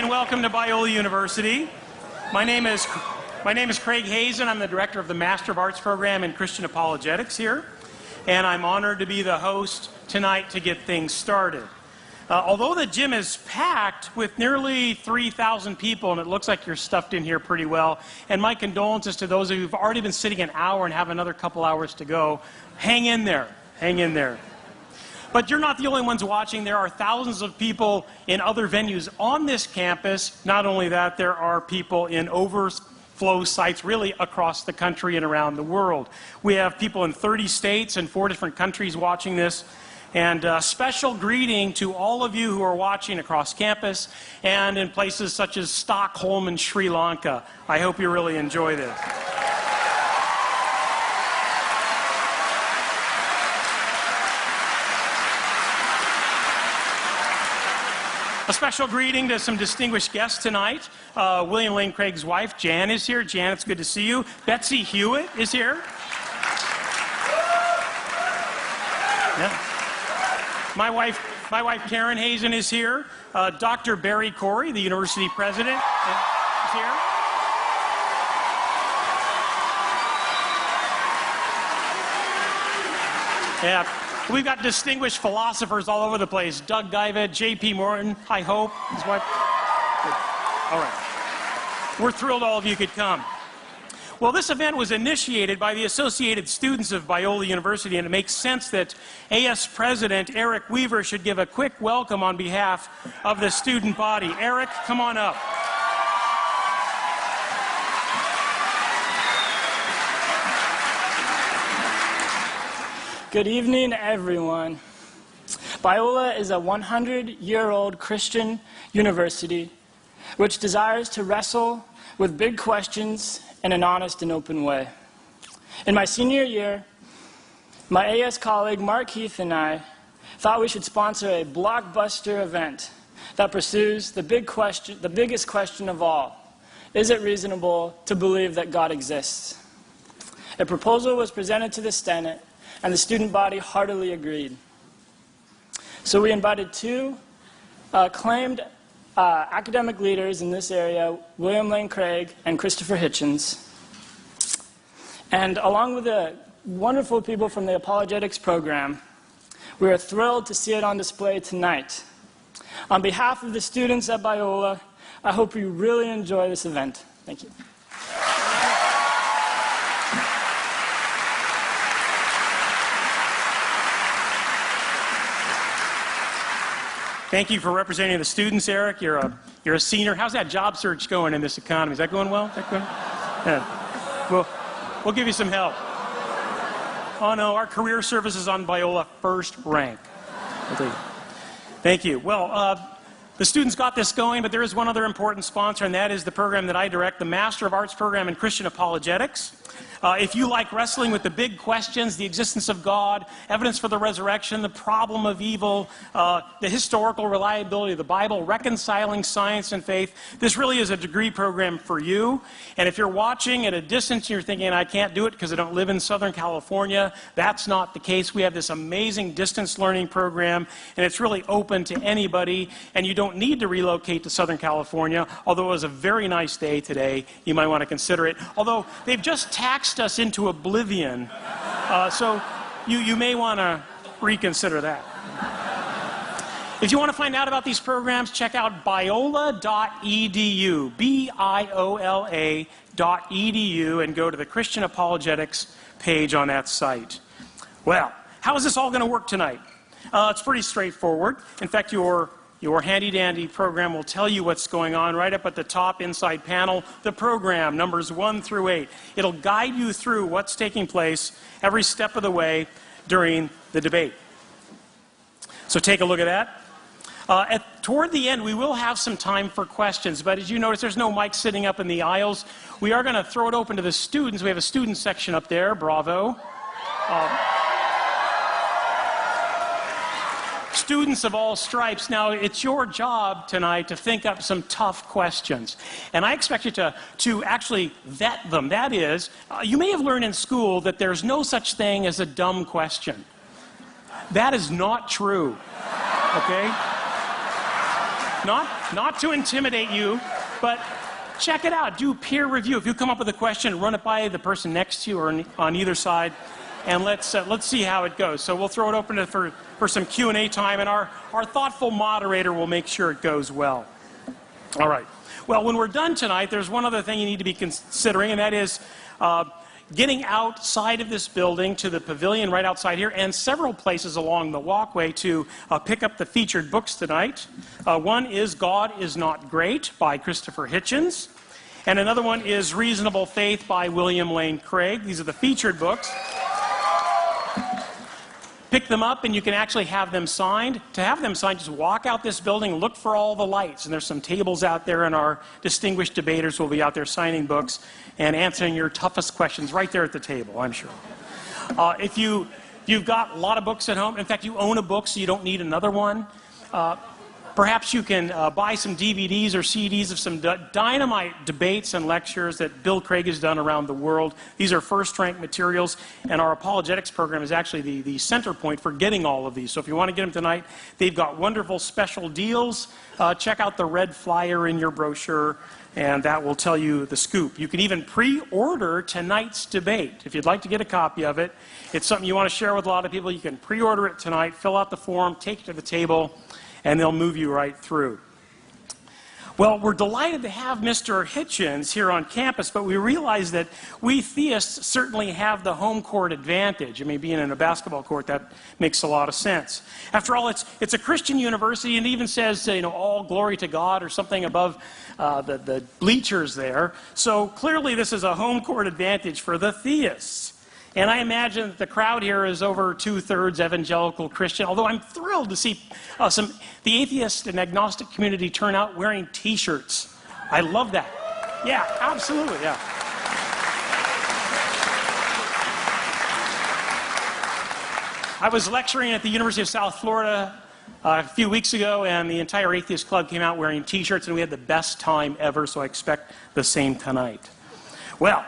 and welcome to Biola University. My name is Craig Hazen. I'm the director of the Master of Arts program in Christian Apologetics here, and I'm honored to be the host tonight to get things started. Although the gym is packed with nearly 3,000 people, and it looks like you're stuffed in here pretty well, and my condolences to those of you who've already been sitting an hour and have another couple hours to go. Hang in there. Hang in there. But you're not the only ones watching. There are thousands of people in other venues on this campus. Not only that, there are people in overflow sites really across the country and around the world. We have people in 30 states and 4 different countries watching this. And a special greeting to all of you who are watching across campus and in places such as Stockholm and Sri Lanka. I hope you really enjoy this. A special greeting to some distinguished guests tonight. William Lane Craig's wife, Jan, is here. Jan, it's good to see you. Betsy Hewitt is here. Yeah. My wife Karen Hazen is here. Dr. Barry Corey, the university president, is here. Yeah. We've got distinguished philosophers all over the place. Doug Divet, J.P. Morton, I hope, his wife. Good. All right. We're thrilled all of you could come. Well, this event was initiated by the Associated Students of Biola University, and it makes sense that AS President Eric Weaver should give a quick welcome on behalf of the student body. Eric, come on up. Good evening, everyone. Biola is a 100-year-old Christian university which desires to wrestle with big questions in an honest and open way. In my senior year, my AS colleague Mark Heath and I thought we should sponsor a blockbuster event that pursues the biggest question of all. Is it reasonable to believe that God exists? A proposal was presented to the Senate, and the student body heartily agreed. So we invited 2 acclaimed academic leaders in this area, William Lane Craig and Christopher Hitchens. And along with the wonderful people from the Apologetics program, we are thrilled to see it on display tonight. On behalf of the students at Biola, I hope you really enjoy this event. Thank you. Thank you for representing the students, Eric. You're a senior. How's that job search going in this economy? Is that going well? Is that going? Yeah. We'll give you some help. Oh no, our career service is on Biola first rank. Thank you. Well, the students got this going, but there is one other important sponsor, and that is the program that I direct, the Master of Arts program in Christian Apologetics. If you like wrestling with the big questions, the existence of God, evidence for the resurrection, the problem of evil, the historical reliability of the Bible, reconciling science and faith, this really is a degree program for you. And if you're watching at a distance and you're thinking, I can't do it because I don't live in Southern California, that's not the case. We have this amazing distance learning program, and it's really open to anybody, and you don't need to relocate to Southern California, although it was a very nice day today. You might want to consider it. Although they've just taxed us into oblivion, so you may want to reconsider that. If you want to find out about these programs, check out biola.edu, biola.edu, and go to the Christian Apologetics page on that site. Well, how is this all going to work tonight? It's pretty straightforward. In fact, your handy-dandy program will tell you what's going on right up at the top inside panel, the program, numbers 1 through 8. It'll guide you through what's taking place every step of the way during the debate. So take a look at that. Toward the end, we will have some time for questions, but as you notice, there's no mic sitting up in the aisles. We are going to throw it open to the students. We have a student section up there. Bravo. Students of all stripes. Now, it's your job tonight to think up some tough questions. And I expect you to actually vet them. That is, you may have learned in school that there's no such thing as a dumb question. That is not true. Okay? not to intimidate you, but check it out. Do peer review. If you come up with a question, run it by the person next to you or on either side, and let's see how it goes. So we'll throw it open for some Q&A time, and our thoughtful moderator will make sure it goes well. All right. Well, when we're done tonight, there's one other thing you need to be considering, and that is getting outside of this building to the pavilion right outside here and several places along the walkway to pick up the featured books tonight. One is God is Not Great by Christopher Hitchens, and another one is Reasonable Faith by William Lane Craig. These are the featured books. Pick them up and you can actually have them signed. To have them signed, just walk out this building, look for all the lights, and there's some tables out there, and our distinguished debaters will be out there signing books and answering your toughest questions right there at the table, I'm sure. If you've got a lot of books at home, in fact, you own a book so you don't need another one, perhaps you can buy some DVDs or CDs of some dynamite debates and lectures that Bill Craig has done around the world. These are first-rank materials, and our apologetics program is actually the center point for getting all of these. So if you want to get them tonight, they've got wonderful special deals. Check out the red flyer in your brochure, and that will tell you the scoop. You can even pre-order tonight's debate. If you'd like to get a copy of it, it's something you want to share with a lot of people, you can pre-order it tonight, fill out the form, take it to the table, and they'll move you right through. Well, we're delighted to have Mr. Hitchens here on campus, but we realize that we theists certainly have the home court advantage. I mean, being in a basketball court, that makes a lot of sense. After all, it's a Christian university, and it even says, all glory to God or something above the bleachers there. So clearly this is a home court advantage for the theists. And I imagine that the crowd here is over 2/3 evangelical Christian, although I'm thrilled to see the atheist and agnostic community turn out wearing T-shirts. I love that. Yeah, absolutely, yeah. I was lecturing at the University of South Florida a few weeks ago, and the entire atheist club came out wearing T-shirts, and we had the best time ever, so I expect the same tonight. Well,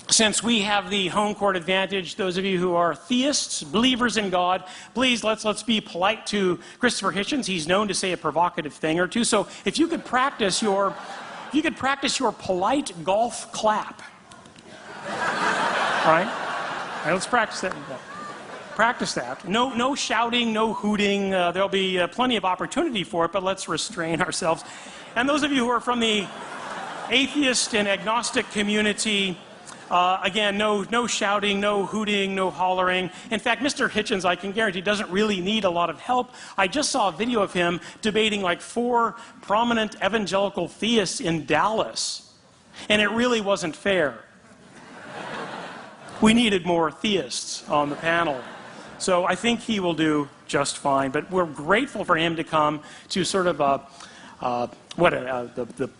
since we have the home court advantage, those of you who are theists, believers in God, please let's be polite to Christopher Hitchens. He's known to say a provocative thing or two. So if you could practice your polite golf clap. All right, let's practice that. Practice that. No shouting, no hooting. There'll be plenty of opportunity for it, but let's restrain ourselves. And those of you who are from the atheist and agnostic community, again, no shouting, no hooting, no hollering. In fact, Mr. Hitchens, I can guarantee, doesn't really need a lot of help. I just saw a video of him debating like 4 prominent evangelical theists in Dallas, and it really wasn't fair. We needed more theists on the panel. So I think he will do just fine. But we're grateful for him to come to sort of the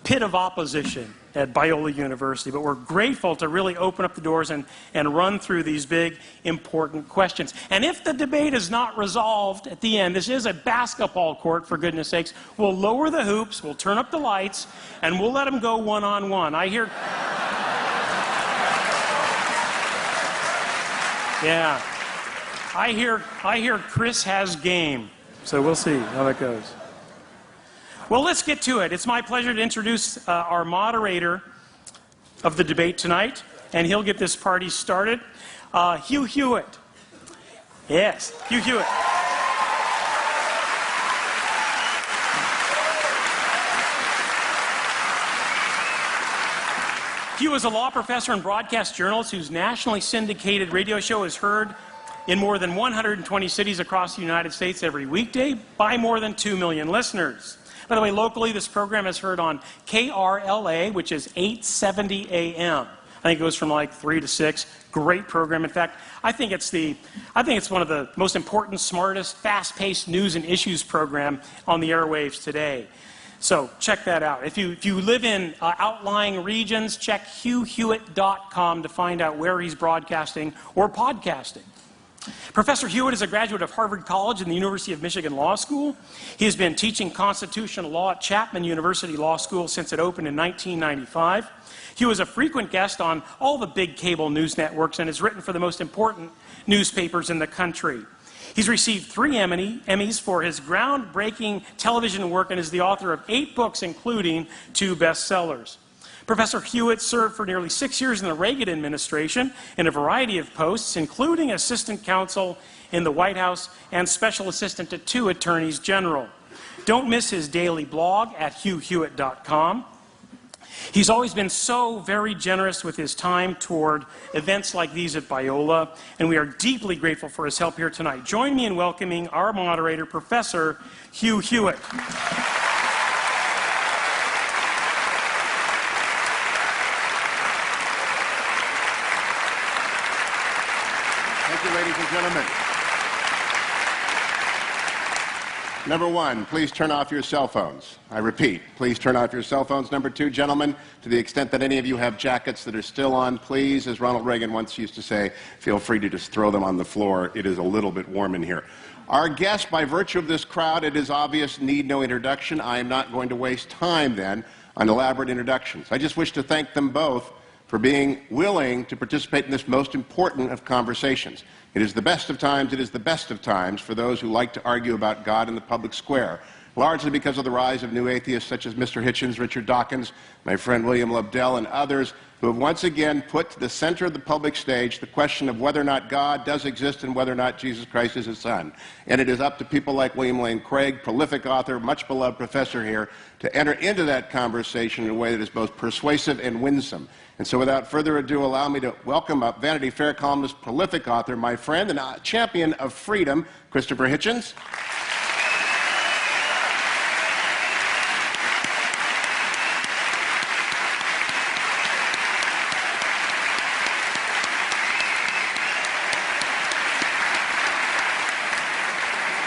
pit of opposition at Biola University, but we're grateful to really open up the doors and run through these big, important questions. And if the debate is not resolved at the end, this is a basketball court, for goodness sakes, we'll lower the hoops, we'll turn up the lights, and we'll let them go one-on-one. I hear Chris has game, so we'll see how that goes. Well, let's get to it. It's my pleasure to introduce our moderator of the debate tonight, and he'll get this party started. Hugh Hewitt. Yes, Hugh Hewitt. Hugh is a law professor and broadcast journalist whose nationally syndicated radio show is heard in more than 120 cities across the United States every weekday by more than 2 million listeners. By the way, locally, this program is heard on KRLA, which is 870 AM. I think it goes from like 3 to 6. Great program. In fact, I think it's one of the most important, smartest, fast-paced news and issues program on the airwaves today. So check that out. If you live in outlying regions, check hughhewitt.com to find out where he's broadcasting or podcasting. Professor Hewitt is a graduate of Harvard College and the University of Michigan Law School. He has been teaching constitutional law at Chapman University Law School since it opened in 1995. He was a frequent guest on all the big cable news networks and has written for the most important newspapers in the country. He's received 3 Emmys for his groundbreaking television work and is the author of 8 books, including 2 bestsellers. Professor Hewitt served for nearly 6 years in the Reagan administration in a variety of posts, including assistant counsel in the White House and special assistant to 2 attorneys general. Don't miss his daily blog at hughhewitt.com. He's always been so very generous with his time toward events like these at Biola, and we are deeply grateful for his help here tonight. Join me in welcoming our moderator, Professor Hugh Hewitt. Thank you, ladies and gentlemen. Number 1, please turn off your cell phones. I repeat, please turn off your cell phones. Number 2, gentlemen, to the extent that any of you have jackets that are still on, please, as Ronald Reagan once used to say, feel free to just throw them on the floor. It is a little bit warm in here. Our guests, by virtue of this crowd, it is obvious, need no introduction. I am not going to waste time, then, on elaborate introductions. I just wish to thank them both for being willing to participate in this most important of conversations. It is the best of times, it is the best of times for those who like to argue about God in the public square, largely because of the rise of new atheists such as Mr. Hitchens, Richard Dawkins, my friend William Lobdell, and others who have once again put to the center of the public stage the question of whether or not God does exist and whether or not Jesus Christ is his son. And it is up to people like William Lane Craig, prolific author, much beloved professor here, to enter into that conversation in a way that is both persuasive and winsome. And so without further ado, allow me to welcome up Vanity Fair columnist, prolific author, my friend and champion of freedom, Christopher Hitchens.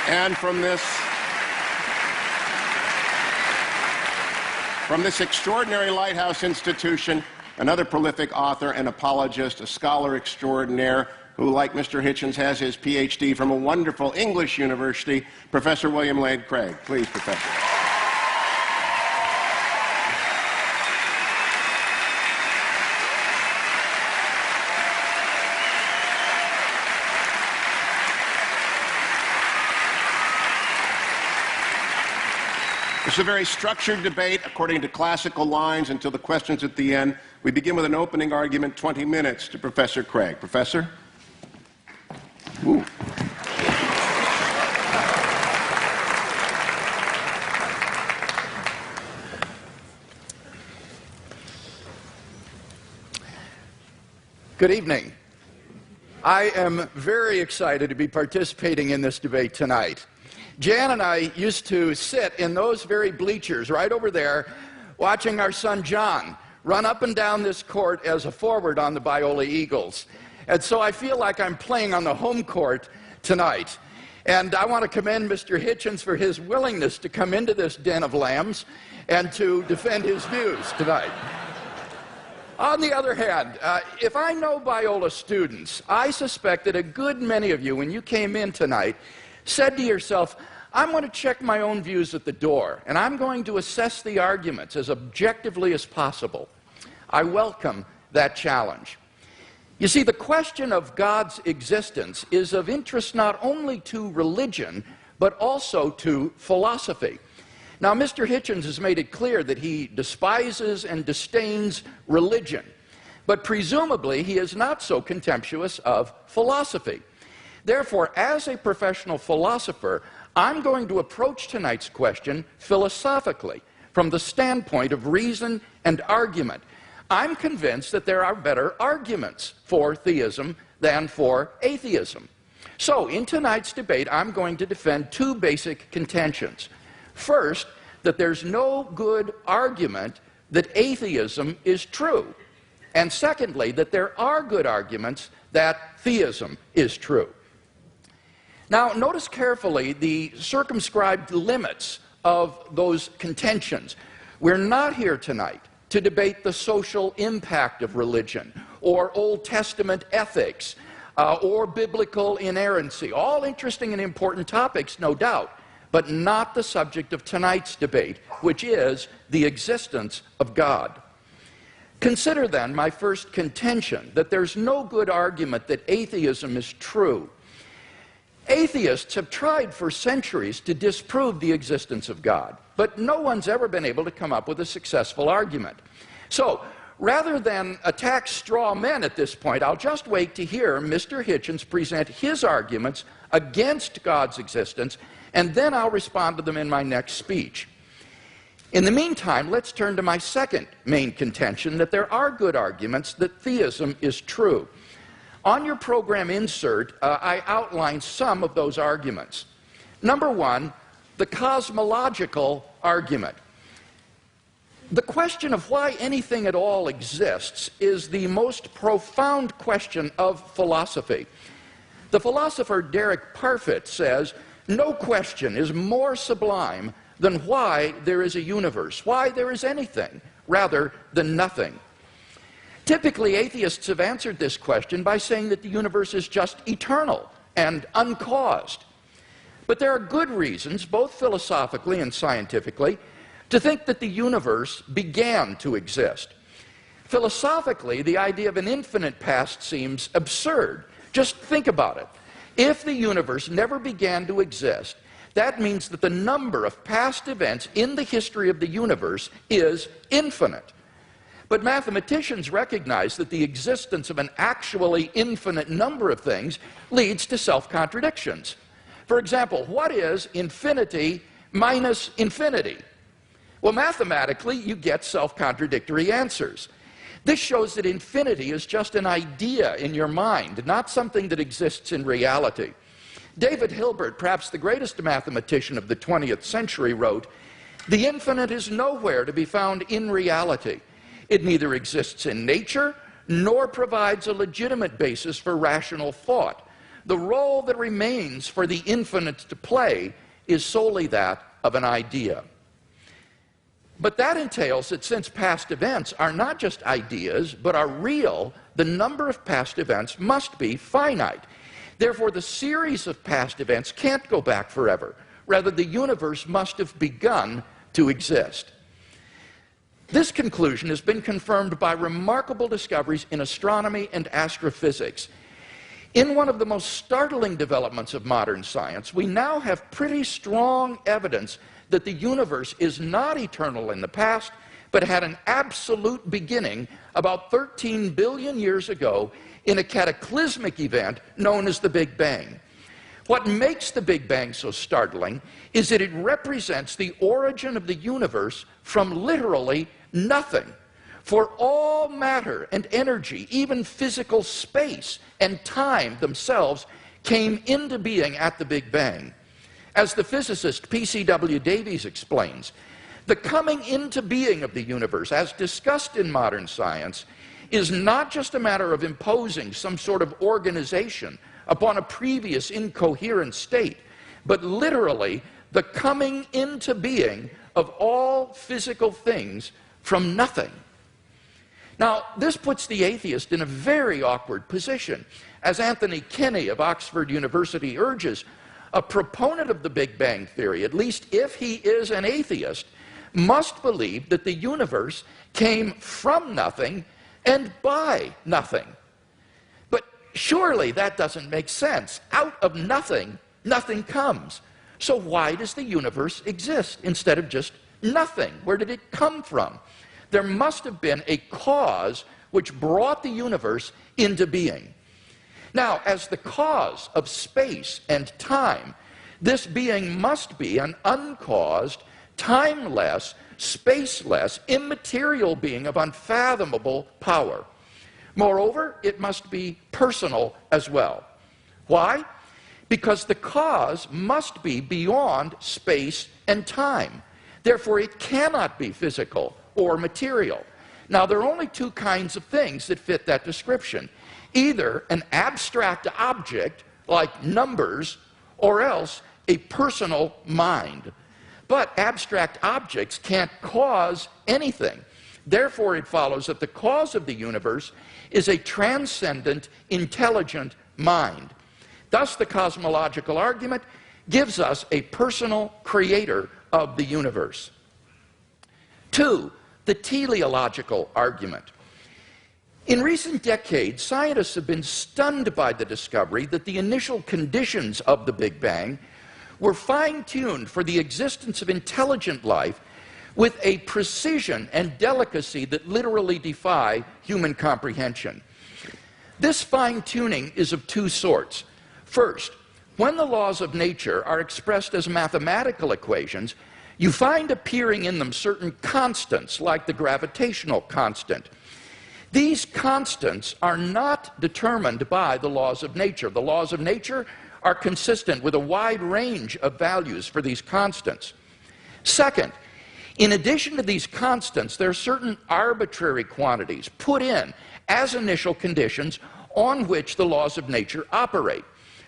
And from this extraordinary lighthouse institution, another prolific author and apologist, a scholar extraordinaire, who, like Mr. Hitchens, has his Ph.D. from a wonderful English university, Professor William Lane Craig. Please, Professor. It's a very structured debate according to classical lines until the questions at the end. We begin with an opening argument, 20 minutes, to Professor Craig. Professor? Ooh. Good evening. I am very excited to be participating in this debate tonight. Jan and I used to sit in those very bleachers right over there watching our son John run up and down this court as a forward on the Biola Eagles. And so I feel like I'm playing on the home court tonight. And I want to commend Mr. Hitchens for his willingness to come into this den of lambs and to defend his views tonight. On the other hand, if I know Biola students, I suspect that a good many of you, when you came in tonight, said to yourself, I'm going to check my own views at the door, and I'm going to assess the arguments as objectively as possible. I welcome that challenge. You see, the question of God's existence is of interest not only to religion, but also to philosophy. Now, Mr. Hitchens has made it clear that he despises and disdains religion, but presumably he is not so contemptuous of philosophy. Therefore, as a professional philosopher, I'm going to approach tonight's question philosophically, from the standpoint of reason and argument. I'm convinced that there are better arguments for theism than for atheism. So, in tonight's debate, I'm going to defend 2 basic contentions. First, that there's no good argument that atheism is true. And secondly, that there are good arguments that theism is true. Now, notice carefully the circumscribed limits of those contentions. We're not here tonight to debate the social impact of religion, or Old Testament ethics, or biblical inerrancy. All interesting and important topics, no doubt, but not the subject of tonight's debate, which is the existence of God. Consider then my first contention, that there's no good argument that atheism is true. Atheists have tried for centuries to disprove the existence of God, but no one's ever been able to come up with a successful argument. So, rather than attack straw men at this point, I'll just wait to hear Mr. Hitchens present his arguments against God's existence, and then I'll respond to them in my next speech. In the meantime, let's turn to my second main contention, that there are good arguments that theism is true. On your program insert, I outline some of those arguments. Number one, the cosmological argument. The question of why anything at all exists is the most profound question of philosophy. The philosopher Derek Parfit says, "No question is more sublime than why there is a universe, why there is anything, rather than nothing." Typically, atheists have answered this question by saying that the universe is just eternal and uncaused. But there are good reasons, both philosophically and scientifically, to think that the universe began to exist. Philosophically, the idea of an infinite past seems absurd. Just think about it. If the universe never began to exist, that means that the number of past events in the history of the universe is infinite. But mathematicians recognize that the existence of an actually infinite number of things leads to self-contradictions. For example, what is infinity minus infinity? Well, mathematically, you get self-contradictory answers. This shows that infinity is just an idea in your mind, not something that exists in reality. David Hilbert, perhaps the greatest mathematician of the 20th century, wrote, "The infinite is nowhere to be found in reality. It neither exists in nature nor provides a legitimate basis for rational thought. The role that remains for the infinite to play is solely that of an idea." But that entails that since past events are not just ideas, but are real, the number of past events must be finite. Therefore, the series of past events can't go back forever. Rather, the universe must have begun to exist. This conclusion has been confirmed by remarkable discoveries in astronomy and astrophysics. In one of the most startling developments of modern science, we now have pretty strong evidence that the universe is not eternal in the past, but had an absolute beginning about 13 billion years ago in a cataclysmic event known as the Big Bang. What makes the Big Bang so startling is that it represents the origin of the universe from literally nothing. For all matter and energy, even physical space and time themselves, came into being at the Big Bang. As the physicist P.C.W. Davies explains, the coming into being of the universe, as discussed in modern science, is not just a matter of imposing some sort of organization upon a previous incoherent state, but literally the coming into being of all physical things from nothing. Now, this puts the atheist in a very awkward position. As Anthony Kinney of Oxford University urges, a proponent of the Big Bang theory, at least if he is an atheist, must believe that the universe came from nothing and by nothing. But surely that doesn't make sense. Out of nothing, nothing comes. So why does the universe exist instead of just nothing? Where did it come from? There must have been a cause which brought the universe into being. Now, as the cause of space and time, this being must be an uncaused, timeless, spaceless, immaterial being of unfathomable power. Moreover, it must be personal as well. Why? Because the cause must be beyond space and time. Therefore, it cannot be physical or material. Now, there are only two kinds of things that fit that description. Either an abstract object, like numbers, or else a personal mind. But abstract objects can't cause anything. Therefore, it follows that the cause of the universe is a transcendent, intelligent mind. Thus, the cosmological argument gives us a personal creator of the universe. 2, the teleological argument. In recent decades, scientists have been stunned by the discovery that the initial conditions of the Big Bang were fine-tuned for the existence of intelligent life with a precision and delicacy that literally defy human comprehension. This fine-tuning is of two sorts. First, when the laws of nature are expressed as mathematical equations, you find appearing in them certain constants, like the gravitational constant. These constants are not determined by the laws of nature. The laws of nature are consistent with a wide range of values for these constants. Second, in addition to these constants, there are certain arbitrary quantities put in as initial conditions on which the laws of nature operate.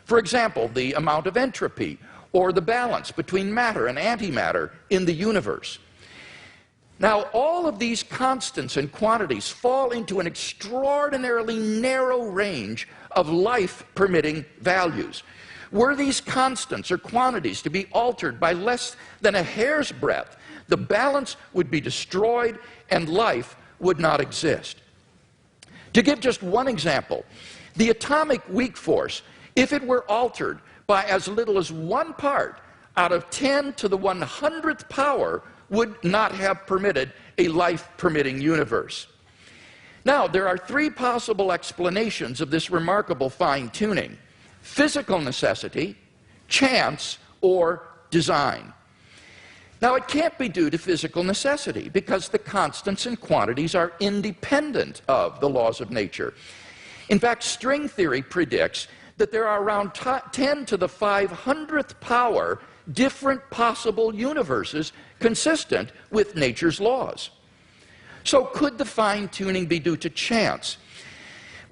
For example, the amount of entropy or the balance between matter and antimatter in the universe. Now, all of these constants and quantities fall into an extraordinarily narrow range of life-permitting values. Were these constants or quantities to be altered by less than a hair's breadth, the balance would be destroyed and life would not exist. To give just one example, the atomic weak force, if it were altered by as little as 1 part out of 10 to the 100th power, would not have permitted a life-permitting universe. Now, there are 3 possible explanations of this remarkable fine-tuning: physical necessity, chance, or design. Now, it can't be due to physical necessity because the constants and quantities are independent of the laws of nature. In fact, string theory predicts that there are around 10 to the 500th power different possible universes consistent with nature's laws. So could the fine-tuning be due to chance?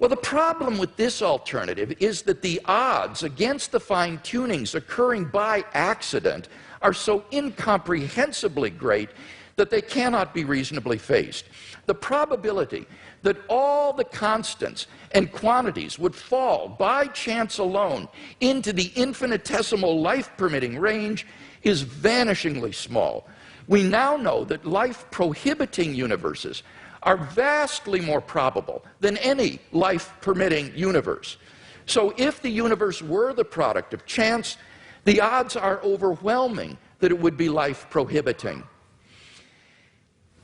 Well, the problem with this alternative is that the odds against the fine-tunings occurring by accident are so incomprehensibly great that they cannot be reasonably faced. The probability that all the constants and quantities would fall by chance alone into the infinitesimal life-permitting range is vanishingly small. We now know that life-prohibiting universes are vastly more probable than any life-permitting universe. So if the universe were the product of chance, the odds are overwhelming that it would be life-prohibiting.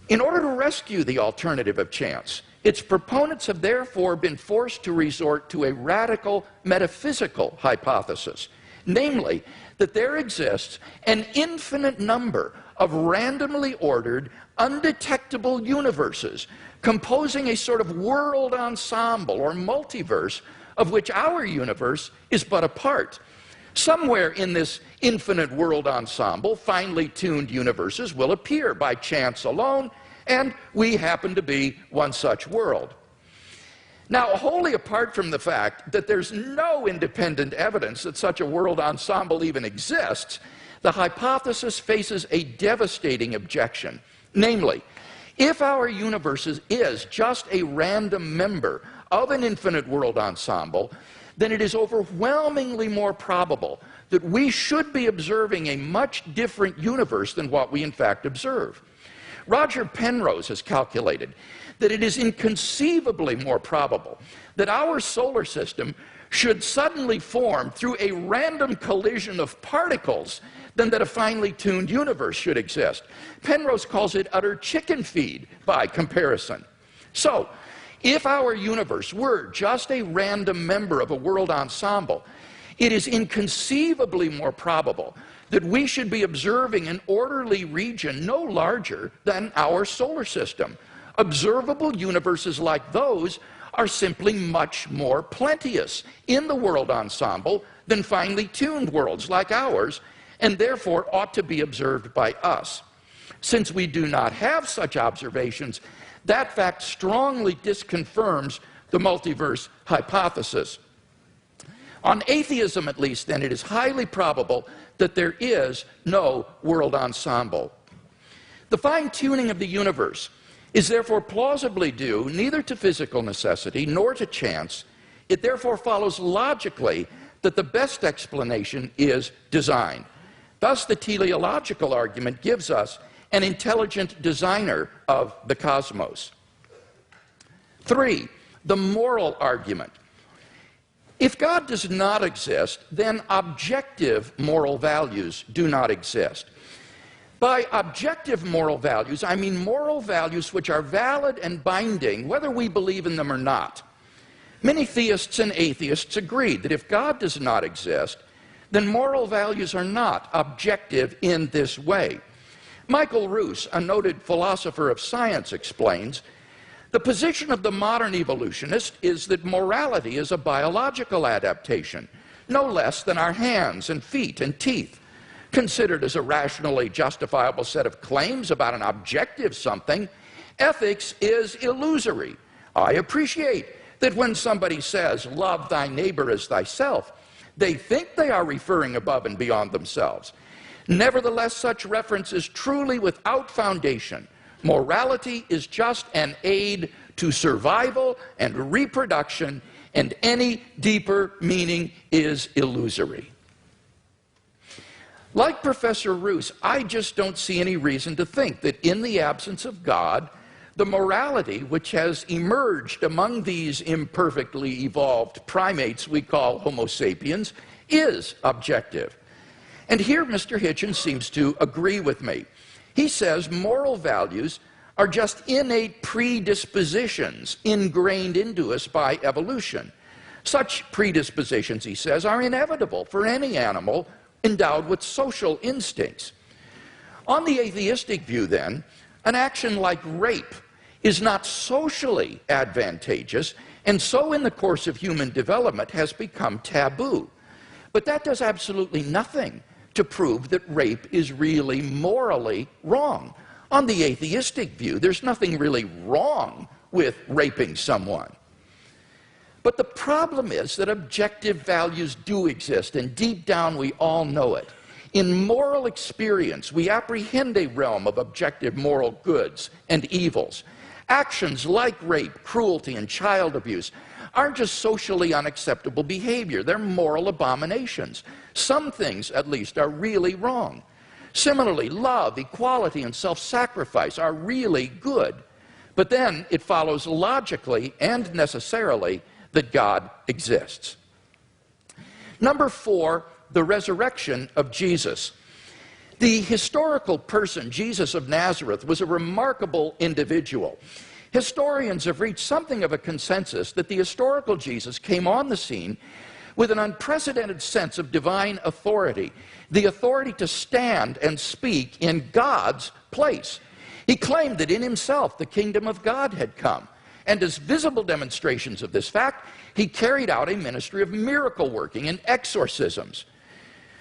In order to rescue the alternative of chance, its proponents have therefore been forced to resort to a radical metaphysical hypothesis, namely that there exists an infinite number of randomly ordered, undetectable universes composing a sort of world ensemble or multiverse of which our universe is but a part. Somewhere in this infinite world ensemble, finely tuned universes will appear by chance alone, and we happen to be one such world. Now, wholly apart from the fact that there's no independent evidence that such a world ensemble even exists, the hypothesis faces a devastating objection. Namely, if our universe is just a random member of an infinite world ensemble, then it is overwhelmingly more probable that we should be observing a much different universe than what we in fact observe. Roger Penrose has calculated that it is inconceivably more probable that our solar system should suddenly form through a random collision of particles than that a finely tuned universe should exist. Penrose calls it utter chicken feed by comparison. So, if our universe were just a random member of a world ensemble, it is inconceivably more probable that we should be observing an orderly region no larger than our solar system. Observable universes like those are simply much more plenteous in the world ensemble than finely tuned worlds like ours, and therefore ought to be observed by us. Since we do not have such observations, that fact strongly disconfirms the multiverse hypothesis. On atheism, at least, then, it is highly probable that there is no world ensemble. The fine-tuning of the universe is therefore plausibly due neither to physical necessity nor to chance. It therefore follows logically that the best explanation is design. Thus, the teleological argument gives us an intelligent designer of the cosmos. 3. the moral argument. If God does not exist, then objective moral values do not exist. By objective moral values, I mean moral values which are valid and binding, whether we believe in them or not. Many theists and atheists agree that if God does not exist, then moral values are not objective in this way. Michael Roos, a noted philosopher of science, explains, the position of the modern evolutionist is that morality is a biological adaptation, no less than our hands and feet and teeth. Considered as a rationally justifiable set of claims about an objective something, ethics is illusory. I appreciate that when somebody says, love thy neighbor as thyself, they think they are referring above and beyond themselves. Nevertheless, such reference is truly without foundation. Morality is just an aid to survival and reproduction, and any deeper meaning is illusory. Like Professor Roos, I just don't see any reason to think that in the absence of God, the morality which has emerged among these imperfectly evolved primates we call Homo sapiens is objective. And here Mr. Hitchens seems to agree with me. He says moral values are just innate predispositions ingrained into us by evolution. Such predispositions, he says, are inevitable for any animal endowed with social instincts. On the atheistic view, then, an action like rape is not socially advantageous, and so in the course of human development has become taboo. But that does absolutely nothing to prove that rape is really morally wrong. On the atheistic view, there's nothing really wrong with raping someone. But the problem is that objective values do exist, and deep down we all know it. In moral experience, we apprehend a realm of objective moral goods and evils. Actions like rape, cruelty, and child abuse aren't just socially unacceptable behavior, they're moral abominations. Some things, at least, are really wrong. Similarly, love, equality, and self-sacrifice are really good. But then it follows logically and necessarily that God exists. Number 4, the resurrection of Jesus. The historical person, Jesus of Nazareth, was a remarkable individual. Historians have reached something of a consensus that the historical Jesus came on the scene with an unprecedented sense of divine authority, the authority to stand and speak in God's place. He claimed that in himself the kingdom of God had come. And as visible demonstrations of this fact, he carried out a ministry of miracle working and exorcisms.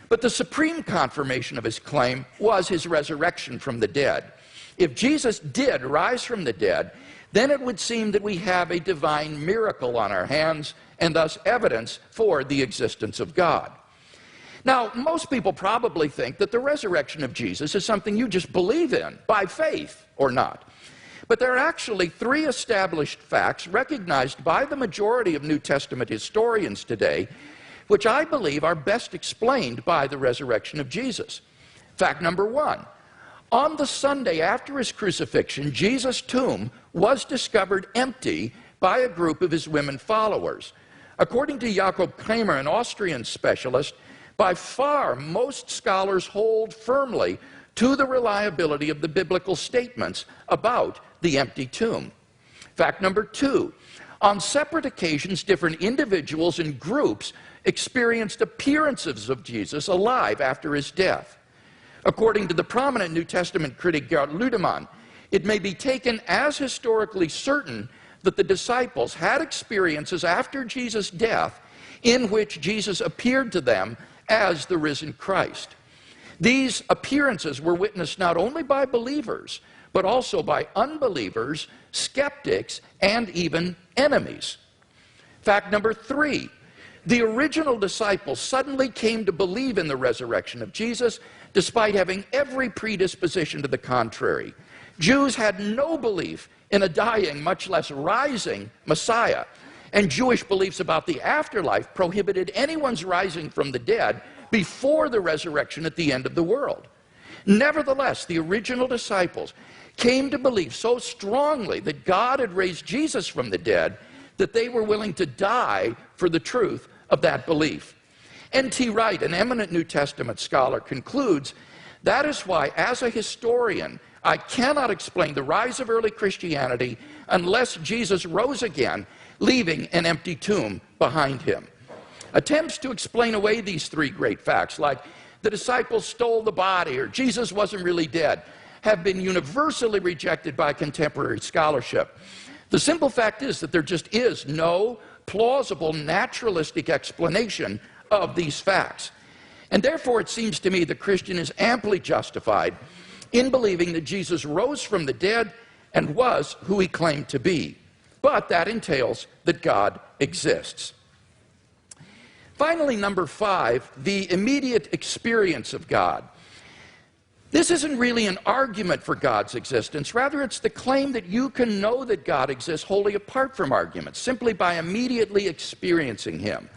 But the supreme confirmation of his claim was his resurrection from the dead. If Jesus did rise from the dead, then it would seem that we have a divine miracle on our hands, and thus evidence for the existence of God. Now, most people probably think that the resurrection of Jesus is something you just believe in, by faith or not. But there are actually 3 established facts recognized by the majority of New Testament historians today, which I believe are best explained by the resurrection of Jesus. Fact number 1, on the Sunday after his crucifixion, Jesus' tomb was discovered empty by a group of his women followers. According to Jakob Kramer, an Austrian specialist, by far most scholars hold firmly to the reliability of the biblical statements about the empty tomb. Fact number 2, on separate occasions, different individuals and groups experienced appearances of Jesus alive after his death. According to the prominent New Testament critic Gerd Ludemann, it may be taken as historically certain that the disciples had experiences after Jesus' death in which Jesus appeared to them as the risen Christ. These appearances were witnessed not only by believers, but also by unbelievers, skeptics, and even enemies. Fact number 3, the original disciples suddenly came to believe in the resurrection of Jesus, despite having every predisposition to the contrary. Jews had no belief in a dying, much less rising Messiah, and Jewish beliefs about the afterlife prohibited anyone's rising from the dead before the resurrection at the end of the world. Nevertheless, the original disciples came to believe so strongly that God had raised Jesus from the dead that they were willing to die for the truth of that belief. N.T. Wright, an eminent New Testament scholar, concludes, that is why, as a historian, I cannot explain the rise of early Christianity unless Jesus rose again, leaving an empty tomb behind him. Attempts to explain away these three great facts, like the disciples stole the body or Jesus wasn't really dead, have been universally rejected by contemporary scholarship. The simple fact is that there just is no plausible naturalistic explanation of these facts. And therefore, it seems to me the Christian is amply justified in believing that Jesus rose from the dead and was who he claimed to be. But that entails that God exists. Finally, number 5, the immediate experience of God. This isn't really an argument for God's existence. Rather, it's the claim that you can know that God exists wholly apart from arguments, simply by immediately experiencing him.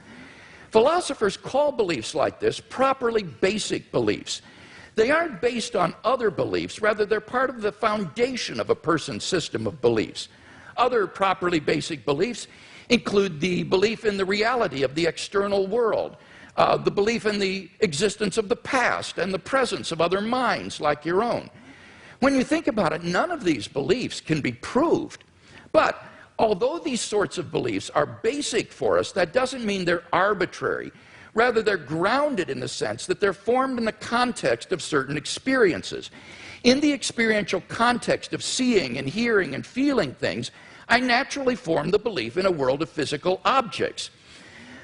Philosophers call beliefs like this properly basic beliefs. They aren't based on other beliefs. Rather, they're part of the foundation of a person's system of beliefs. Other properly basic beliefs include the belief in the reality of the external world, the belief in the existence of the past and the presence of other minds like your own. When you think about it, none of these beliefs can be proved. But although these sorts of beliefs are basic for us, that doesn't mean they're arbitrary. Rather, they're grounded in the sense that they're formed in the context of certain experiences. In the experiential context of seeing and hearing and feeling things, I naturally form the belief in a world of physical objects.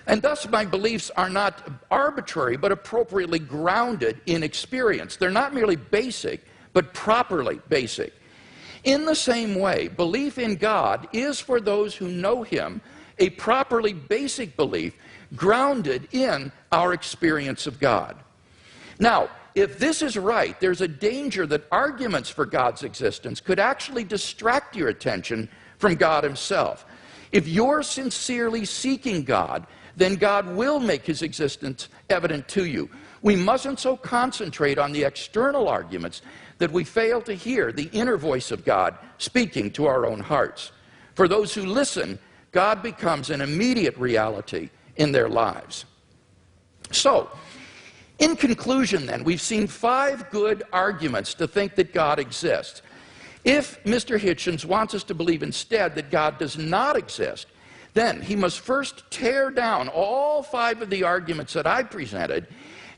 And thus my beliefs are not arbitrary, but appropriately grounded in experience. They're not merely basic, but properly basic. In the same way, belief in God is for those who know him a properly basic belief grounded in our experience of God. Now, if this is right, there's a danger that arguments for God's existence could actually distract your attention from God himself. If you're sincerely seeking God, then God will make his existence evident to you. We mustn't so concentrate on the external arguments that we fail to hear the inner voice of God speaking to our own hearts. For those who listen, God becomes an immediate reality in their lives. So, in conclusion then, we've seen 5 good arguments to think that God exists. If Mr. Hitchens wants us to believe instead that God does not exist, then he must first tear down all 5 of the arguments that I presented,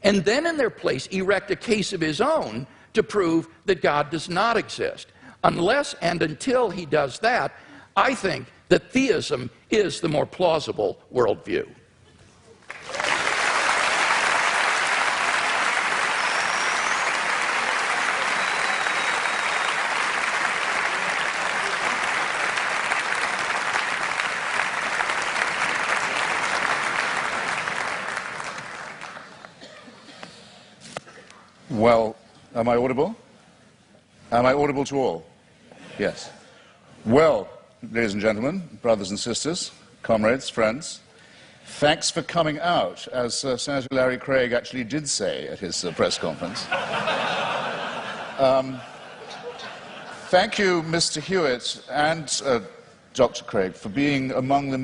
and then in their place erect a case of his own to prove that God does not exist. Unless and until he does that, I think that theism is the more plausible worldview. Well, am I audible? Am I audible to all? Yes. Well, ladies and gentlemen, brothers and sisters, comrades, friends, thanks for coming out, as Senator Larry Craig actually did say at his press conference. Thank you, Mr. Hewitt and Dr. Craig, for being among the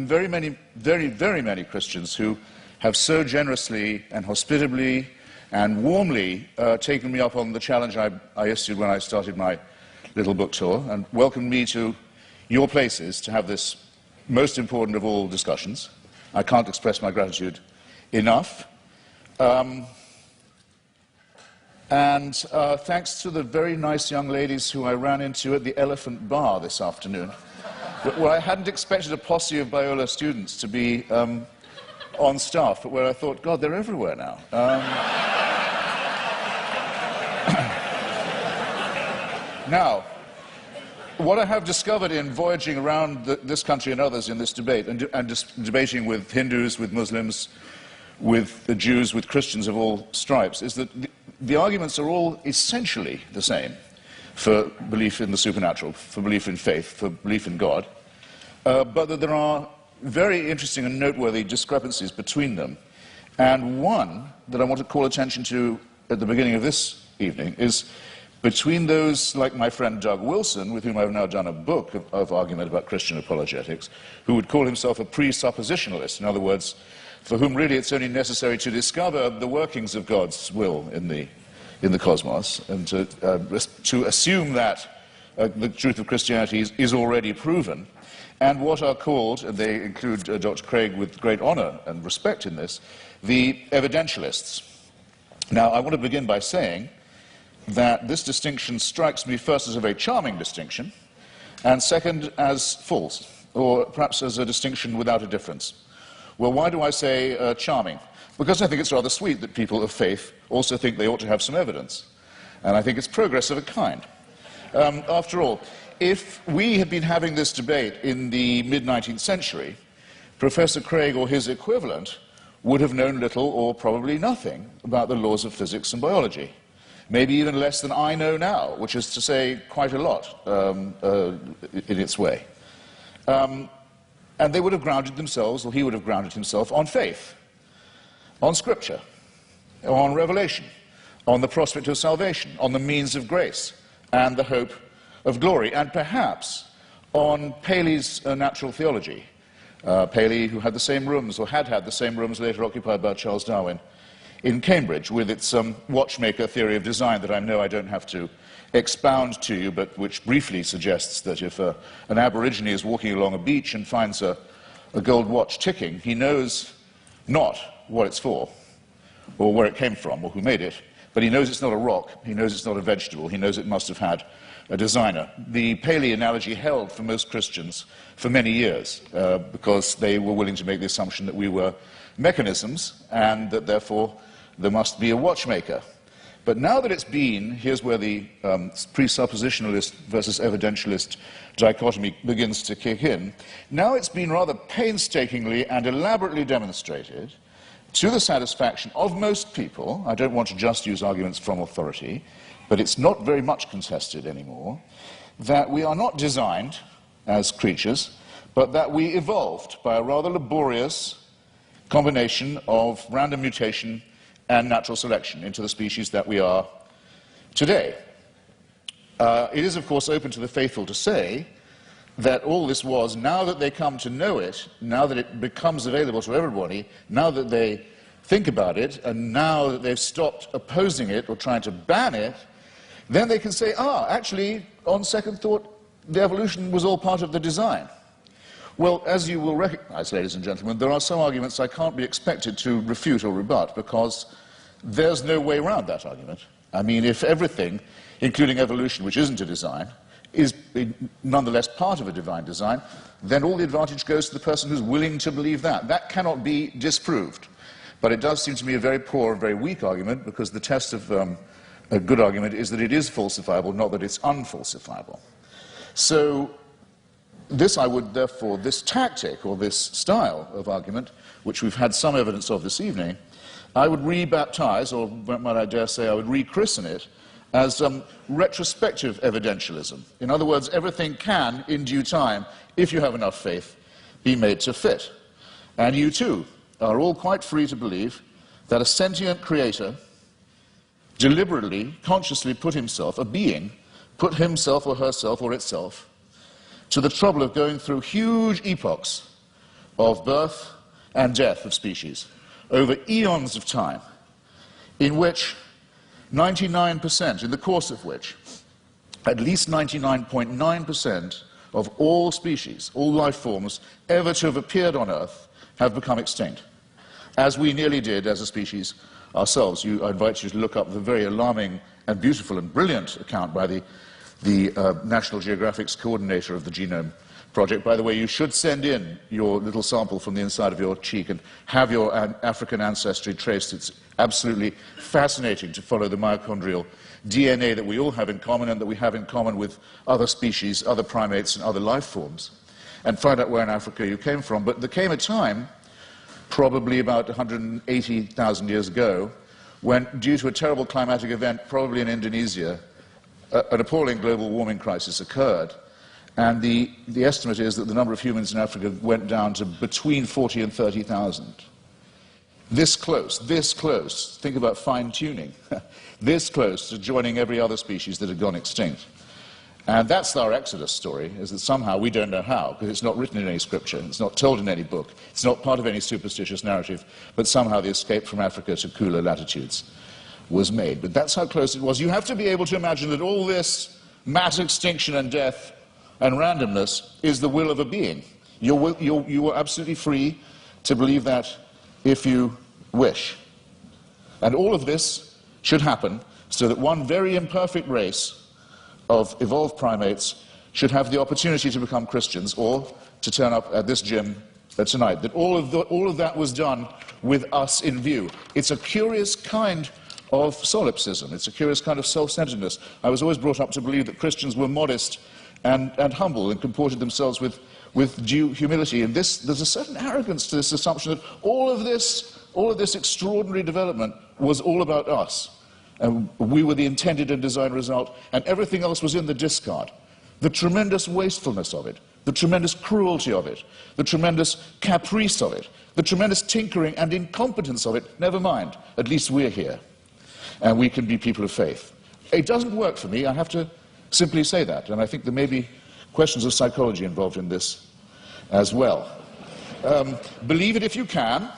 very many Christians who have so generously and hospitably and warmly taken me up on the challenge I issued when I started my little book tour and welcomed me to your places to have this most important of all discussions. I can't express my gratitude enough. And thanks to the very nice young ladies who I ran into at the Elephant Bar this afternoon. Well, I hadn't expected a posse of Biola students to be on staff, but where I thought, God, they're everywhere now. Now, what I have discovered in voyaging around this country and others in this debate, and just debating with Hindus, with Muslims, with the Jews, with Christians of all stripes, is that the arguments are all essentially the same for belief in the supernatural, for belief in faith, for belief in God, but that there are very interesting and noteworthy discrepancies between them. And one that I want to call attention to at the beginning of this evening is between those like my friend Doug Wilson, with whom I've now done a book of argument about Christian apologetics, who would call himself a presuppositionalist, in other words, for whom really it's only necessary to discover the workings of God's will in the cosmos, and to assume that the truth of Christianity is already proven, and what are called, and they include Dr. Craig with great honor and respect in this, the evidentialists. Now, I want to begin by saying that this distinction strikes me first as a very charming distinction, and second as false, or perhaps as a distinction without a difference. Well, why do I say charming? Because I think it's rather sweet that people of faith also think they ought to have some evidence. And I think it's progress of a kind. After all, if we had been having this debate in the mid-19th century, Professor Craig or his equivalent would have known little or probably nothing about the laws of physics and biology. Maybe even less than I know now, which is to say quite a lot in its way. And they would have grounded themselves, or he would have grounded himself, on faith, on Scripture, on revelation, on the prospect of salvation, on the means of grace, and the hope of glory, and perhaps on Paley's natural theology. Paley, who had the same rooms, or had the same rooms later occupied by Charles Darwin in Cambridge, with its watchmaker theory of design that I know I don't have to expound to you, but which briefly suggests that if an Aborigine is walking along a beach and finds a gold watch ticking, he knows not what it's for, or where it came from, or who made it, but he knows it's not a rock, he knows it's not a vegetable, he knows it must have had a designer. The Paley analogy held for most Christians for many years, because they were willing to make the assumption that we were mechanisms, and that therefore there must be a watchmaker. But now that it's been, here's where the presuppositionalist versus evidentialist dichotomy begins to kick in. Now it's been rather painstakingly and elaborately demonstrated, to the satisfaction of most people, I don't want to just use arguments from authority, but it's not very much contested anymore, that we are not designed as creatures, but that we evolved by a rather laborious combination of random mutation and natural selection into the species that we are today. It is, of course, open to the faithful to say that all this was, now that they come to know it, now that it becomes available to everybody, now that they think about it, and now that they've stopped opposing it or trying to ban it, then they can say, actually, on second thought, the evolution was all part of the design. Well, as you will recognize, ladies and gentlemen, there are some arguments I can't be expected to refute or rebut, because there's no way around that argument. I mean, if everything, including evolution, which isn't a design, is nonetheless part of a divine design, then all the advantage goes to the person who's willing to believe that. That cannot be disproved. But it does seem to me a very poor, very weak argument, because the test of a good argument is that it is falsifiable, not that it's unfalsifiable. So this I would therefore, this tactic or this style of argument, which we've had some evidence of this evening, I would rebaptize, or might I dare say I would rechristen it, as retrospective evidentialism. In other words, everything can, in due time, if you have enough faith, be made to fit. And you too are all quite free to believe that a sentient creator deliberately, consciously put himself, a being, put himself or herself or itself to the trouble of going through huge epochs of birth and death of species over eons of time, in which 99%, in the course of which at least 99.9% of all species, all life forms ever to have appeared on Earth have become extinct, as we nearly did as a species ourselves. I invite you to look up the very alarming and beautiful and brilliant account by the National Geographic's coordinator of the Genome Project. By the way, you should send in your little sample from the inside of your cheek and have your African ancestry traced. It's absolutely fascinating to follow the mitochondrial DNA that we all have in common, and that we have in common with other species, other primates and other life forms, and find out where in Africa you came from. But there came a time, probably about 180,000 years ago, when, due to a terrible climatic event, probably in Indonesia, an appalling global warming crisis occurred. And the estimate is that the number of humans in Africa went down to between 40 and 30,000. this close, think about fine-tuning, this close to joining every other species that had gone extinct. And that's our Exodus story, is that somehow, we don't know how, because it's not written in any scripture, it's not told in any book, it's not part of any superstitious narrative, but somehow the escape from Africa to cooler latitudes was made. But that's how close it was. You have to be able to imagine that all this mass extinction and death and randomness is the will of a being. You are absolutely free to believe that if you wish. And all of this should happen so that one very imperfect race of evolved primates should have the opportunity to become Christians or to turn up at this gym tonight. That all of that was done with us in view. It's a curious kind of solipsism. It's a curious kind of self-centeredness. I was always brought up to believe that Christians were modest and humble and comported themselves with due humility. And there's a certain arrogance to this assumption that all of this extraordinary development was all about us. And we were the intended and designed result, and everything else was in the discard. The tremendous wastefulness of it, the tremendous cruelty of it, the tremendous caprice of it, the tremendous tinkering and incompetence of it, never mind, at least we're here, and we can be people of faith. It doesn't work for me, I have to simply say that, and I think there may be questions of psychology involved in this as well. Believe it if you can.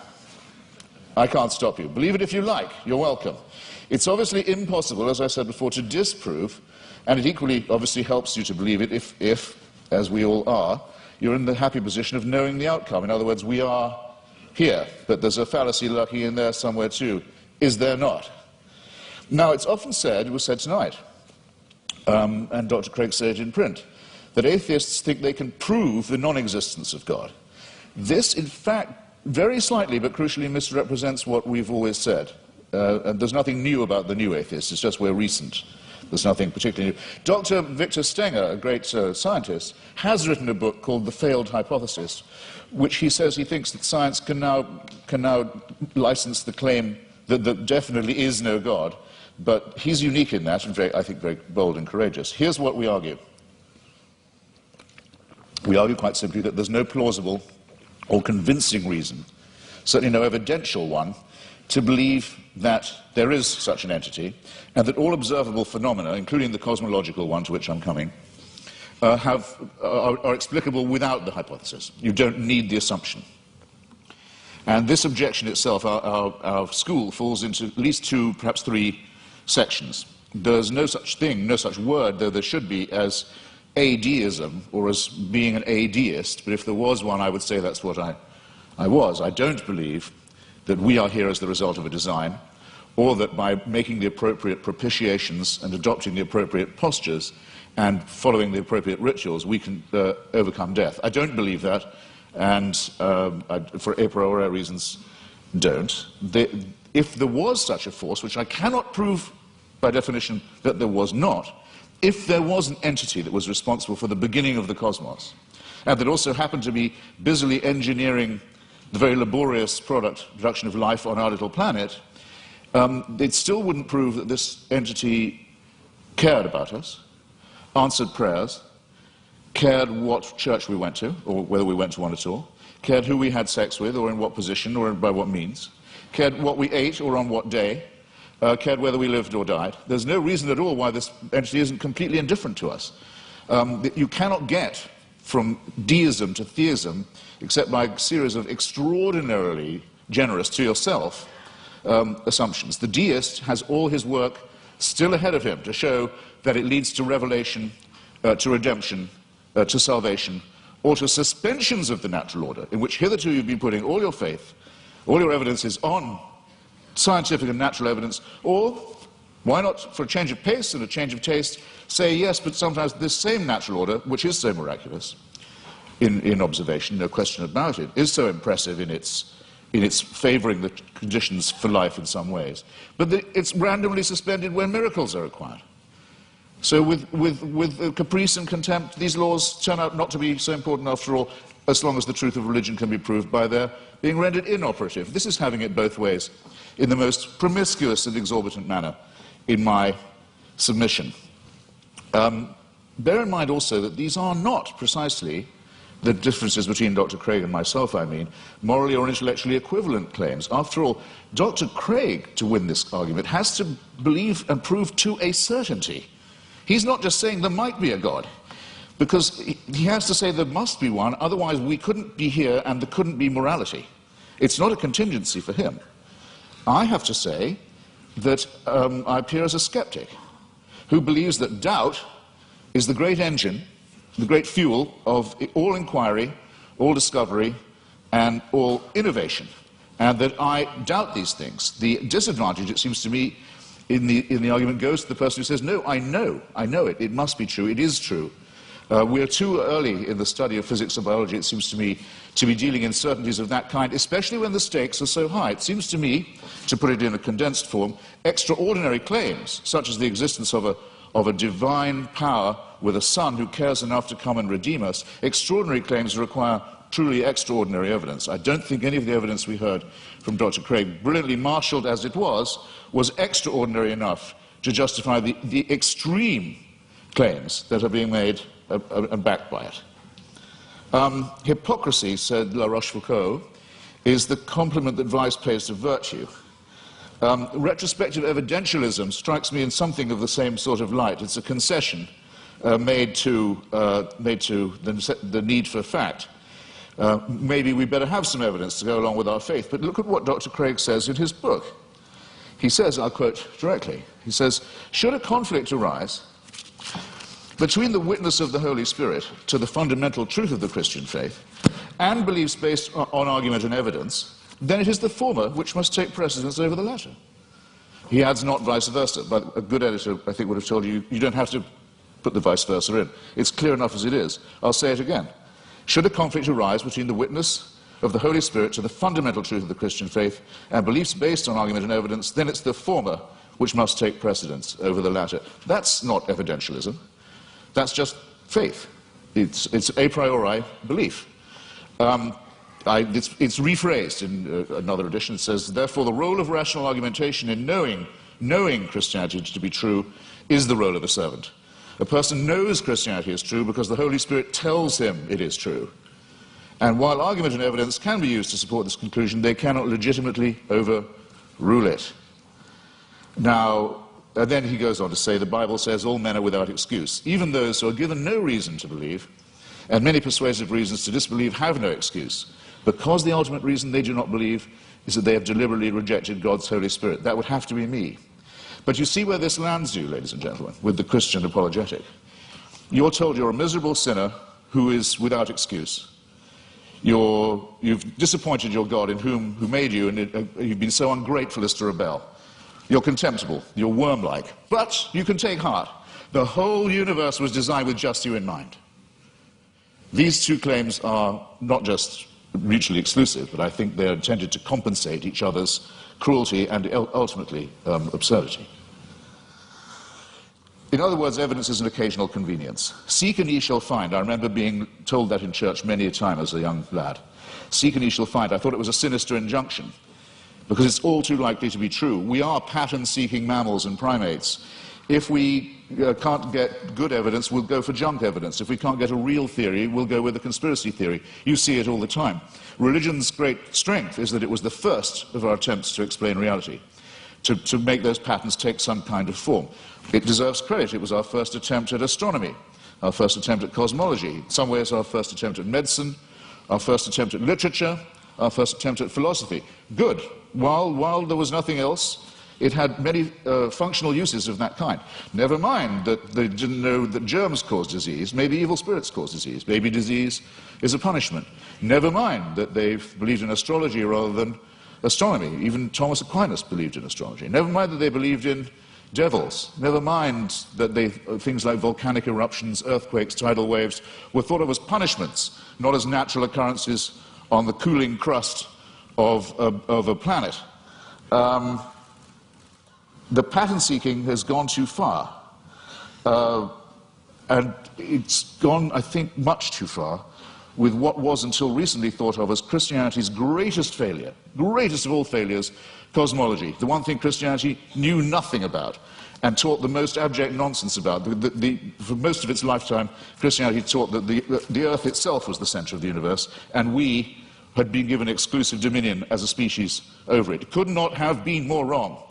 I can't stop you. Believe it if you like. You're welcome. It's obviously impossible, as I said before, to disprove, and it equally obviously helps you to believe it if, as we all are, you're in the happy position of knowing the outcome. In other words, we are here, but there's a fallacy lurking in there somewhere too. Is there not? Now, it's often said, it was said tonight, and Dr. Craig said it in print, that atheists think they can prove the non-existence of God. This, in fact, very slightly but crucially misrepresents what we've always said. And there's nothing new about the new atheists, it's just we're recent. There's nothing particularly new. Dr. Victor Stenger, a great scientist, has written a book called The Failed Hypothesis, which he says he thinks that science can now license the claim that there definitely is no God, but he's unique in that, and I think very bold and courageous. Here's what we argue. We argue quite simply that there's no plausible or convincing reason, certainly no evidential one, to believe that there is such an entity, and that all observable phenomena, including the cosmological one to which I'm coming, are explicable without the hypothesis. You don't need the assumption. And this objection itself, our school, falls into at least two, perhaps three sections. There's no such thing, no such word, though there should be, as adeism, or as being an adeist, but if there was one, I would say that's what I was. I don't believe that we are here as the result of a design, or that by making the appropriate propitiations and adopting the appropriate postures and following the appropriate rituals, we can overcome death. I don't believe that, and for a priori reasons, don't. If there was such a force, which I cannot prove by definition that there was not, if there was an entity that was responsible for the beginning of the cosmos, and that also happened to be busily engineering the very laborious production of life on our little planet, it still wouldn't prove that this entity cared about us, answered prayers, cared what church we went to, or whether we went to one at all, cared who we had sex with, or in what position, or by what means, cared what we ate, or on what day, cared whether we lived or died. There's no reason at all why this entity isn't completely indifferent to us. You cannot get from deism to theism except by a series of extraordinarily generous to yourself assumptions. The deist has all his work still ahead of him to show that it leads to revelation, to redemption, to salvation, or to suspensions of the natural order, in which hitherto you've been putting all your faith, all your evidence is on scientific and natural evidence, or why not, for a change of pace and a change of taste, say yes, but sometimes this same natural order, which is so miraculous in observation, no question about it, is so impressive in its favouring the conditions for life in some ways, but it's randomly suspended when miracles are required. So with caprice and contempt, these laws turn out not to be so important after all, as long as the truth of religion can be proved by their being rendered inoperative. This is having it both ways in the most promiscuous and exorbitant manner in my submission. Bear in mind also that these are not precisely the differences between Dr. Craig and myself, I mean, morally or intellectually equivalent claims. After all, Dr. Craig, to win this argument, has to believe and prove to a certainty. He's not just saying there might be a God, because he has to say there must be one, otherwise we couldn't be here and there couldn't be morality. It's not a contingency for him. I have to say that I appear as a skeptic who believes that doubt is the great engine, the great fuel of all inquiry, all discovery, and all innovation, and that I doubt these things. The disadvantage, it seems to me, in the argument goes to the person who says, no, I know it, it must be true, it is true. We're too early in the study of physics and biology, it seems to me, to be dealing in certainties of that kind, especially when the stakes are so high. It seems to me, to put it in a condensed form, extraordinary claims, such as the existence of a divine power with a son who cares enough to come and redeem us, extraordinary claims require truly extraordinary evidence. I don't think any of the evidence we heard from Dr. Craig, brilliantly marshalled as it was extraordinary enough to justify the extreme claims that are being made and backed by it. Hypocrisy, said La Rochefoucauld, is the compliment that vice pays to virtue. Retrospective evidentialism strikes me in something of the same sort of light. It's a concession made to the need for fact. Maybe we better have some evidence to go along with our faith, but look at what Dr. Craig says in his book. He says, I'll quote directly, he says, should a conflict arise between the witness of the Holy Spirit to the fundamental truth of the Christian faith and beliefs based on argument and evidence, then it is the former which must take precedence over the latter. He adds not vice versa, but a good editor, I think, would have told you, you don't have to put the vice versa in. It's clear enough as it is. I'll say it again. Should a conflict arise between the witness of the Holy Spirit to the fundamental truth of the Christian faith and beliefs based on argument and evidence, then it's the former which must take precedence over the latter. That's not evidentialism. That's just faith. It's a priori belief. It's rephrased in another edition. It says, therefore, the role of rational argumentation in knowing Christianity to be true is the role of a servant. A person knows Christianity is true because the Holy Spirit tells him it is true. And while argument and evidence can be used to support this conclusion, they cannot legitimately overrule it. Now, then he goes on to say, the Bible says all men are without excuse. Even those who are given no reason to believe, and many persuasive reasons to disbelieve, have no excuse, because the ultimate reason they do not believe is that they have deliberately rejected God's Holy Spirit. That would have to be me. But you see where this lands you, ladies and gentlemen, with the Christian apologetic. You're told you're a miserable sinner who is without excuse. You've disappointed your God who made you, and you've been so ungrateful as to rebel. You're contemptible, you're worm-like, but you can take heart. The whole universe was designed with just you in mind. These two claims are not just mutually exclusive, but I think they're intended to compensate each other's cruelty and ultimately absurdity. In other words, evidence is an occasional convenience. Seek and ye shall find. I remember being told that in church many a time as a young lad. Seek and ye shall find. I thought it was a sinister injunction, because it's all too likely to be true. We are pattern-seeking mammals and primates. If we can't get good evidence, we'll go for junk evidence. If we can't get a real theory, we'll go with a conspiracy theory. You see it all the time. Religion's great strength is that it was the first of our attempts to explain reality, to make those patterns take some kind of form. It deserves credit. It was our first attempt at astronomy, our first attempt at cosmology, in some ways our first attempt at medicine, our first attempt at literature, our first attempt at philosophy. Good. While there was nothing else, it had many functional uses of that kind. Never mind that they didn't know that germs cause disease. Maybe evil spirits cause disease. Maybe disease is a punishment. Never mind that they believed in astrology rather than astronomy. Even Thomas Aquinas believed in astrology. Never mind that they believed in devils. Never mind that things like volcanic eruptions, earthquakes, tidal waves were thought of as punishments, not as natural occurrences on the cooling crust of a planet. The pattern seeking has gone too far. And it's gone, I think, much too far with what was until recently thought of as Christianity's greatest failure, greatest of all failures, cosmology, the one thing Christianity knew nothing about. and taught the most abject nonsense about. For most of its lifetime, Christianity taught that the earth itself was the center of the universe, and we had been given exclusive dominion as a species over it. It could not have been more wrong.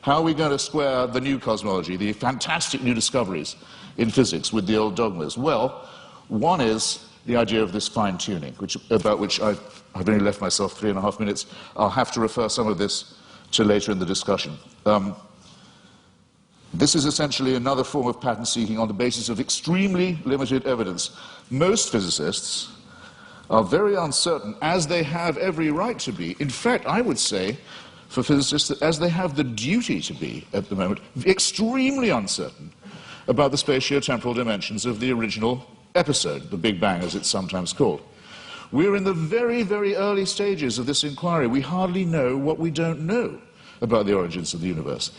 How are we going to square the new cosmology, the fantastic new discoveries in physics, with the old dogmas? Well, one is the idea of this fine-tuning, about which I've only left myself 3.5 minutes. I'll have to refer some of this to later in the discussion. This is essentially another form of pattern seeking on the basis of extremely limited evidence. Most physicists are very uncertain, as they have every right to be. In fact, I would say, for physicists, that as they have the duty to be at the moment, extremely uncertain about the spatio-temporal dimensions of the original episode, the Big Bang, as it's sometimes called. We're in the very, very early stages of this inquiry. We hardly know what we don't know about the origins of the universe.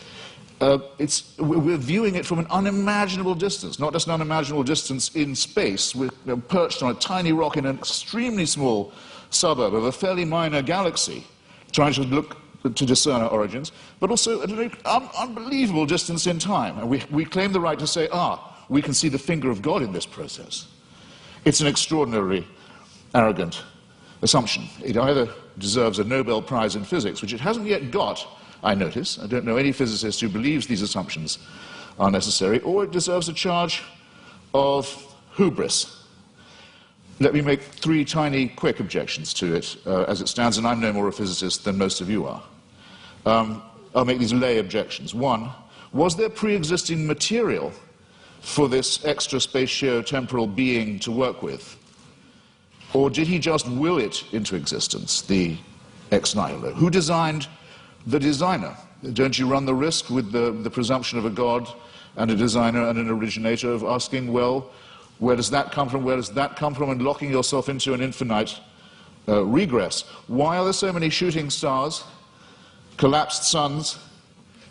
We're viewing it from an unimaginable distance, not just an unimaginable distance in space. We're perched on a tiny rock in an extremely small suburb of a fairly minor galaxy, trying to look to discern our origins, but also at an unbelievable distance in time. And we claim the right to say, we can see the finger of God in this process. It's an extraordinarily arrogant assumption. It either deserves a Nobel Prize in physics, which it hasn't yet got, I notice. I don't know any physicist who believes these assumptions are necessary, or it deserves a charge of hubris. Let me make 3 tiny, quick objections to it as it stands, and I'm no more a physicist than most of you are. I'll make these lay objections. 1, was there pre-existing material for this extra spatio-temporal being to work with? Or did he just will it into existence, the ex nihilo? Who designed the designer? Don't you run the risk with the presumption of a God and a designer and an originator of asking, well, where does that come from, where does that come from, and locking yourself into an infinite regress? Why are there so many shooting stars, collapsed suns,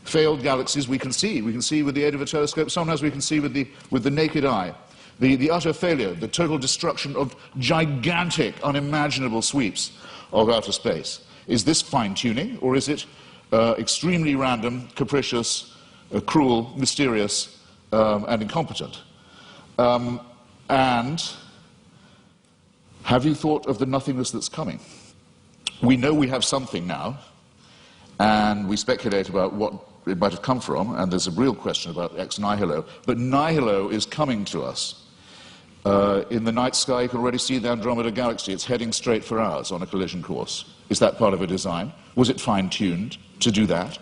failed galaxies? We can see with the aid of a telescope, sometimes we can see with the naked eye. The utter failure, the total destruction of gigantic, unimaginable sweeps of outer space. Is this fine-tuning, or is it extremely random, capricious, cruel, mysterious, and incompetent? And have you thought of the nothingness that's coming? We know we have something now, and we speculate about what it might have come from, and there's a real question about ex nihilo, but nihilo is coming to us. In the night sky, you can already see the Andromeda Galaxy. It's heading straight for ours on a collision course. Is that part of a design? Was it fine-tuned to do that?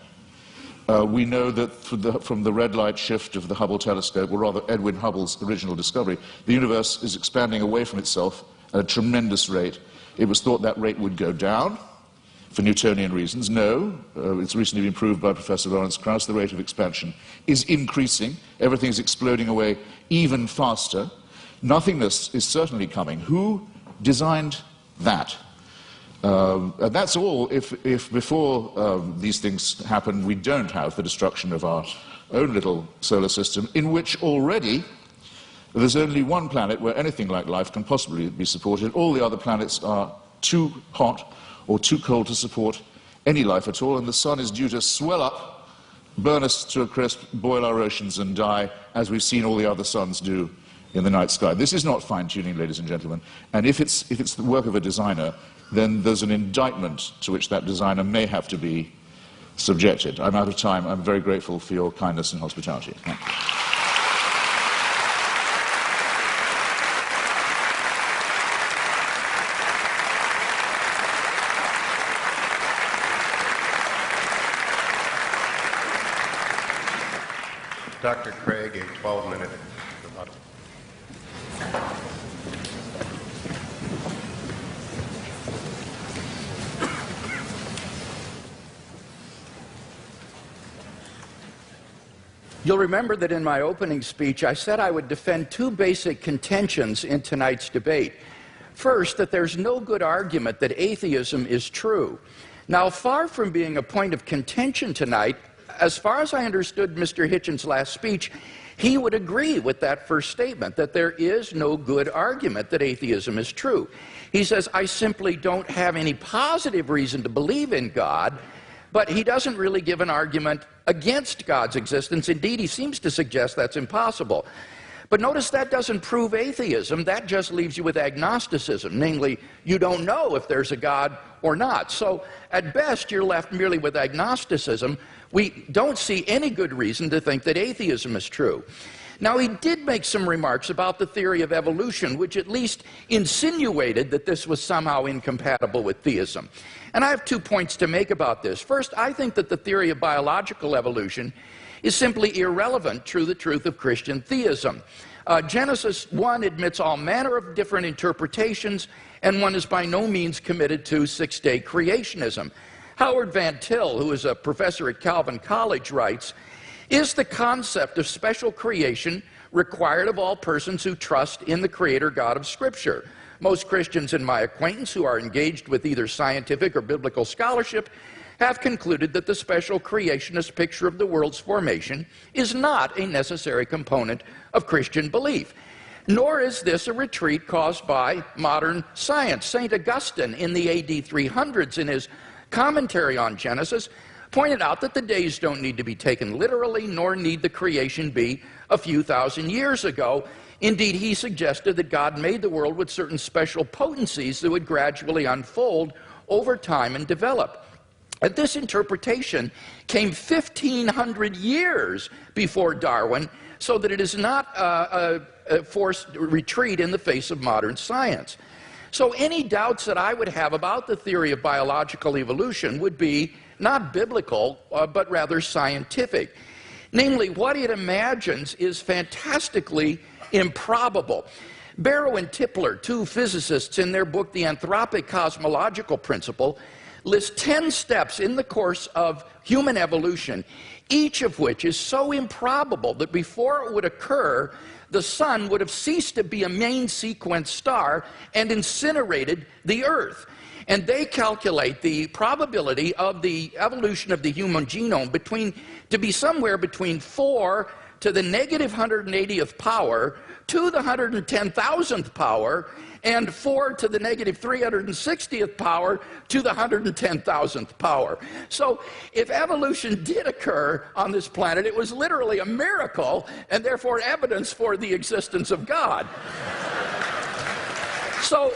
We know that from the red light shift of the Hubble telescope, or rather Edwin Hubble's original discovery, the universe is expanding away from itself at a tremendous rate. It was thought that rate would go down for Newtonian reasons. No, it's recently been proved by Professor Lawrence Krauss, the rate of expansion is increasing. Everything is exploding away even faster. Nothingness is certainly coming. Who designed that? And that's all if before these things happen, we don't have the destruction of our own little solar system, in which already there's only one planet where anything like life can possibly be supported. All the other planets are too hot or too cold to support any life at all, and the sun is due to swell up, burn us to a crisp, boil our oceans and die, as we've seen all the other suns do in the night sky. This is not fine-tuning, ladies and gentlemen, and if it's the work of a designer, then there's an indictment to which that designer may have to be subjected. I'm out of time. I'm very grateful for your kindness and hospitality. Thank you. Dr. Craig, a 12-minute rebuttal. You'll remember that in my opening speech, I said I would defend 2 basic contentions in tonight's debate. First, that there's no good argument that atheism is true. Now, far from being a point of contention tonight, as far as I understood Mr. Hitchens' last speech, he would agree with that first statement, that there is no good argument that atheism is true. He says, I simply don't have any positive reason to believe in God, But he doesn't really give an argument against God's existence. Indeed, he seems to suggest that's impossible. But notice that doesn't prove atheism. That just leaves you with agnosticism, namely, you don't know if there's a God or not. So at best, you're left merely with agnosticism. We don't see any good reason to think that atheism is true. Now, he did make some remarks about the theory of evolution, which at least insinuated that this was somehow incompatible with theism. And I have 2 points to make about this. First, I think that the theory of biological evolution is simply irrelevant to the truth of Christian theism. Genesis 1 admits all manner of different interpretations, and one is by no means committed to six-day creationism. Howard Van Til, who is a professor at Calvin College, writes, "Is the concept of special creation required of all persons who trust in the Creator God of Scripture? Most Christians in my acquaintance who are engaged with either scientific or biblical scholarship have concluded that the special creationist picture of the world's formation is not a necessary component of Christian belief. Nor is this a retreat caused by modern science." St. Augustine in the AD 300s, in his commentary on Genesis, pointed out that the days don't need to be taken literally, nor need the creation be a few thousand years ago. Indeed, he suggested that God made the world with certain special potencies that would gradually unfold over time and develop. And this interpretation came 1,500 years before Darwin, so that it is not a forced retreat in the face of modern science. So any doubts that I would have about the theory of biological evolution would be not biblical, but rather scientific. Namely, what it imagines is fantastically improbable. Barrow and Tipler, 2 physicists, in their book The Anthropic Cosmological Principle, list 10 steps in the course of human evolution, each of which is so improbable that before it would occur, the sun would have ceased to be a main sequence star and incinerated the Earth. And they calculate the probability of the evolution of the human genome to be somewhere between 4 to the negative 180th power to the 110,000th power, and 4 to the negative 360th power to the 110,000th power. So if evolution did occur on this planet, it was literally a miracle, and therefore evidence for the existence of God. So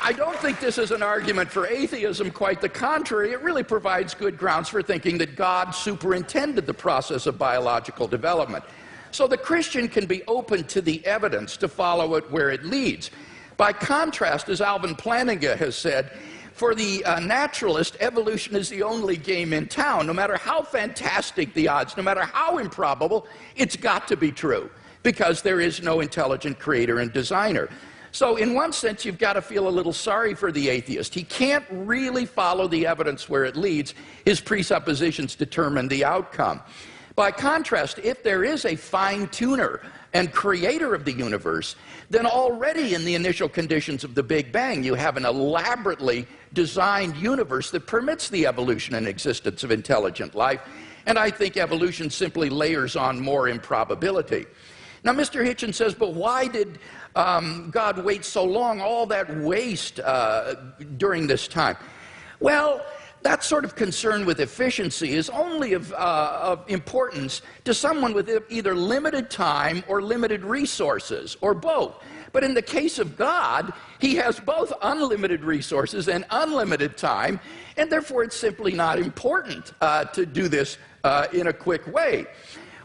I don't think this is an argument for atheism, quite the contrary. It really provides good grounds for thinking that God superintended the process of biological development. So the Christian can be open to the evidence to follow it where it leads. By contrast, as Alvin Plantinga has said, for the naturalist, evolution is the only game in town. No matter how fantastic the odds, no matter how improbable, it's got to be true, because there is no intelligent creator and designer. So in one sense, you've got to feel a little sorry for the atheist. He can't really follow the evidence where it leads. His presuppositions determine the outcome. By contrast, if there is a fine-tuner and creator of the universe, then already in the initial conditions of the Big Bang, you have an elaborately designed universe that permits the evolution and existence of intelligent life. And I think evolution simply layers on more improbability. Now, Mr. Hitchens says, but why did God wait so long, all that waste during this time? Well, that sort of concern with efficiency is only of importance to someone with either limited time or limited resources, or both. But in the case of God, he has both unlimited resources and unlimited time, and therefore it's simply not important to do this in a quick way.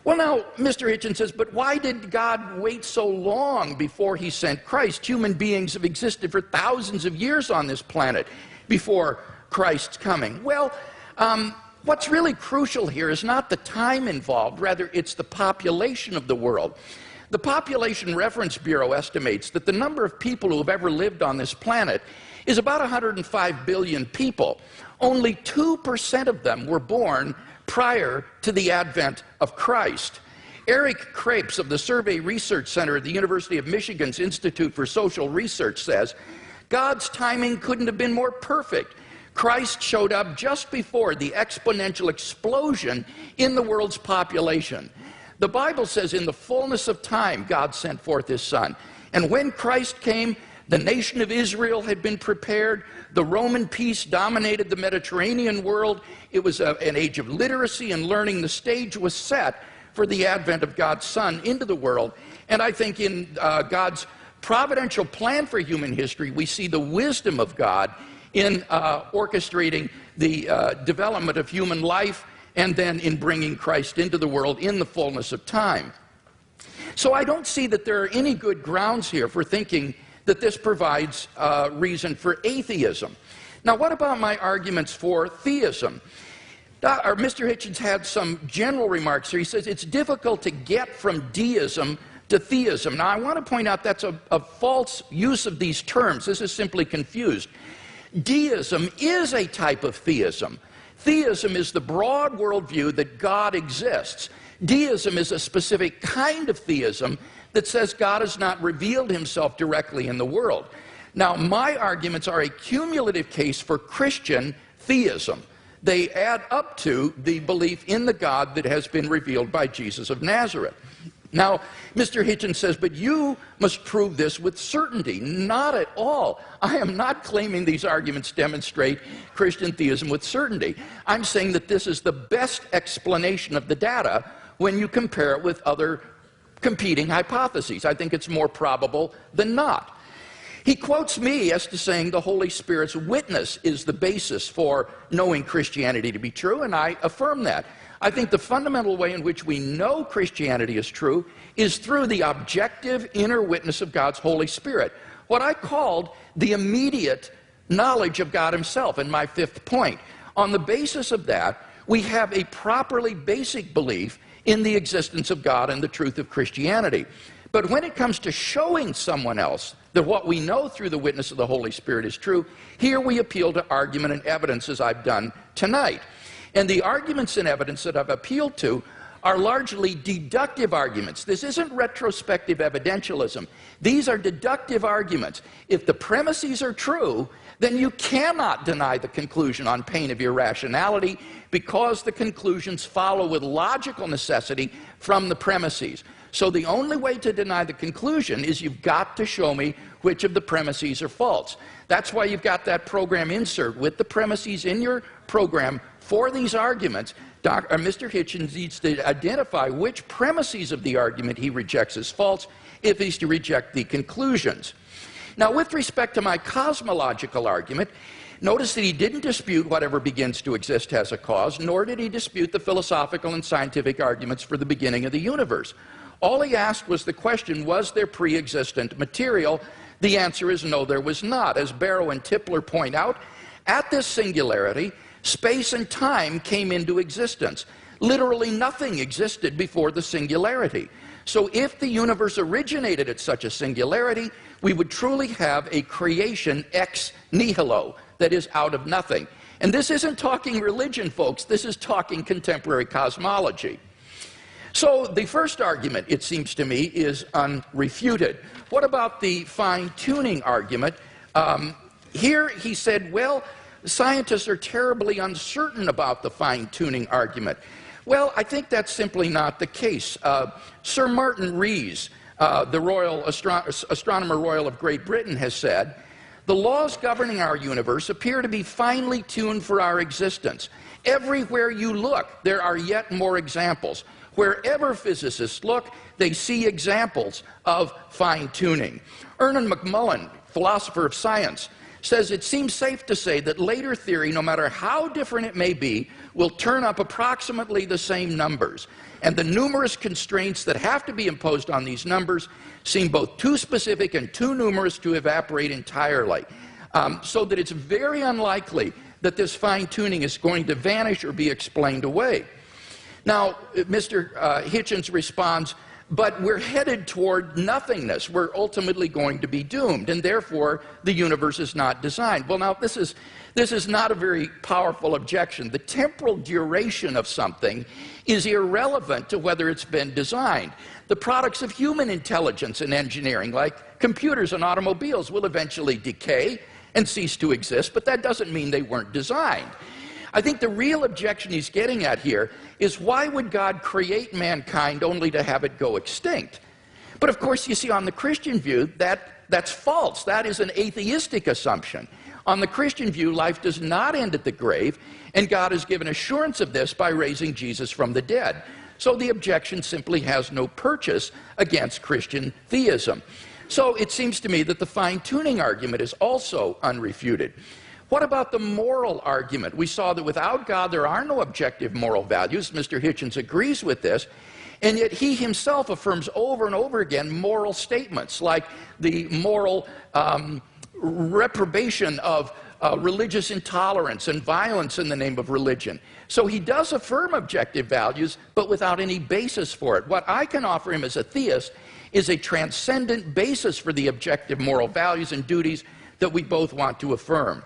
Well, now, Mr. Hitchens says, but why did God wait so long before he sent Christ? Human beings have existed for thousands of years on this planet before Christ's coming. Well, what's really crucial here is not the time involved, rather it's the population of the world. The Population Reference Bureau estimates that the number of people who have ever lived on this planet is about 105 billion people. Only 2% of them were born prior to the advent of Christ. Eric Krapes of the Survey Research Center at the University of Michigan's Institute for Social Research says, God's timing couldn't have been more perfect. Christ showed up just before the exponential explosion in the world's population. The Bible says in the fullness of time, God sent forth his Son. And when Christ came, The nation of Israel had been prepared. The Roman peace dominated the Mediterranean world. It was an age of literacy and learning. The stage was set for the advent of God's Son into the world. And I think in God's providential plan for human history, we see the wisdom of God in orchestrating the development of human life and then in bringing Christ into the world in the fullness of time. So I don't see that there are any good grounds here for thinking that this provides reason for atheism. Now, what about my arguments for theism? Mr. Hitchens had some general remarks here. He says it's difficult to get from deism to theism. Now, I want to point out that's a false use of these terms. This is simply confused. Deism is a type of theism. Theism is the broad worldview that God exists. Deism is a specific kind of theism that says God has not revealed himself directly in the world. Now, my arguments are a cumulative case for Christian theism. They add up to the belief in the God that has been revealed by Jesus of Nazareth. Now, Mr. Hitchens says, but you must prove this with certainty. Not at all. I am not claiming these arguments demonstrate Christian theism with certainty. I'm saying that this is the best explanation of the data when you compare it with other competing hypotheses. I think it's more probable than not. He quotes me as to saying the Holy Spirit's witness is the basis for knowing Christianity to be true, and I affirm that. I think the fundamental way in which we know Christianity is true is through the objective inner witness of God's Holy Spirit, what I called the immediate knowledge of God himself in my fifth point. On the basis of that, we have a properly basic belief in the existence of God and the truth of Christianity. But when it comes to showing someone else that what we know through the witness of the Holy Spirit is true, here we appeal to argument and evidence as I've done tonight. And the arguments and evidence that I've appealed to are largely deductive arguments. This isn't retrospective evidentialism. These are deductive arguments. If the premises are true, then you cannot deny the conclusion on pain of irrationality because the conclusions follow with logical necessity from the premises. So the only way to deny the conclusion is you've got to show me which of the premises are false. That's why you've got that program insert with the premises in your program for these arguments. Mr. Hitchens needs to identify which premises of the argument he rejects as false if he's to reject the conclusions. Now, with respect to my cosmological argument, notice that he didn't dispute whatever begins to exist has a cause, nor did he dispute the philosophical and scientific arguments for the beginning of the universe. All he asked was the question, was there pre-existent material? The answer is no, there was not. As Barrow and Tipler point out, at this singularity, space and time came into existence. Literally nothing existed before the singularity. So if the universe originated at such a singularity, we would truly have a creation ex nihilo, that is, out of nothing. And this isn't talking religion, folks. This is talking contemporary cosmology. So the first argument, it seems to me, is unrefuted. What about the fine-tuning argument? Here he said, well, scientists are terribly uncertain about the fine-tuning argument. Well, I think that's simply not the case. Sir Martin Rees, the Royal Astronomer Royal of Great Britain, has said, the laws governing our universe appear to be finely tuned for our existence. Everywhere you look, there are yet more examples. Wherever physicists look, they see examples of fine-tuning. Ernan McMullen, philosopher of science, says it seems safe to say that later theory, no matter how different it may be, will turn up approximately the same numbers. And the numerous constraints that have to be imposed on these numbers seem both too specific and too numerous to evaporate entirely. So that it's very unlikely that this fine-tuning is going to vanish or be explained away. Now, Mr. Hitchens responds, but we're headed toward nothingness. We're ultimately going to be doomed, and therefore the universe is not designed. Well, now, this is not a very powerful objection. The temporal duration of something is irrelevant to whether it's been designed. The products of human intelligence and engineering, like computers and automobiles, will eventually decay and cease to exist, but that doesn't mean they weren't designed. I think the real objection he's getting at here is why would God create mankind only to have it go extinct? But of course, you see, on the Christian view, that That's false. That is an atheistic assumption. On the Christian view, life does not end at the grave, and God has given assurance of this by raising Jesus from the dead. So the objection simply has no purchase against Christian theism. So it seems to me that the fine-tuning argument is also unrefuted. What about the moral argument? We saw that without God there are no objective moral values. Mr. Hitchens agrees with this. And yet he himself affirms over and over again moral statements like the moral reprobation of religious intolerance and violence in the name of religion. So he does affirm objective values, but without any basis for it. What I can offer him as a theist is a transcendent basis for the objective moral values and duties that we both want to affirm.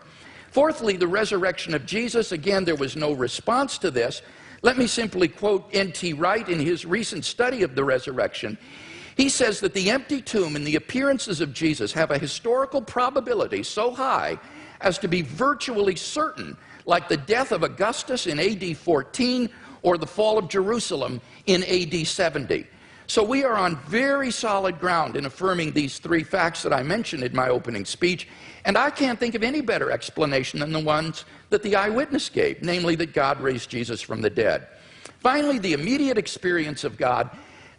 Fourthly, the resurrection of Jesus. Again, there was no response to this. Let me simply quote N.T. Wright in his recent study of the resurrection. He says that the empty tomb and the appearances of Jesus have a historical probability so high as to be virtually certain, like the death of Augustus in AD 14 or the fall of Jerusalem in AD 70. So we are on very solid ground in affirming these three facts that I mentioned in my opening speech, and I can't think of any better explanation than the ones that the eyewitness gave, namely that God raised Jesus from the dead. Finally, the immediate experience of God.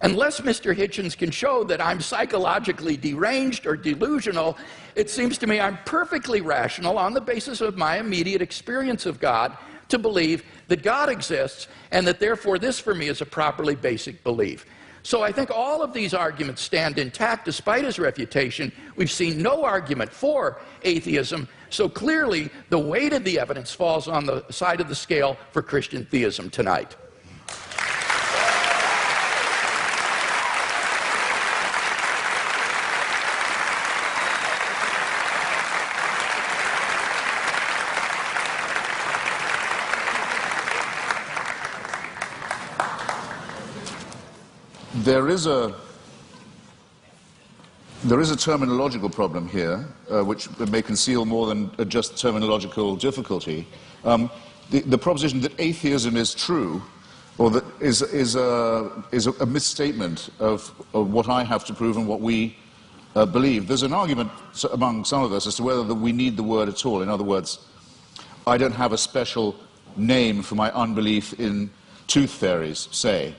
Unless Mr. Hitchens can show that I'm psychologically deranged or delusional, it seems to me I'm perfectly rational on the basis of my immediate experience of God to believe that God exists and that therefore this for me is a properly basic belief. So I think all of these arguments stand intact despite his refutation. We've seen no argument for atheism, so clearly the weight of the evidence falls on the side of the scale for Christian theism tonight. There is a terminological problem here, which may conceal more than just terminological difficulty. The proposition that atheism is true, or that is a misstatement of what I have to prove and what we believe. There's an argument among some of us as to whether we need the word at all. In other words, I don't have a special name for my unbelief in tooth fairies, say,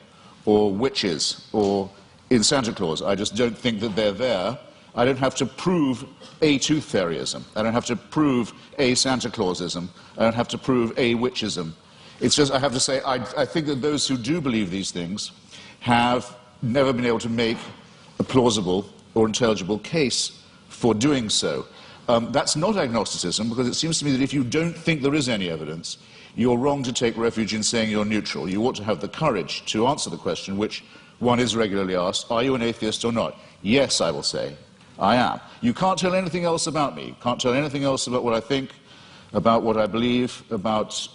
or witches, or in Santa Claus. I just don't think that they're there. I don't have to prove a tooth fairyism. I don't have to prove a Santa Clausism. I don't have to prove a witchism. It's just, I have to say, I think that those who do believe these things have never been able to make a plausible or intelligible case for doing so. That's not agnosticism, because it seems to me that if you don't think there is any evidence, you're wrong to take refuge in saying you're neutral. You ought to have the courage to answer the question, which one is regularly asked, are you an atheist or not? Yes, I will say, I am. You can't tell anything else about me. You can't tell anything else about what I think, about what I believe, about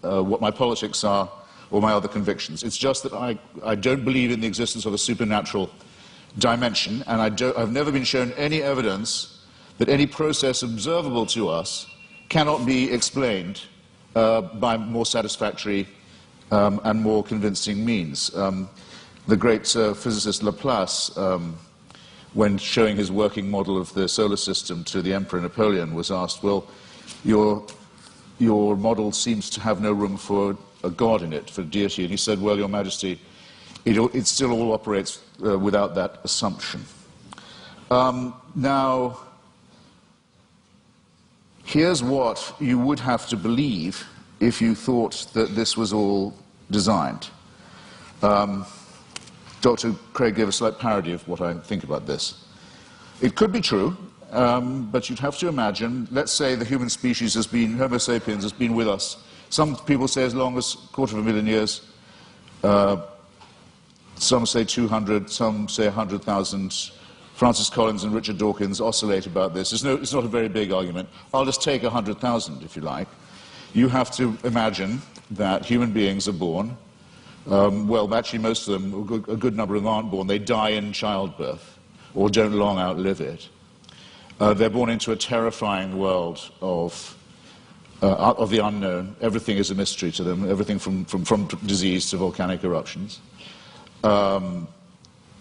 what my politics are, or my other convictions. It's just that I don't believe in the existence of a supernatural dimension, and I've never been shown any evidence that any process observable to us cannot be explained by more satisfactory and more convincing means. The great physicist Laplace, when showing his working model of the solar system to the Emperor Napoleon, was asked, well, your model seems to have no room for a god in it, for deity. And he said, well, Your Majesty, it still all operates without that assumption. Now, here's what you would have to believe if you thought that this was all designed. Dr. Craig gave a slight parody of what I think about this. It could be true, but you'd have to imagine, let's say the human species has been, Homo sapiens has been with us, some people say as long as 250,000 years, some say 200, some say 100,000. Francis Collins and Richard Dawkins oscillate about this. It's not a very big argument. I'll just take 100,000, if you like. You have to imagine that human beings are born. Well, actually, most of them, a good number of them aren't born. They die in childbirth or don't long outlive it. They're born into a terrifying world of the unknown. Everything is a mystery to them, everything from disease to volcanic eruptions.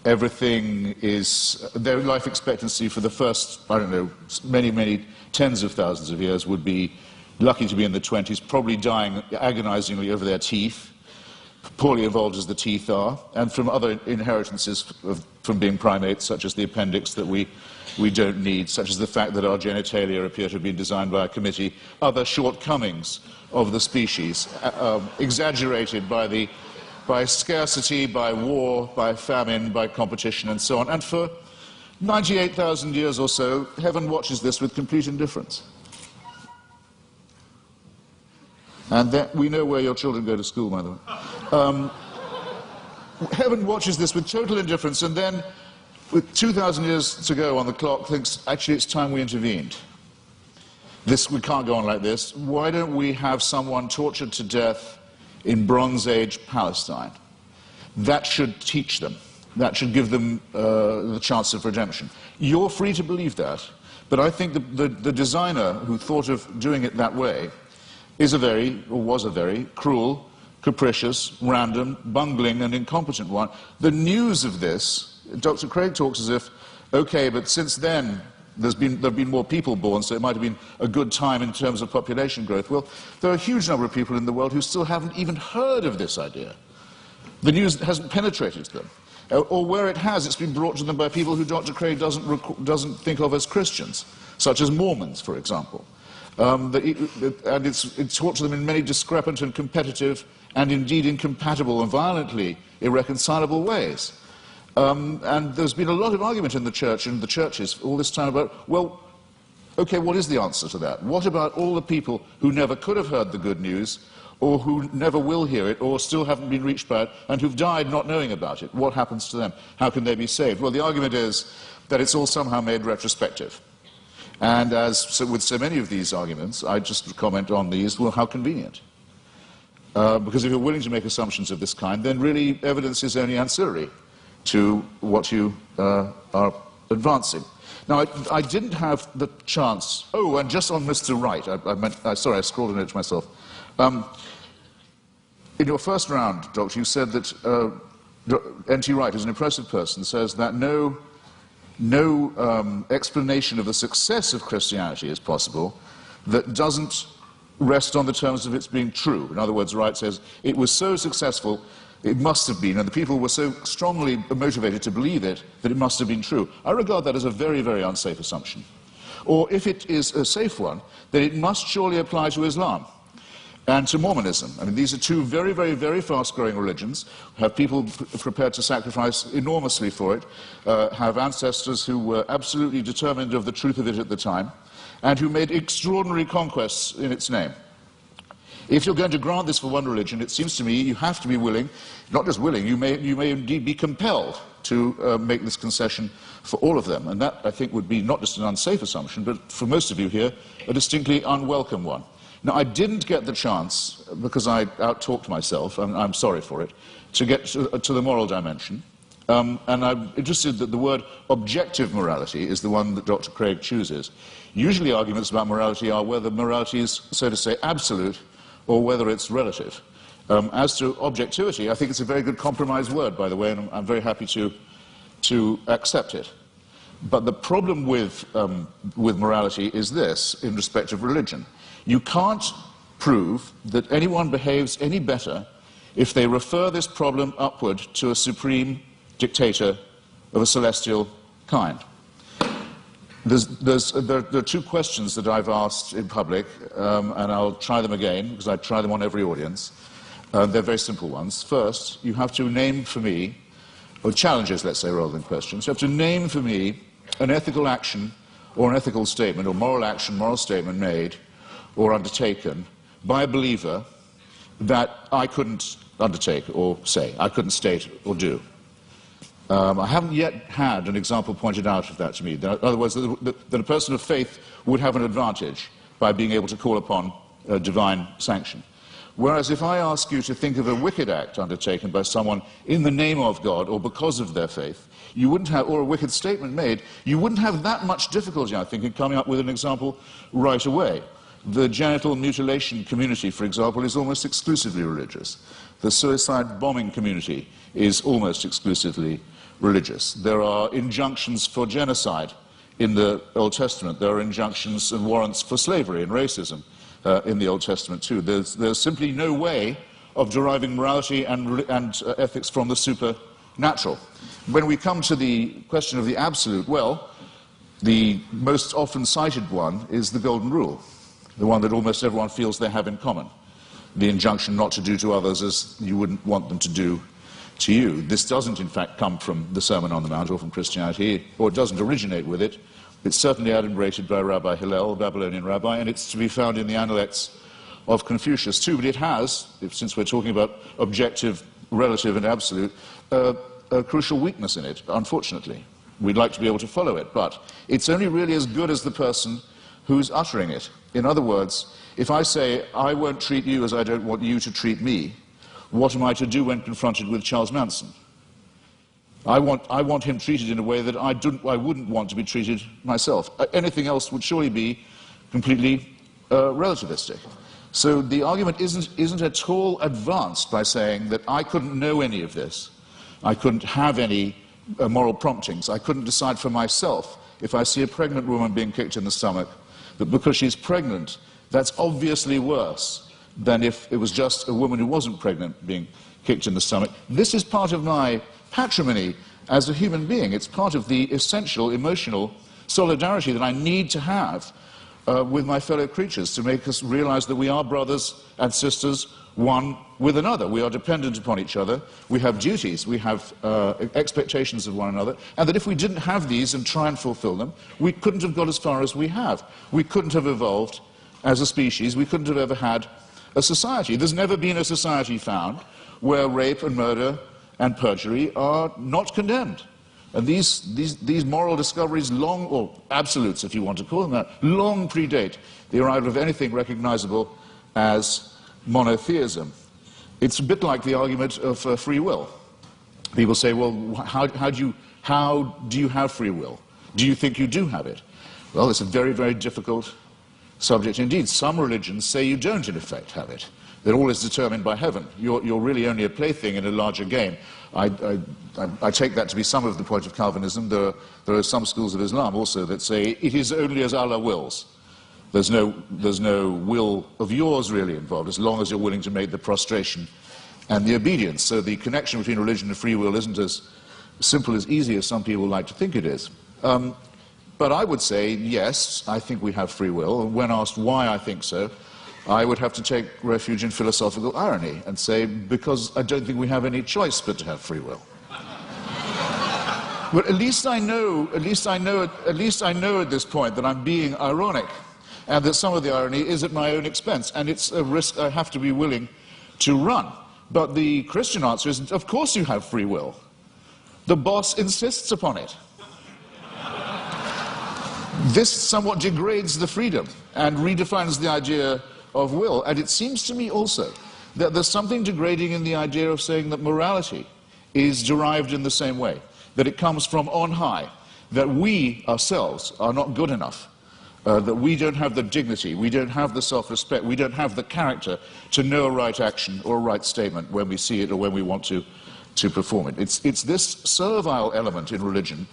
everything is, their life expectancy for the first, I don't know, many, many tens of thousands of years would be lucky to be in the 20s, probably dying agonizingly over their teeth, poorly evolved as the teeth are, and from other inheritances from being primates, such as the appendix that we don't need, such as the fact that our genitalia appear to have been designed by a committee, other shortcomings of the species, exaggerated by scarcity, by war, by famine, by competition, and so on. And for 98,000 years or so, heaven watches this with complete indifference. And we know where your children go to school, by the way. Heaven watches this with total indifference, and then, with 2,000 years to go on the clock, thinks, actually, it's time we intervened. We can't go on like this. Why don't we have someone tortured to death in Bronze Age Palestine? That should teach them. That should give them the chance of redemption. You're free to believe that, but I think the designer who thought of doing it that way was a very cruel, capricious, random, bungling, and incompetent one. The news of this, Dr. Craig talks as if, okay, but since then there have been more people born, so it might have been a good time in terms of population growth. Well, there are a huge number of people in the world who still haven't even heard of this idea. The news hasn't penetrated to them. Or where it has, it's been brought to them by people who Dr. Craig doesn't think of as Christians, such as Mormons, for example. And it's taught to them in many discrepant and competitive and indeed incompatible and violently irreconcilable ways. And there's been a lot of argument in the church and the churches all this time about, well, okay, what is the answer to that? What about all the people who never could have heard the good news, or who never will hear it, or still haven't been reached by it, and who've died not knowing about it? What happens to them? How can they be saved? Well, the argument is that it's all somehow made retrospective. And with so many of these arguments, I just comment on these, well, how convenient. Because if you're willing to make assumptions of this kind, then really evidence is only ancillary to what you are advancing. Now, I didn't have the chance. Oh, and just on Mr. Wright, sorry, I scrawled a note to myself. In your first round, Doctor, you said that N.T. Wright, as an impressive person, says that no explanation of the success of Christianity is possible that doesn't rest on the terms of its being true. In other words, Wright says it was so successful, it must have been, and the people were so strongly motivated to believe it that it must have been true. I regard that as a very, very unsafe assumption. Or if it is a safe one, then it must surely apply to Islam and to Mormonism. I mean, these are two very, very, very fast-growing religions, have people prepared to sacrifice enormously for it, have ancestors who were absolutely determined of the truth of it at the time, and who made extraordinary conquests in its name. If you're going to grant this for one religion, it seems to me you have to be willing, not just willing, you may indeed be compelled to make this concession for all of them. And that, I think, would be not just an unsafe assumption, but for most of you here, a distinctly unwelcome one. Now, I didn't get the chance, because I out-talked myself, and I'm sorry for it, to get to the moral dimension. And I'm interested that the word objective morality is the one that Dr. Craig chooses. Usually arguments about morality are whether morality is, so to say, absolute, or whether it's relative. As to objectivity, I think it's a very good compromise word, by the way, and I'm very happy to accept it. But the problem with morality is this, in respect of religion. You can't prove that anyone behaves any better if they refer this problem upward to a supreme dictator of a celestial kind. There are two questions that I've asked in public, and I'll try them again, because I try them on every audience. They're very simple ones. First, you have to name for me, or challenges, let's say, rather than questions. You have to name for me an ethical action, or an ethical statement, or moral action, moral statement made, or undertaken by a believer that I couldn't undertake or say, I couldn't state or do. I haven't yet had an example pointed out of that to me. In other words, that a person of faith would have an advantage by being able to call upon divine sanction. Whereas if I ask you to think of a wicked act undertaken by someone in the name of God or because of their faith, you wouldn't have, or a wicked statement made, you wouldn't have that much difficulty, I think, in coming up with an example right away. The genital mutilation community, for example, is almost exclusively religious. The suicide bombing community is almost exclusively religious. There are injunctions for genocide in the Old Testament. There are injunctions and warrants for slavery and racism in the Old Testament too. There's simply no way of deriving morality and ethics from the supernatural. When we come to the question of the absolute, well, the most often cited one is the Golden Rule, the one that almost everyone feels they have in common. The injunction not to do to others as you wouldn't want them to do to you. This doesn't, in fact, come from the Sermon on the Mount or from Christianity, or it doesn't originate with it. It's certainly adumbrated by Rabbi Hillel, a Babylonian rabbi, and it's to be found in the Analects of Confucius too. But it has, since we're talking about objective, relative, and absolute, a crucial weakness in it, unfortunately. We'd like to be able to follow it, but it's only really as good as the person who's uttering it. In other words, if I say, I won't treat you as I don't want you to treat me, what am I to do when confronted with Charles Manson? I want him treated in a way that I wouldn't want to be treated myself. Anything else would surely be completely relativistic. So the argument isn't at all advanced by saying that I couldn't know any of this. I couldn't have any moral promptings. I couldn't decide for myself if I see a pregnant woman being kicked in the stomach, that because she's pregnant, that's obviously worse than if it was just a woman who wasn't pregnant being kicked in the stomach. This is part of my patrimony as a human being. It's part of the essential emotional solidarity that I need to have with my fellow creatures to make us realize that we are brothers and sisters, one with another. We are dependent upon each other. We have duties. We have expectations of one another. And that if we didn't have these and try and fulfill them, we couldn't have got as far as we have. We couldn't have evolved as a species. We couldn't have ever had a society. There's never been a society found where rape and murder and perjury are not condemned. And these moral discoveries long, or absolutes if you want to call them that, long predate the arrival of anything recognizable as monotheism. It's a bit like the argument of free will. People say, well, how do you have free will? Do you think you do have it? Well, it's a very, very difficult subject indeed. Some religions say you don't, in effect, have it. That all is determined by heaven. You're really only a plaything in a larger game. I take that to be some of the point of Calvinism. There are some schools of Islam also that say it is only as Allah wills. There's no will of yours really involved, as long as you're willing to make the prostration and the obedience. So the connection between religion and free will isn't as simple, as easy as some people like to think it is. But I would say, yes, I think we have free will. And when asked why I think so, I would have to take refuge in philosophical irony and say, because I don't think we have any choice but to have free will. But at least I know at this point that I'm being ironic, and that some of the irony is at my own expense, and it's a risk I have to be willing to run. But the Christian answer is, of course you have free will. The boss insists upon it. This somewhat degrades the freedom and redefines the idea of will. And it seems to me also that there's something degrading in the idea of saying that morality is derived in the same way, that it comes from on high, that we ourselves are not good enough, that we don't have the dignity, we don't have the self-respect, we don't have the character to know a right action or a right statement when we see it or when we want to perform it. It's this servile element in religion.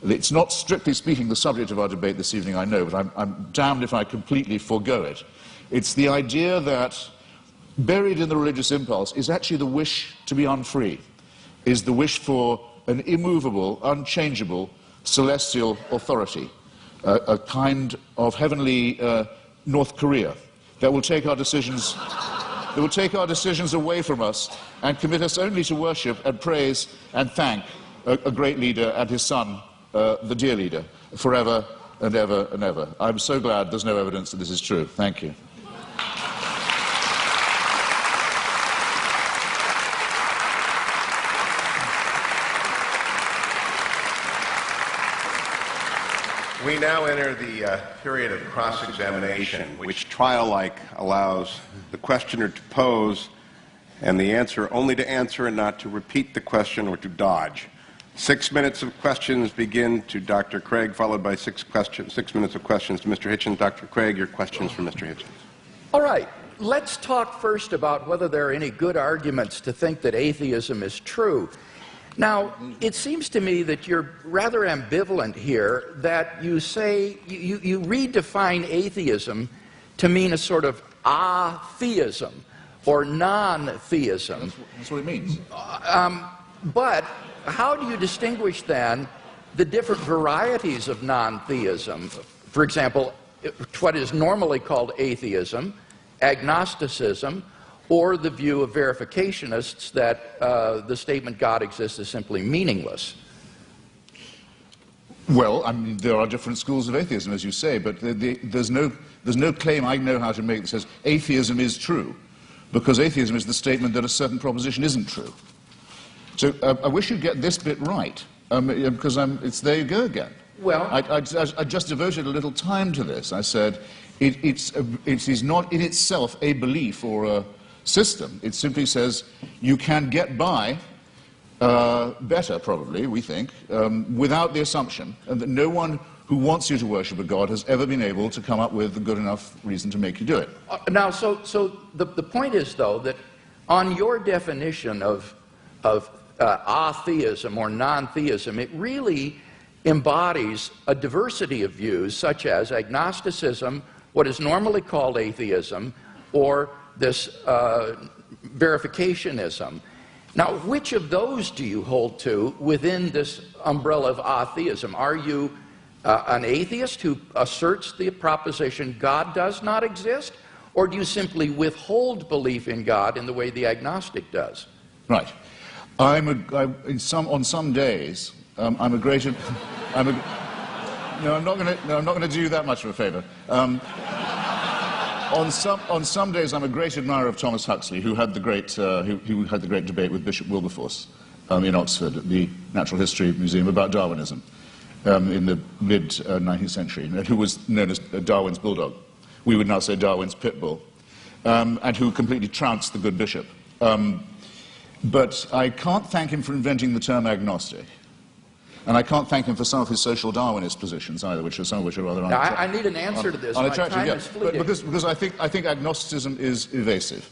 It's not, strictly speaking, the subject of our debate this evening, I know, but I'm damned if I completely forego it. It's the idea that buried in the religious impulse is actually the wish to be unfree, is the wish for an immovable, unchangeable, celestial authority, a kind of heavenly North Korea that will take our decisions away from us and commit us only to worship and praise and thank a great leader and his son, the dear leader, forever and ever and ever. I'm so glad there's no evidence that this is true. Thank you. We now enter the period of cross-examination, which trial-like allows the questioner to pose and the answer only to answer and not to repeat the question or to dodge. 6 minutes of questions begin to Dr. Craig, followed by 6 minutes of questions to Mr. Hitchens. Dr. Craig, your questions for Mr. Hitchens. All right, let's talk first about whether there are any good arguments to think that atheism is true. Now, it seems to me that you're rather ambivalent here, that you say, you redefine atheism to mean a sort of atheism or non-theism. That's what it means. But how do you distinguish then the different varieties of non-theism? For example, what is normally called atheism, agnosticism, or the view of verificationists that the statement God exists is simply meaningless? Well, I mean, there are different schools of atheism, as you say, but there's no claim I know how to make that says atheism is true, because atheism is the statement that a certain proposition isn't true. So I wish you'd get this bit right, because it's there you go again. Well, I just devoted a little time to this. I said it is not in itself a belief or a system. It simply says you can get by better, probably, we think, without the assumption that no one who wants you to worship a god has ever been able to come up with a good enough reason to make you do it. Now, so the point is, though, that on your definition of atheism or non-theism, it really embodies a diversity of views, such as agnosticism, what is normally called atheism, or this verificationism. Now, which of those do you hold to within this umbrella of atheism? Are you an atheist who asserts the proposition God does not exist, or do you simply withhold belief in God in the way the agnostic does? Right. On some days, I'm a great. No, I'm not going to do you that much of a favor. On some days, I'm a great admirer of Thomas Huxley, who had the great debate with Bishop Wilberforce in Oxford at the Natural History Museum about Darwinism in the mid-19th century, and who was known as Darwin's bulldog. We would now say Darwin's pit bull, and who completely trounced the good bishop. But I can't thank him for inventing the term agnostic. And I can't thank him for some of his social Darwinist positions either, some of which are rather unattractive. I need an answer to this. My time is fleeting. Because I think agnosticism is evasive.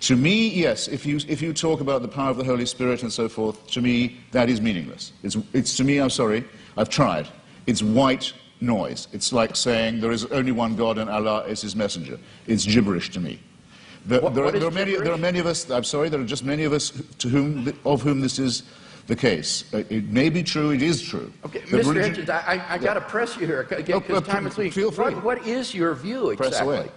To me, yes, if you talk about the power of the Holy Spirit and so forth, to me, that is meaningless. It's to me, I'm sorry, I've tried. It's white noise. It's like saying there is only one God and Allah is his messenger. It's gibberish to me. There are many of us, I'm sorry, there are just many of us of whom this is the case. It may be true, it is true. Okay, Mr. Hitchens, I got to press you here, because time is leaving. Feel free. What is your view exactly? Press away.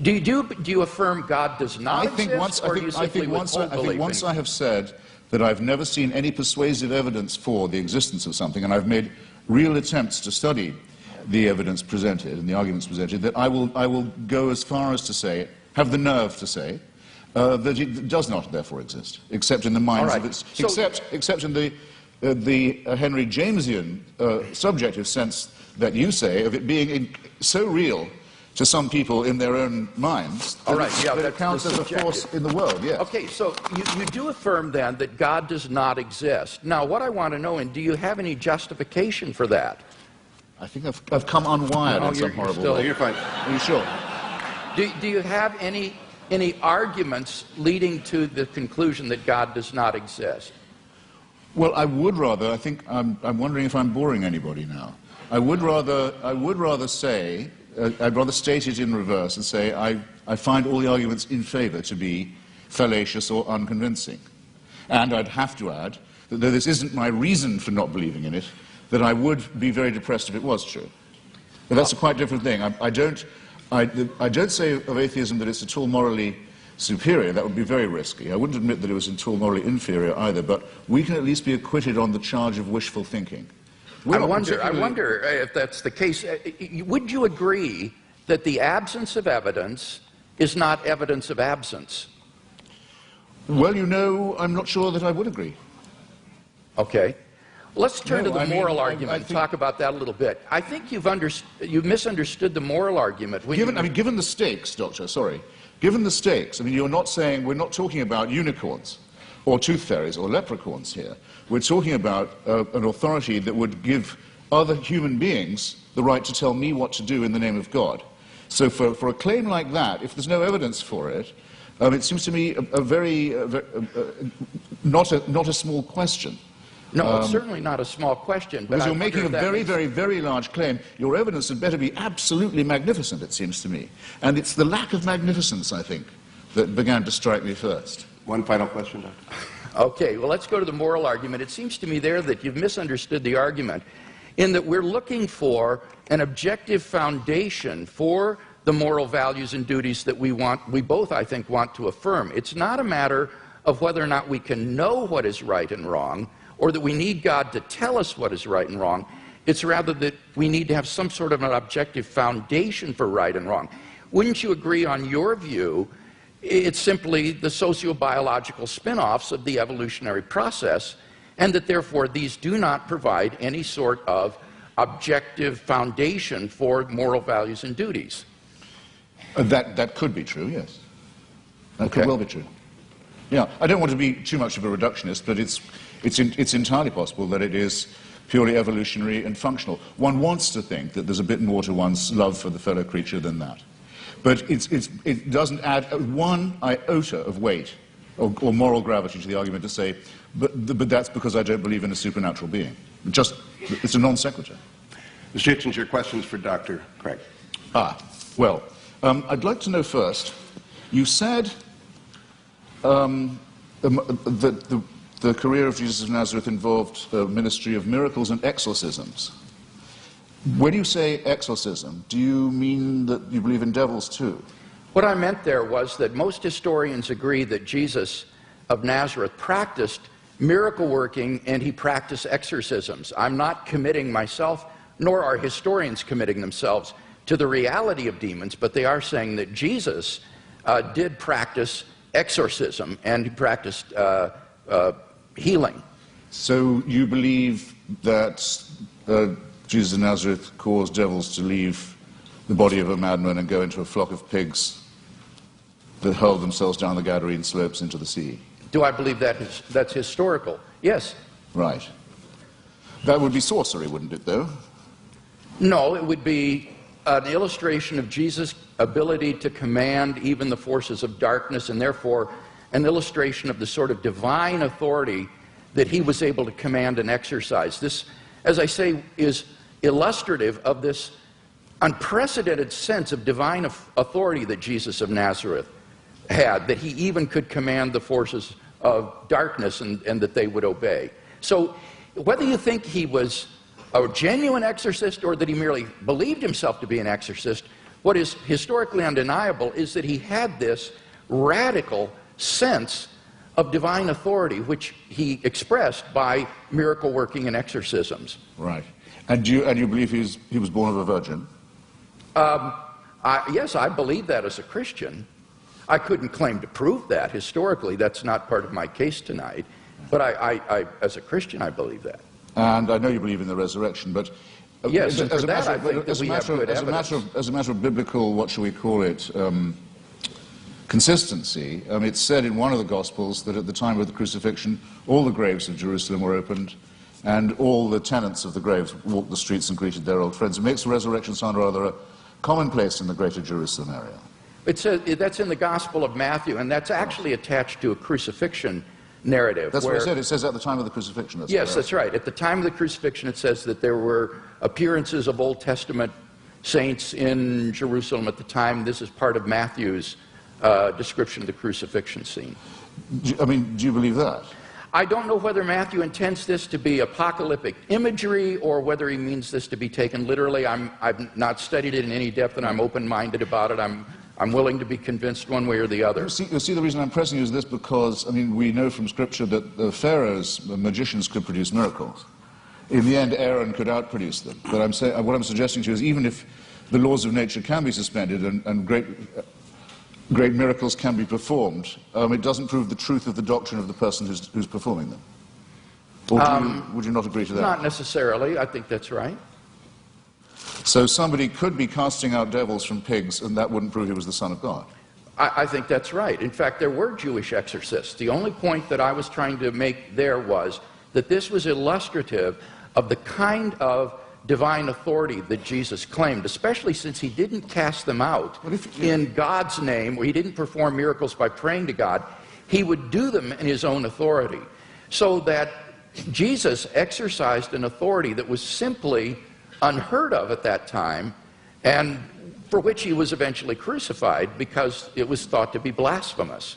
Do you affirm God does not exist, or do you simply withhold belief in it? Once I have said that I've never seen any persuasive evidence for the existence of something, and I've made real attempts to study the evidence presented and the arguments presented, that I will go as far as to say, have the nerve to say, that it does not therefore exist, except in the minds of its, except in the Henry Jamesian subjective sense that you say of it being so real to some people in their own minds that it counts as a force in the world. Yes. Okay, so you do affirm then that God does not exist. Now, what I want to know, and do you have any justification for that? I think I've come unwired in some horrible way. You're fine. Are you sure? Do you have any arguments leading to the conclusion that God does not exist? Well, I would rather. I think I'm wondering if I'm boring anybody now. I would rather say. I'd rather state it in reverse and say I find all the arguments in favor to be fallacious or unconvincing. And I'd have to add that though this isn't my reason for not believing in it, that I would be very depressed if it was true. But that's a quite different thing. I don't say of atheism that it's at all morally superior. That would be very risky. I wouldn't admit that it was at all morally inferior either, but we can at least be acquitted on the charge of wishful thinking. I wonder if that's the case. Would you agree that the absence of evidence is not evidence of absence? Well, you know, I'm not sure that I would agree. Okay. Let's turn to the moral argument and talk about that a little bit. I think you've misunderstood the moral argument. Given the stakes, Doctor, sorry. Given the stakes, I mean, you're not saying, we're not talking about unicorns or tooth fairies or leprechauns here. We're talking about an authority that would give other human beings the right to tell me what to do in the name of God. So for a claim like that, if there's no evidence for it, it seems to me not a small question No, it's certainly not a small question. But Because you're I making a wonder if that very, means- very, very large claim. Your evidence had better be absolutely magnificent, it seems to me. And it's the lack of magnificence, I think, that began to strike me first. One final question, Doctor. Okay, well, let's go to the moral argument. It seems to me there that you've misunderstood the argument in that we're looking for an objective foundation for the moral values and duties that we both, I think, want to affirm. It's not a matter of whether or not we can know what is right and wrong, or that we need God to tell us what is right and wrong. It's rather that we need to have some sort of an objective foundation for right and wrong. Wouldn't you agree on your view? It's simply the sociobiological spin-offs of the evolutionary process, and that therefore these do not provide any sort of objective foundation for moral values and duties. That could be true, yes. That Okay. could well be true. Yeah, I don't want to be too much of a reductionist, but it's entirely possible that it is purely evolutionary and functional. One wants to think that there's a bit more to one's love for the fellow creature than that. But it doesn't add one iota of weight or moral gravity to the argument to say, but that's because I don't believe in a supernatural being. It's a non sequitur. Mr. Hitchens, your questions for Dr. Craig. Well, I'd like to know first, you said that the career of Jesus of Nazareth involved a ministry of miracles and exorcisms. When you say exorcism, do you mean that you believe in devils too? What I meant there was that most historians agree that Jesus of Nazareth practiced miracle working and he practiced exorcisms. I'm not committing myself, nor are historians committing themselves to the reality of demons, but they are saying that Jesus did practice exorcism and he practiced healing. So you believe that Jesus of Nazareth caused devils to leave the body of a madman and go into a flock of pigs that hurled themselves down the Gadarene slopes into the sea? Do I believe that's historical? Yes. Right. That would be sorcery, wouldn't it, though? No, it would be an illustration of Jesus' ability to command even the forces of darkness, and therefore an illustration of the sort of divine authority that he was able to command and exercise. This, as I say, is illustrative of this unprecedented sense of divine authority that Jesus of Nazareth had, that he even could command the forces of darkness and that they would obey. So whether you think he was a genuine exorcist or that he merely believed himself to be an exorcist, what is historically undeniable is that he had this radical sense of divine authority, which he expressed by miracle working and exorcisms. Right. And you believe he was born of a virgin? Yes, I believe that as a Christian. I couldn't claim to prove that historically. That's not part of my case tonight. But I as a Christian, I believe that. And I know you believe in the resurrection, but yes, and for that I think that we have good evidence. As a matter of biblical, what shall we call it, consistency, it's said in one of the Gospels that at the time of the crucifixion, all the graves of Jerusalem were opened, and all the tenants of the graves walked the streets and greeted their old friends. It makes the resurrection sound rather a commonplace in the greater Jerusalem area. It says, that's in the Gospel of Matthew, and that's actually attached to a crucifixion narrative. That's what I said. It says at the time of the crucifixion. Yes, that's right. At the time of the crucifixion, it says that there were appearances of Old Testament saints in Jerusalem at the time. This is part of Matthew's description of the crucifixion scene. Do you believe that? I don't know whether Matthew intends this to be apocalyptic imagery or whether he means this to be taken literally. I've not studied it in any depth, and I'm open-minded about it. I'm willing to be convinced one way or the other. You see, the reason I'm pressing you is this because, we know from Scripture that the pharaohs, the magicians, could produce miracles. In the end, Aaron could outproduce them. But what I'm suggesting to you is even if the laws of nature can be suspended and great miracles can be performed, it doesn't prove the truth of the doctrine of the person who's performing them. Or would you not agree to that? Not necessarily. I think that's right. So somebody could be casting out devils from pigs, and that wouldn't prove he was the Son of God. I think that's right. In fact, there were Jewish exorcists. The only point that I was trying to make there was that this was illustrative of the kind of divine authority that Jesus claimed, especially since he didn't cast them out in God's name, where he didn't perform miracles by praying to God. He would do them in his own authority. So that Jesus exercised an authority that was simply unheard of at that time, and for which he was eventually crucified because it was thought to be blasphemous.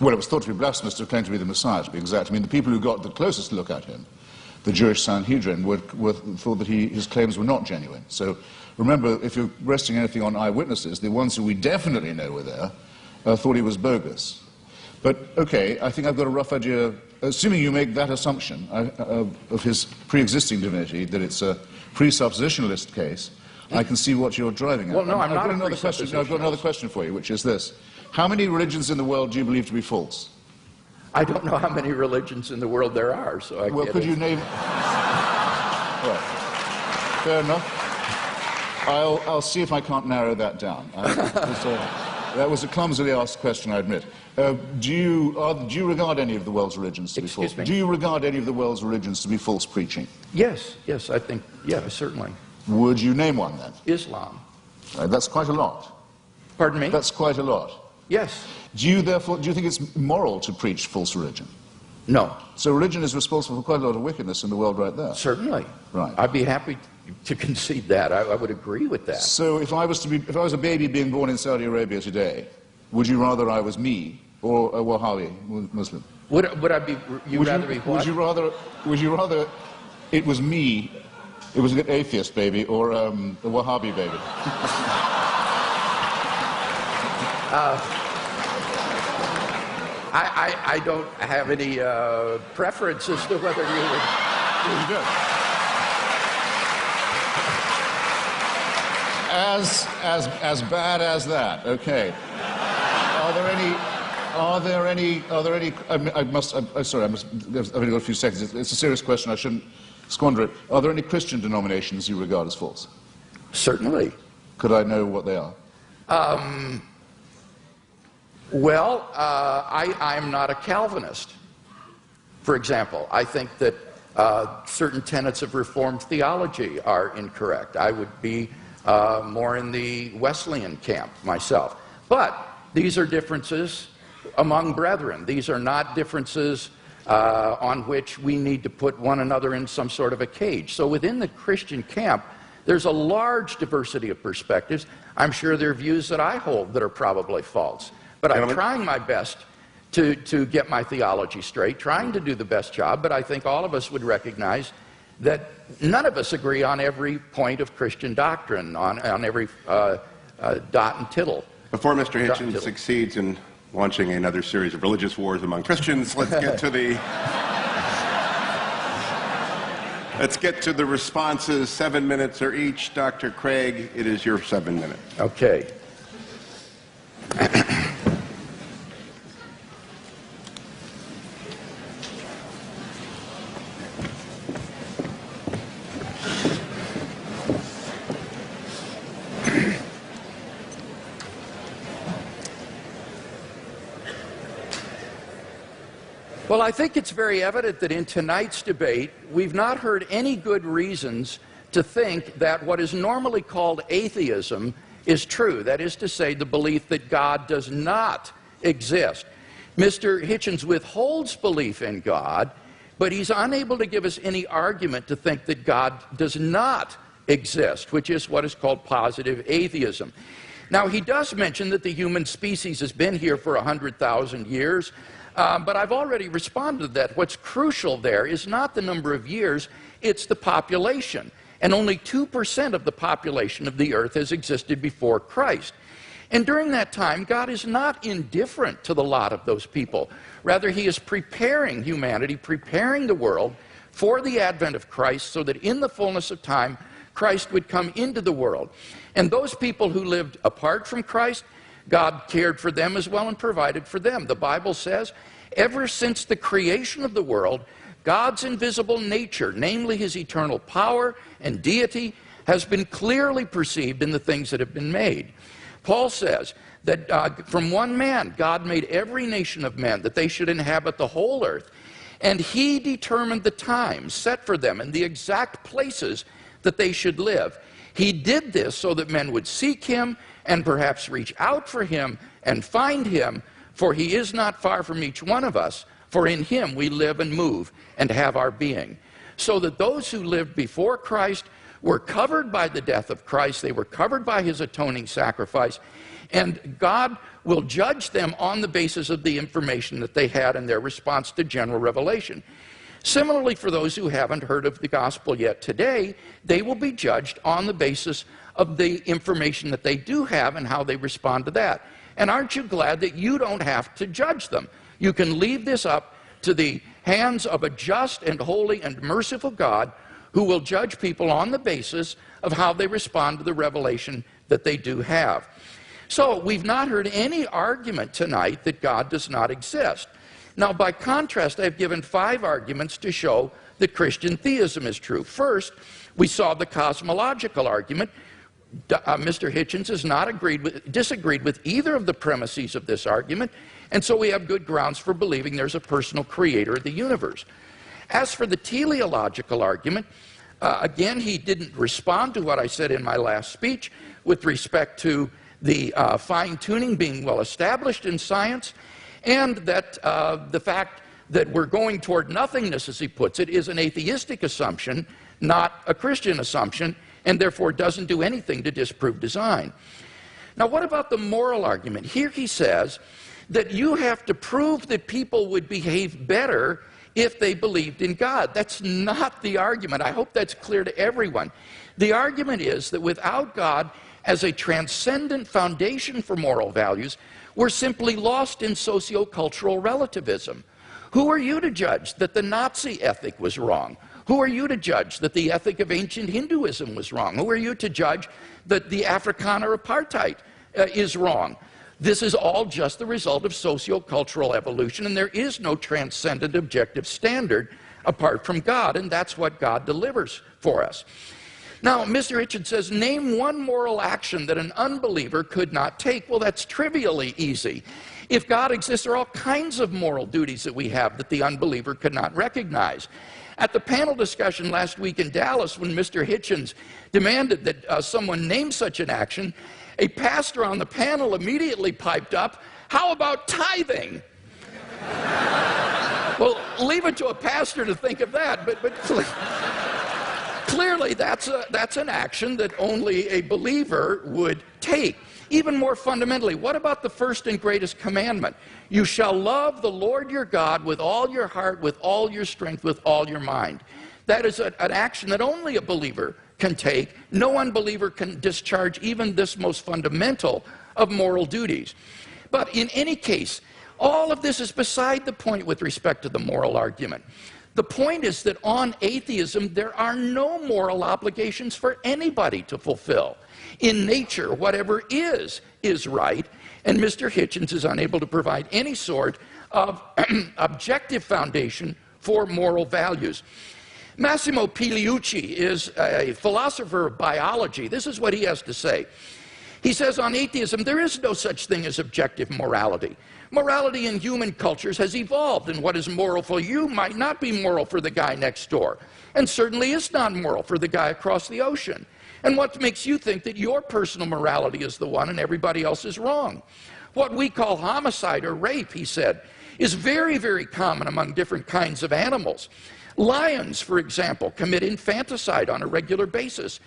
Well, it was thought to be blasphemous to claim to be the Messiah, to be exact. I mean, the people who got the closest look at him, the Jewish Sanhedrin, thought that his claims were not genuine. So remember, if you're resting anything on eyewitnesses, the ones who we definitely know were there thought he was bogus. But, okay, I think I've got a rough idea, assuming you make that assumption of his pre-existing divinity, that it's a presuppositionalist case, I can see what you're driving at. Well, no, I'm not a another question. I've got another question for you, which is this. How many religions in the world do you believe to be false? I don't know how many religions in the world there are, so I Well, can't could you answer. name... Right. Fair enough. I'll see if I can't narrow that down. That was a clumsily asked question, I admit. Do you regard any of the world's religions to be false? Excuse me? Do you regard any of the world's religions to be false preaching? Yes, I think, yeah, certainly. Would you name one, then? Islam. That's quite a lot. Pardon me? That's quite a lot. Yes. Do you think it's moral to preach false religion? No. So religion is responsible for quite a lot of wickedness in the world right there. Certainly. Right. I'd be happy to concede that. I would agree with that. So if I was a baby being born in Saudi Arabia today, would you rather I was me or a Wahhabi Muslim? Would I be? You'd rather be what? Would you rather it was me, it was an atheist baby, or a Wahhabi baby? I don't have any preference as to whether you would. You do. As bad as that. Okay. Are there any? Sorry, I've only got a few seconds. It's a serious question. I shouldn't squander it. Are there any Christian denominations you regard as false? Certainly. Could I know what they are? Well, I'm not a Calvinist, for example. I think that certain tenets of Reformed theology are incorrect. I would be more in the Wesleyan camp myself. But these are differences among brethren. These are not differences on which we need to put one another in some sort of a cage. So within the Christian camp, there's a large diversity of perspectives. I'm sure there are views that I hold that are probably false. But I'm trying my best to get my theology straight, trying to do the best job, but I think all of us would recognize that none of us agree on every point of Christian doctrine, on every dot and tittle. Before Mr. Hitchens succeeds in launching another series of religious wars among Christians, let's get to the responses. 7 minutes are each. Dr. Craig, it is your 7 minutes. Okay. Well, I think it's very evident that in tonight's debate, we've not heard any good reasons to think that what is normally called atheism is true. That is to say, the belief that God does not exist. Mr. Hitchens withholds belief in God, but he's unable to give us any argument to think that God does not exist, which is what is called positive atheism. Now, he does mention that the human species has been here for 100,000 years, but I've already responded to that. What's crucial there is not the number of years, it's the population. And only 2% of the population of the earth has existed before Christ. And during that time, God is not indifferent to the lot of those people. Rather, he is preparing humanity, preparing the world for the advent of Christ so that in the fullness of time, Christ would come into the world. And those people who lived apart from Christ, God cared for them as well and provided for them. The Bible says, ever since the creation of the world, God's invisible nature, namely his eternal power and deity, has been clearly perceived in the things that have been made. Paul says that from one man, God made every nation of men, that they should inhabit the whole earth. And he determined the times set for them and the exact places that they should live. He did this so that men would seek him and perhaps reach out for him and find him, for he is not far from each one of us, For in him we live and move and have our being. So that those who lived before Christ were covered by the death of Christ, they were covered by his atoning sacrifice, and God will judge them on the basis of the information that they had in their response to general revelation. Similarly, for those who haven't heard of the gospel yet today, they will be judged on the basis of the information that they do have and how they respond to that. And aren't you glad that you don't have to judge them? You can leave this up to the hands of a just and holy and merciful God who will judge people on the basis of how they respond to the revelation that they do have. So we've not heard any argument tonight that God does not exist. Now, by contrast, I've given 5 arguments to show that Christian theism is true. First, we saw the cosmological argument. Mr. Hitchens has not disagreed with either of the premises of this argument, and so we have good grounds for believing there's a personal creator of the universe. As for the teleological argument, again, he didn't respond to what I said in my last speech with respect to the fine-tuning being well established in science, and that the fact that we're going toward nothingness, as he puts it, is an atheistic assumption, not a Christian assumption, and therefore doesn't do anything to disprove design. Now, what about the moral argument? Here he says that you have to prove that people would behave better if they believed in God. That's not the argument. I hope that's clear to everyone. The argument is that without God as a transcendent foundation for moral values, we're simply lost in socio-cultural relativism. Who are you to judge that the Nazi ethic was wrong? Who are you to judge that the ethic of ancient Hinduism was wrong? Who are you to judge that the Afrikaner apartheid is wrong? This is all just the result of socio-cultural evolution, and there is no transcendent objective standard apart from God, and that's what God delivers for us. Now, Mr. Hitchens says, name one moral action that an unbeliever could not take. Well, that's trivially easy. If God exists, there are all kinds of moral duties that we have that the unbeliever could not recognize. At the panel discussion last week in Dallas, when Mr. Hitchens demanded that someone name such an action, a pastor on the panel immediately piped up, how about tithing? Well, leave it to a pastor to think of that, but clearly that's an action that only a believer would take. Even more fundamentally, what about the first and greatest commandment? You shall love the Lord your God with all your heart, with all your strength, with all your mind. That is an action that only a believer can take. No unbeliever can discharge even this most fundamental of moral duties. But in any case, all of this is beside the point with respect to the moral argument. The point is that on atheism, there are no moral obligations for anybody to fulfill. In nature, whatever is right, and Mr. Hitchens is unable to provide any sort of objective foundation for moral values. Massimo Pigliucci is a philosopher of biology. This is what he has to say. He says on atheism, there is no such thing as objective morality. Morality in human cultures has evolved, and what is moral for you might not be moral for the guy next door, and certainly is not moral for the guy across the ocean. And what makes you think that your personal morality is the one and everybody else is wrong? What we call homicide or rape, he said, is very, very common among different kinds of animals. Lions, for example, commit infanticide on a regular basis.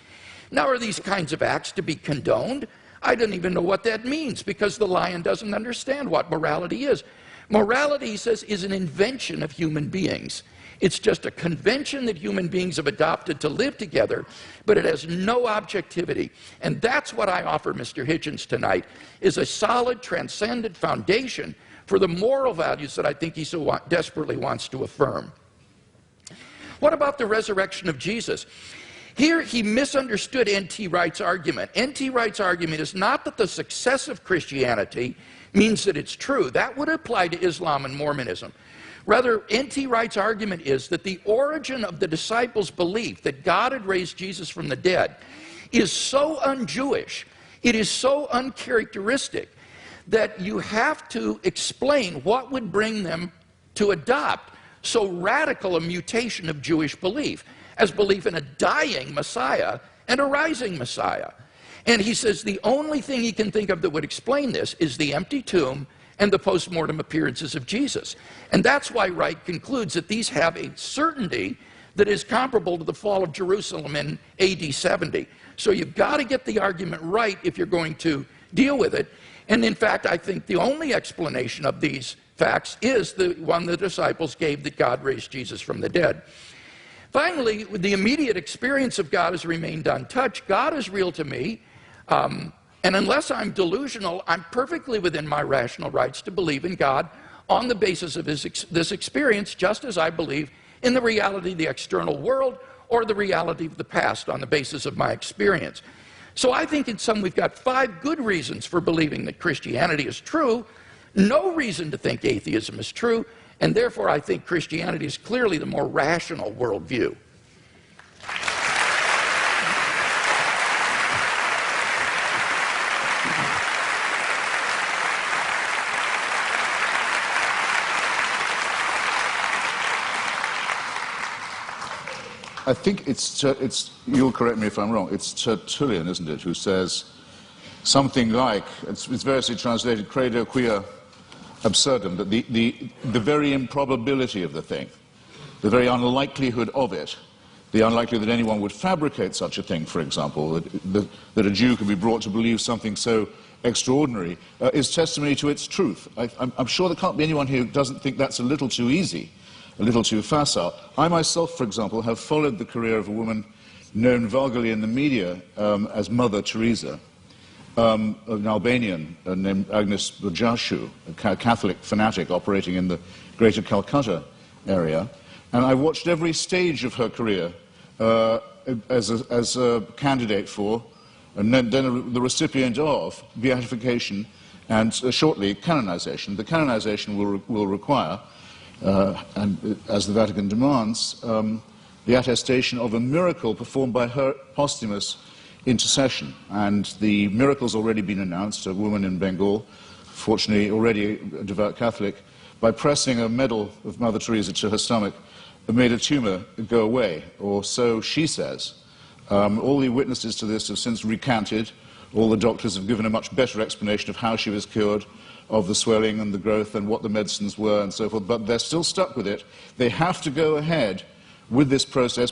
Now, are these kinds of acts to be condoned? I don't even know what that means, because the lion doesn't understand what morality is. Morality, he says, is an invention of human beings. It's just a convention that human beings have adopted to live together, but it has no objectivity. And that's what I offer Mr. Hitchens tonight, is a solid, transcendent foundation for the moral values that I think he so desperately wants to affirm. What about the resurrection of Jesus? Here he misunderstood N.T. Wright's argument. N.T. Wright's argument is not that the success of Christianity means that it's true. That would apply to Islam and Mormonism. Rather, N.T. Wright's argument is that the origin of the disciples' belief that God had raised Jesus from the dead is so un-Jewish, it is so uncharacteristic, that you have to explain what would bring them to adopt so radical a mutation of Jewish belief as belief in a dying Messiah and a rising Messiah. And he says the only thing he can think of that would explain this is the empty tomb and the post-mortem appearances of Jesus. And that's why Wright concludes that these have a certainty that is comparable to the fall of Jerusalem in AD 70. So you've got to get the argument right if you're going to deal with it. And in fact, I think the only explanation of these facts is the one the disciples gave, that God raised Jesus from the dead. Finally, the immediate experience of God has remained untouched. God is real to me, and unless I'm delusional, I'm perfectly within my rational rights to believe in God on the basis of this experience, just as I believe in the reality of the external world or the reality of the past on the basis of my experience. So I think in sum we've got 5 good reasons for believing that Christianity is true, no reason to think atheism is true, and therefore I think Christianity is clearly the more rational worldview. I think you'll correct me if I'm wrong, it's Tertullian, isn't it, who says something like, it's variously translated, credo quia absurdum, that the very improbability of the thing, the very unlikelihood of it, the unlikelihood that anyone would fabricate such a thing, for example, that a Jew could be brought to believe something so extraordinary, is testimony to its truth. I'm sure there can't be anyone here who doesn't think that's a little too easy, a little too facile. I myself, for example, have followed the career of a woman known vulgarly in the media as Mother Teresa, an Albanian named Agnes Bujashu, a Catholic fanatic operating in the greater Calcutta area. And I watched every stage of her career as a candidate for, and then the recipient of, beatification and shortly canonization. The canonization will require, and as the Vatican demands, the attestation of a miracle performed by her posthumous intercession. And the miracle's already been announced. A woman in Bengal, fortunately already a devout Catholic, by pressing a medal of Mother Teresa to her stomach, made a tumor go away, or so she says. All the witnesses to this have since recanted. All the doctors have given a much better explanation of how she was cured, of the swelling and the growth and what the medicines were and so forth, but they're still stuck with it. They have to go ahead with this process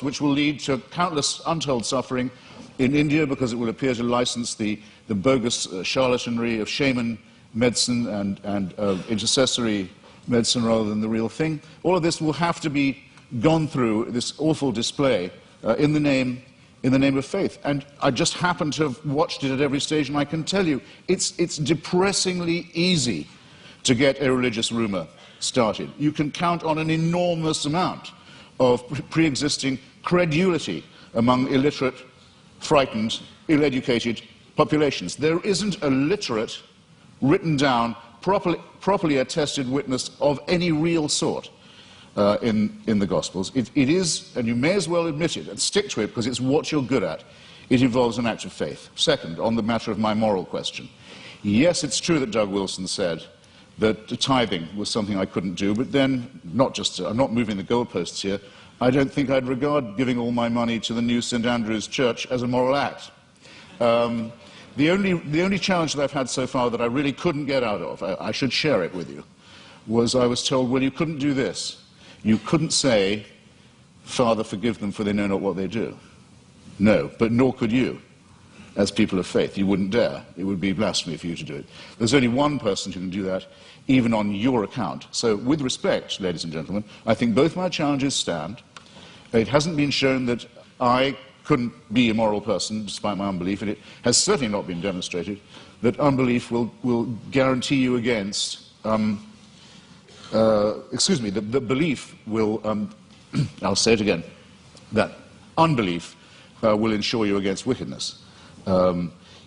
which will lead to countless untold suffering in India, because it will appear to license the bogus charlatanry of shaman medicine and intercessory medicine rather than the real thing. All of this will have to be gone through, this awful display, in the name of faith. And I just happen to have watched it at every stage, and I can tell you, it's depressingly easy to get a religious rumor started. You can count on an enormous amount of pre-existing credulity among illiterate, frightened, ill-educated populations. There isn't a literate, written down, properly attested witness of any real sort in the Gospels. It is, and you may as well admit it and stick to it because it's what you're good at, it involves an act of faith. Second, on the matter of my moral question, yes, it's true that Doug Wilson said that tithing was something I couldn't do, but then, I'm not moving the goalposts here, I don't think I'd regard giving all my money to the new St. Andrew's Church as a moral act. The only challenge that I've had so far that I really couldn't get out of, I should share it with you, was I was told, well, you couldn't do this. You couldn't say, Father, forgive them, for they know not what they do. No, but nor could you, as people of faith. You wouldn't dare. It would be blasphemy for you to do it. There's only one person who can do that, even on your account. So, with respect, ladies and gentlemen, I think both my challenges stand. It hasn't been shown that I couldn't be a moral person, despite my unbelief, and it has certainly not been demonstrated that unbelief will guarantee you against, the belief will, I'll say it again, that unbelief will ensure you against wickedness.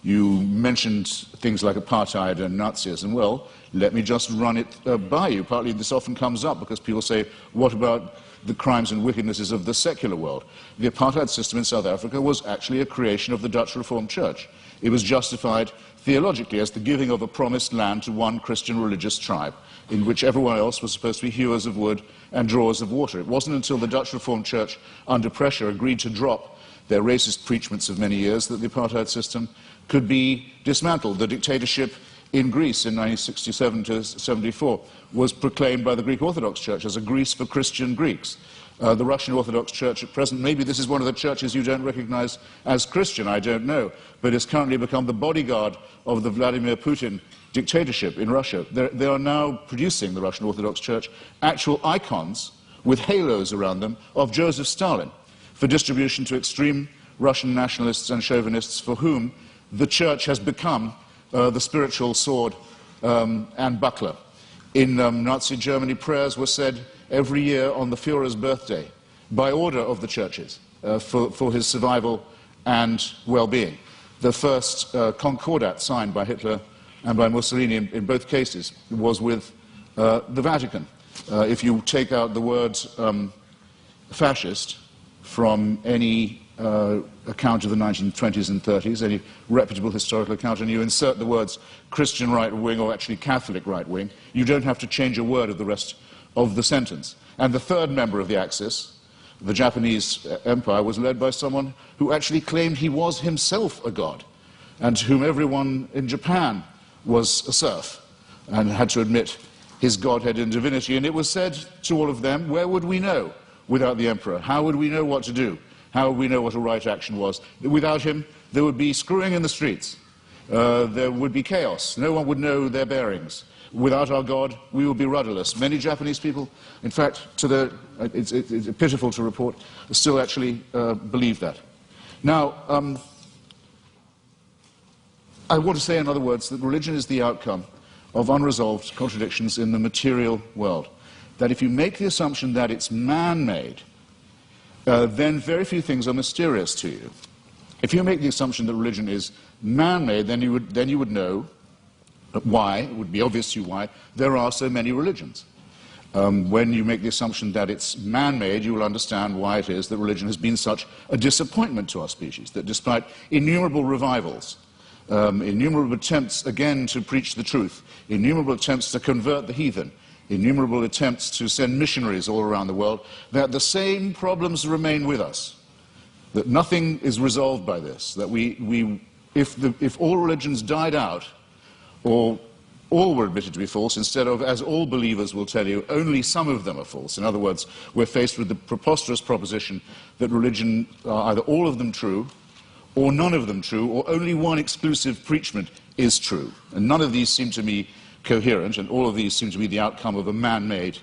You mentioned things like apartheid and Nazism. Well, let me just run it by you. Partly this often comes up because people say, what about the crimes and wickednesses of the secular world? The apartheid system in South Africa was actually a creation of the Dutch Reformed Church. It was justified theologically as the giving of a promised land to one Christian religious tribe, in which everyone else was supposed to be hewers of wood and drawers of water. It wasn't until the Dutch Reformed Church, under pressure, agreed to drop their racist preachments of many years that the apartheid system could be dismantled. The dictatorship in Greece in 1967 to 74 was proclaimed by the Greek Orthodox Church as a Greece for Christian Greeks. The Russian Orthodox Church at present, maybe this is one of the churches you don't recognize as Christian, I don't know, but it's currently become the bodyguard of the Vladimir Putin dictatorship in Russia. They are now producing, the Russian Orthodox Church, actual icons with halos around them of Joseph Stalin for distribution to extreme Russian nationalists and chauvinists for whom the church has become the spiritual sword and buckler. In Nazi Germany, prayers were said every year on the Führer's birthday by order of the churches for his survival and well-being. The first concordat signed by Hitler and by Mussolini in both cases was with the Vatican. If you take out the word fascist from any account of the 1920s and 30s, any reputable historical account, and you insert the words Christian right wing or actually Catholic right wing, you don't have to change a word of the rest of the sentence. And the third member of the Axis, the Japanese Empire, was led by someone who actually claimed he was himself a god, and to whom everyone in Japan was a serf, and had to admit his godhead and divinity. And it was said to all of them, where would we know without the emperor? How would we know what to do? How would we know what a right action was? Without him, there would be screwing in the streets. There would be chaos. No one would know their bearings. Without our God, we would be rudderless. Many Japanese people, in fact, it's pitiful to report, still actually believe that. Now, I want to say, in other words, that religion is the outcome of unresolved contradictions in the material world. That if you make the assumption that it's man-made, then very few things are mysterious to you. If you make the assumption that religion is man-made, then you would know why, it would be obvious to you why, there are so many religions. When you make the assumption that it's man-made, you will understand why it is that religion has been such a disappointment to our species, that despite innumerable revivals, innumerable attempts again to preach the truth, innumerable attempts to convert the heathen, innumerable attempts to send missionaries all around the world, that the same problems remain with us, that nothing is resolved by this, that if all religions died out, or all were admitted to be false, instead of, as all believers will tell you, only some of them are false. In other words, we're faced with the preposterous proposition that religion are either all of them true, or none of them true, or only one exclusive preachment is true. And none of these seem to me coherent, and all of these seem to be the outcome of a man-made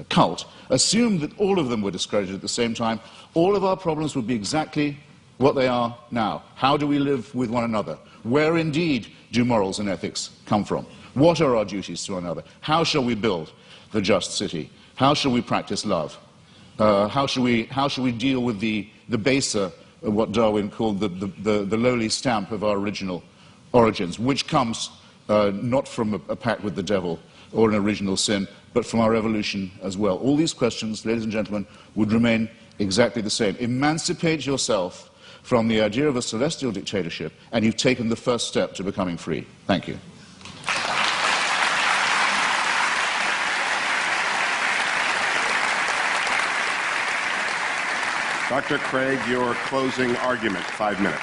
cult. Assume that all of them were discredited at the same time, all of our problems would be exactly what they are now. How do we live with one another? Where indeed do morals and ethics come from? What are our duties to one another? How shall we build the just city? How shall we practice love? How shall we deal with the baser, what Darwin called the lowly stamp of our original origins, which comes not from a pact with the devil or an original sin, but from our evolution as well. All these questions, ladies and gentlemen, would remain exactly the same. Emancipate yourself from the idea of a celestial dictatorship, and you've taken the first step to becoming free. Thank you. Dr. Craig, your closing argument, 5 minutes.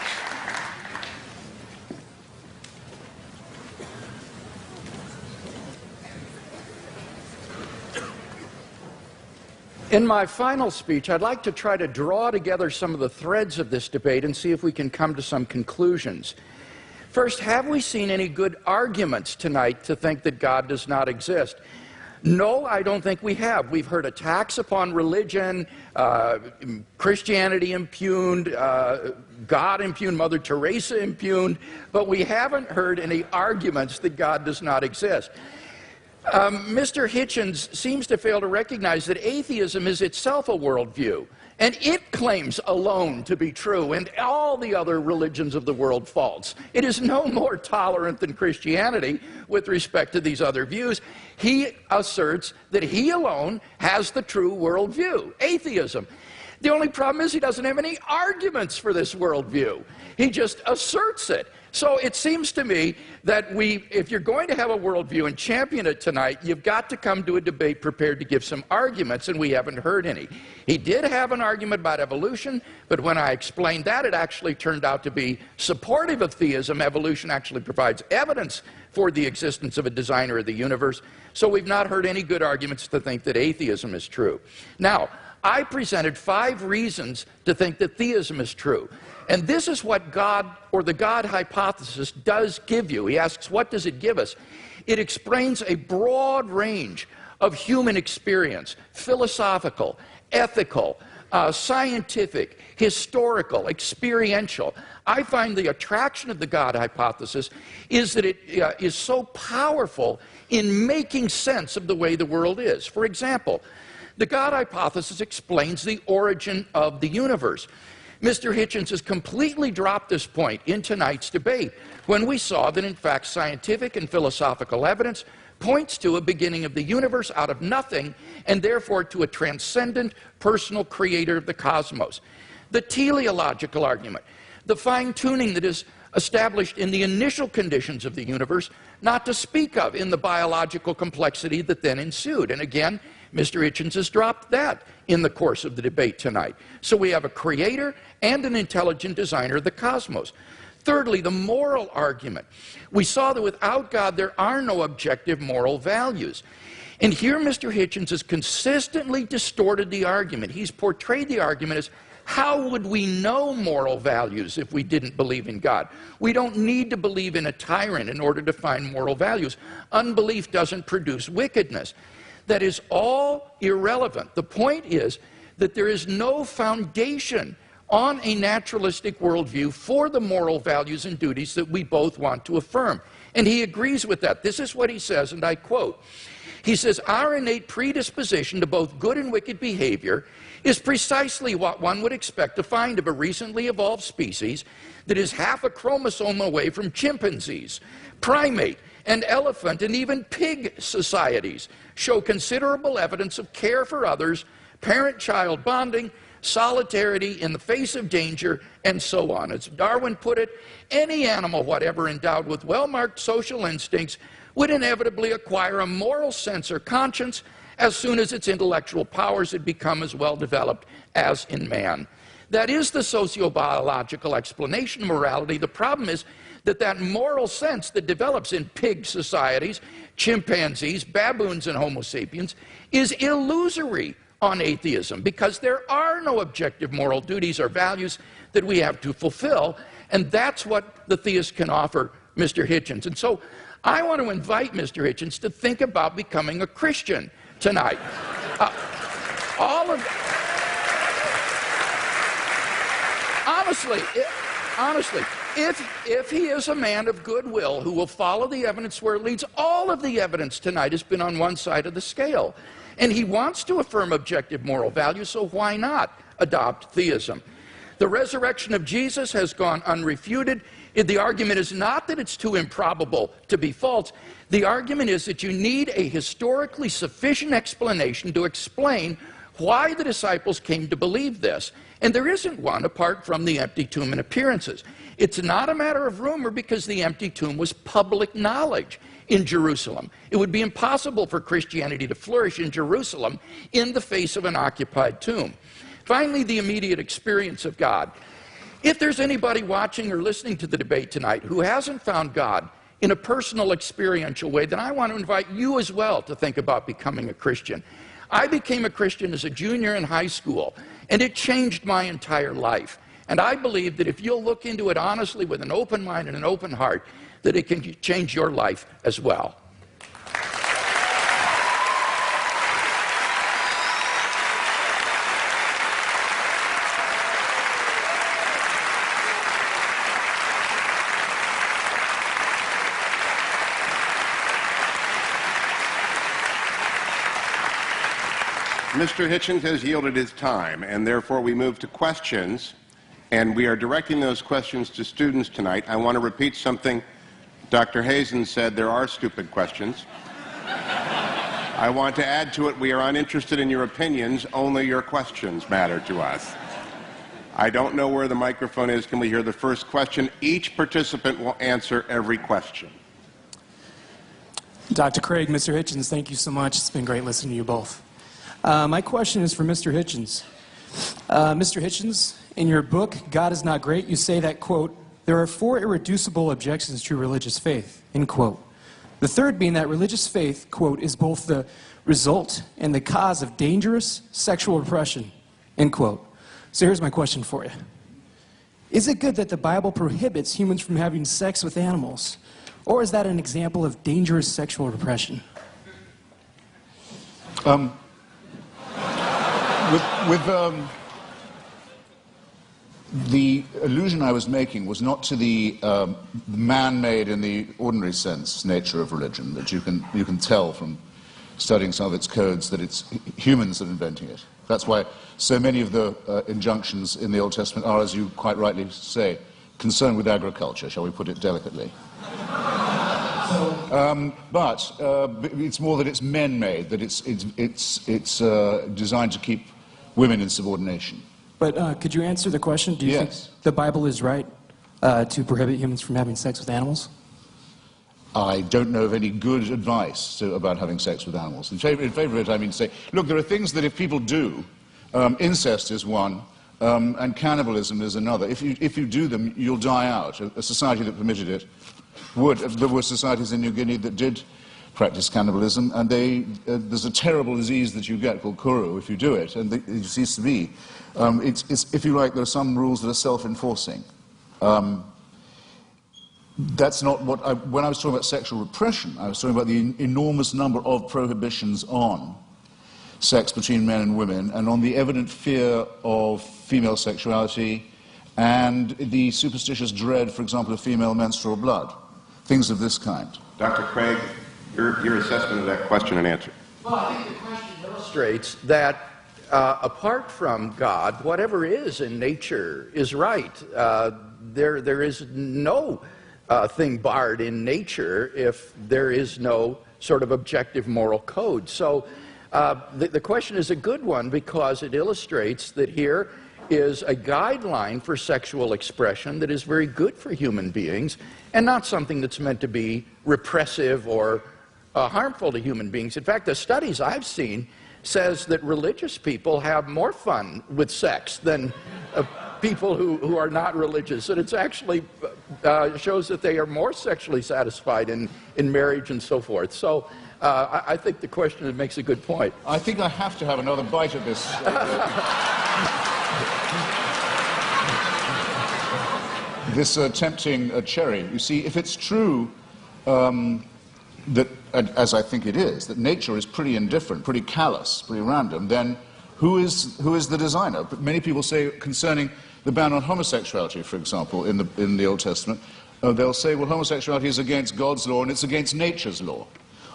In my final speech, I'd like to try to draw together some of the threads of this debate and see if we can come to some conclusions. First, have we seen any good arguments tonight to think that God does not exist? No, I don't think we have. We've heard attacks upon religion, Christianity impugned, God impugned, Mother Teresa impugned, but we haven't heard any arguments that God does not exist. Mr. Hitchens seems to fail to recognize that atheism is itself a worldview, and it claims alone to be true, and all the other religions of the world false. It is no more tolerant than Christianity with respect to these other views. He asserts that he alone has the true worldview, atheism. The only problem is he doesn't have any arguments for this worldview. He just asserts it. So it seems to me that if you're going to have a worldview and champion it tonight, you've got to come to a debate prepared to give some arguments, and we haven't heard any. He did have an argument about evolution, but when I explained that, it actually turned out to be supportive of theism. Evolution actually provides evidence for the existence of a designer of the universe. So we've not heard any good arguments to think that atheism is true. Now, I presented 5 reasons to think that theism is true. And this is what God, or the God hypothesis, does give you. He asks, what does it give us? It explains a broad range of human experience, philosophical, ethical, scientific, historical, experiential. I find the attraction of the God hypothesis is that it is so powerful in making sense of the way the world is. For example, the God hypothesis explains the origin of the universe. Mr. Hitchens has completely dropped this point in tonight's debate when we saw that, in fact, scientific and philosophical evidence points to a beginning of the universe out of nothing, and therefore to a transcendent personal creator of the cosmos. The teleological argument, the fine-tuning that is established in the initial conditions of the universe, not to speak of in the biological complexity that then ensued. And again, Mr. Hitchens has dropped that in the course of the debate tonight. So we have a creator and an intelligent designer of the cosmos. Thirdly, the moral argument. We saw that without God, there are no objective moral values. And here Mr. Hitchens has consistently distorted the argument. He's portrayed the argument as, how would we know moral values if we didn't believe in God? We don't need to believe in a tyrant in order to find moral values. Unbelief doesn't produce wickedness. That is all irrelevant. The point is that there is no foundation on a naturalistic worldview for the moral values and duties that we both want to affirm. And he agrees with that. This is what he says, and I quote. He says, our innate predisposition to both good and wicked behavior is precisely what one would expect to find of a recently evolved species that is half a chromosome away from chimpanzees, primate, and elephant, and even pig societies show considerable evidence of care for others, parent-child bonding, solidarity in the face of danger, and so on. As Darwin put it, any animal whatever endowed with well-marked social instincts would inevitably acquire a moral sense or conscience as soon as its intellectual powers had become as well developed as in man. That is the sociobiological explanation of morality. The problem is that that moral sense that develops in pig societies, chimpanzees, baboons, and Homo sapiens is illusory on atheism, because there are no objective moral duties or values that we have to fulfill, and that's what the theist can offer Mr. Hitchens. And so I want to invite Mr. Hitchens to think about becoming a Christian tonight. Honestly, if he is a man of goodwill who will follow the evidence where it leads, all of the evidence tonight has been on one side of the scale. And he wants to affirm objective moral values, so why not adopt theism? The resurrection of Jesus has gone unrefuted. The argument is not that it's too improbable to be false. The argument is that you need a historically sufficient explanation to explain why the disciples came to believe this. And there isn't one apart from the empty tomb and appearances. It's not a matter of rumor, because the empty tomb was public knowledge in Jerusalem. It would be impossible for Christianity to flourish in Jerusalem in the face of an occupied tomb. Finally, the immediate experience of God. If there's anybody watching or listening to the debate tonight who hasn't found God in a personal, experiential way, then I want to invite you as well to think about becoming a Christian. I became a Christian as a junior in high school, and it changed my entire life. And I believe that if you'll look into it honestly with an open mind and an open heart, that it can change your life as well. Mr. Hitchens has yielded his time, and therefore we move to questions, and we are directing those questions to students tonight. I want to repeat something Dr. Hazen said: there are stupid questions. I want to add to it, we are uninterested in your opinions, only your questions matter to us. I don't know where the microphone is. Can we hear the first question? Each participant will answer every question. Dr. Craig, Mr. Hitchens, thank you so much. It's been great listening to you both. My question is for Mr. Hitchens. Mr. Hitchens, in your book, God is Not Great, you say that, quote, there are 4 irreducible objections to religious faith, end quote. The third being that religious faith, quote, is both the result and the cause of dangerous sexual repression, end quote. So here's my question for you. Is it good that the Bible prohibits humans from having sex with animals? Or is that an example of dangerous sexual repression? The allusion I was making was not to the man-made in the ordinary sense nature of religion, that you can tell from studying some of its codes that it's humans that are inventing it. That's why so many of the injunctions in the Old Testament are, as you quite rightly say, concerned with agriculture, shall we put it delicately. But it's more that it's men-made, that it's designed to keep women in subordination. But could you answer the question? Do you think the Bible is right to prohibit humans from having sex with animals? I don't know of any good advice about having sex with animals. In favor of it, I mean to say, look, there are things that if people do, incest is one, and cannibalism is another. If you do them, you'll die out. A society that permitted it would. There were societies in New Guinea that did practice cannibalism, and there's a terrible disease that you get called kuru if you do it, and it seems to be. If you like, there are some rules that are self-enforcing. That's not what when I was talking about sexual repression, I was talking about the enormous number of prohibitions on sex between men and women, and on the evident fear of female sexuality, and the superstitious dread, for example, of female menstrual blood. Things of this kind. Dr. Craig, your assessment of that question and answer. Well, I think the question illustrates that apart from God, whatever is in nature is right. There is no thing barred in nature if there is no sort of objective moral code. So the question is a good one because it illustrates that here is a guideline for sexual expression that is very good for human beings and not something that's meant to be repressive or harmful to human beings. In fact, the studies I've seen says that religious people have more fun with sex than people who are not religious, and it's actually shows that they are more sexually satisfied in marriage and so forth. So I think the question makes a good point. I think I have to have another bite at this. This tempting cherry. You see, if it's true that, as I think it is, that nature is pretty indifferent, pretty callous, pretty random, then who is the designer? But many people say concerning the ban on homosexuality, for example, in the Old Testament, they'll say, well, homosexuality is against God's law and it's against nature's law.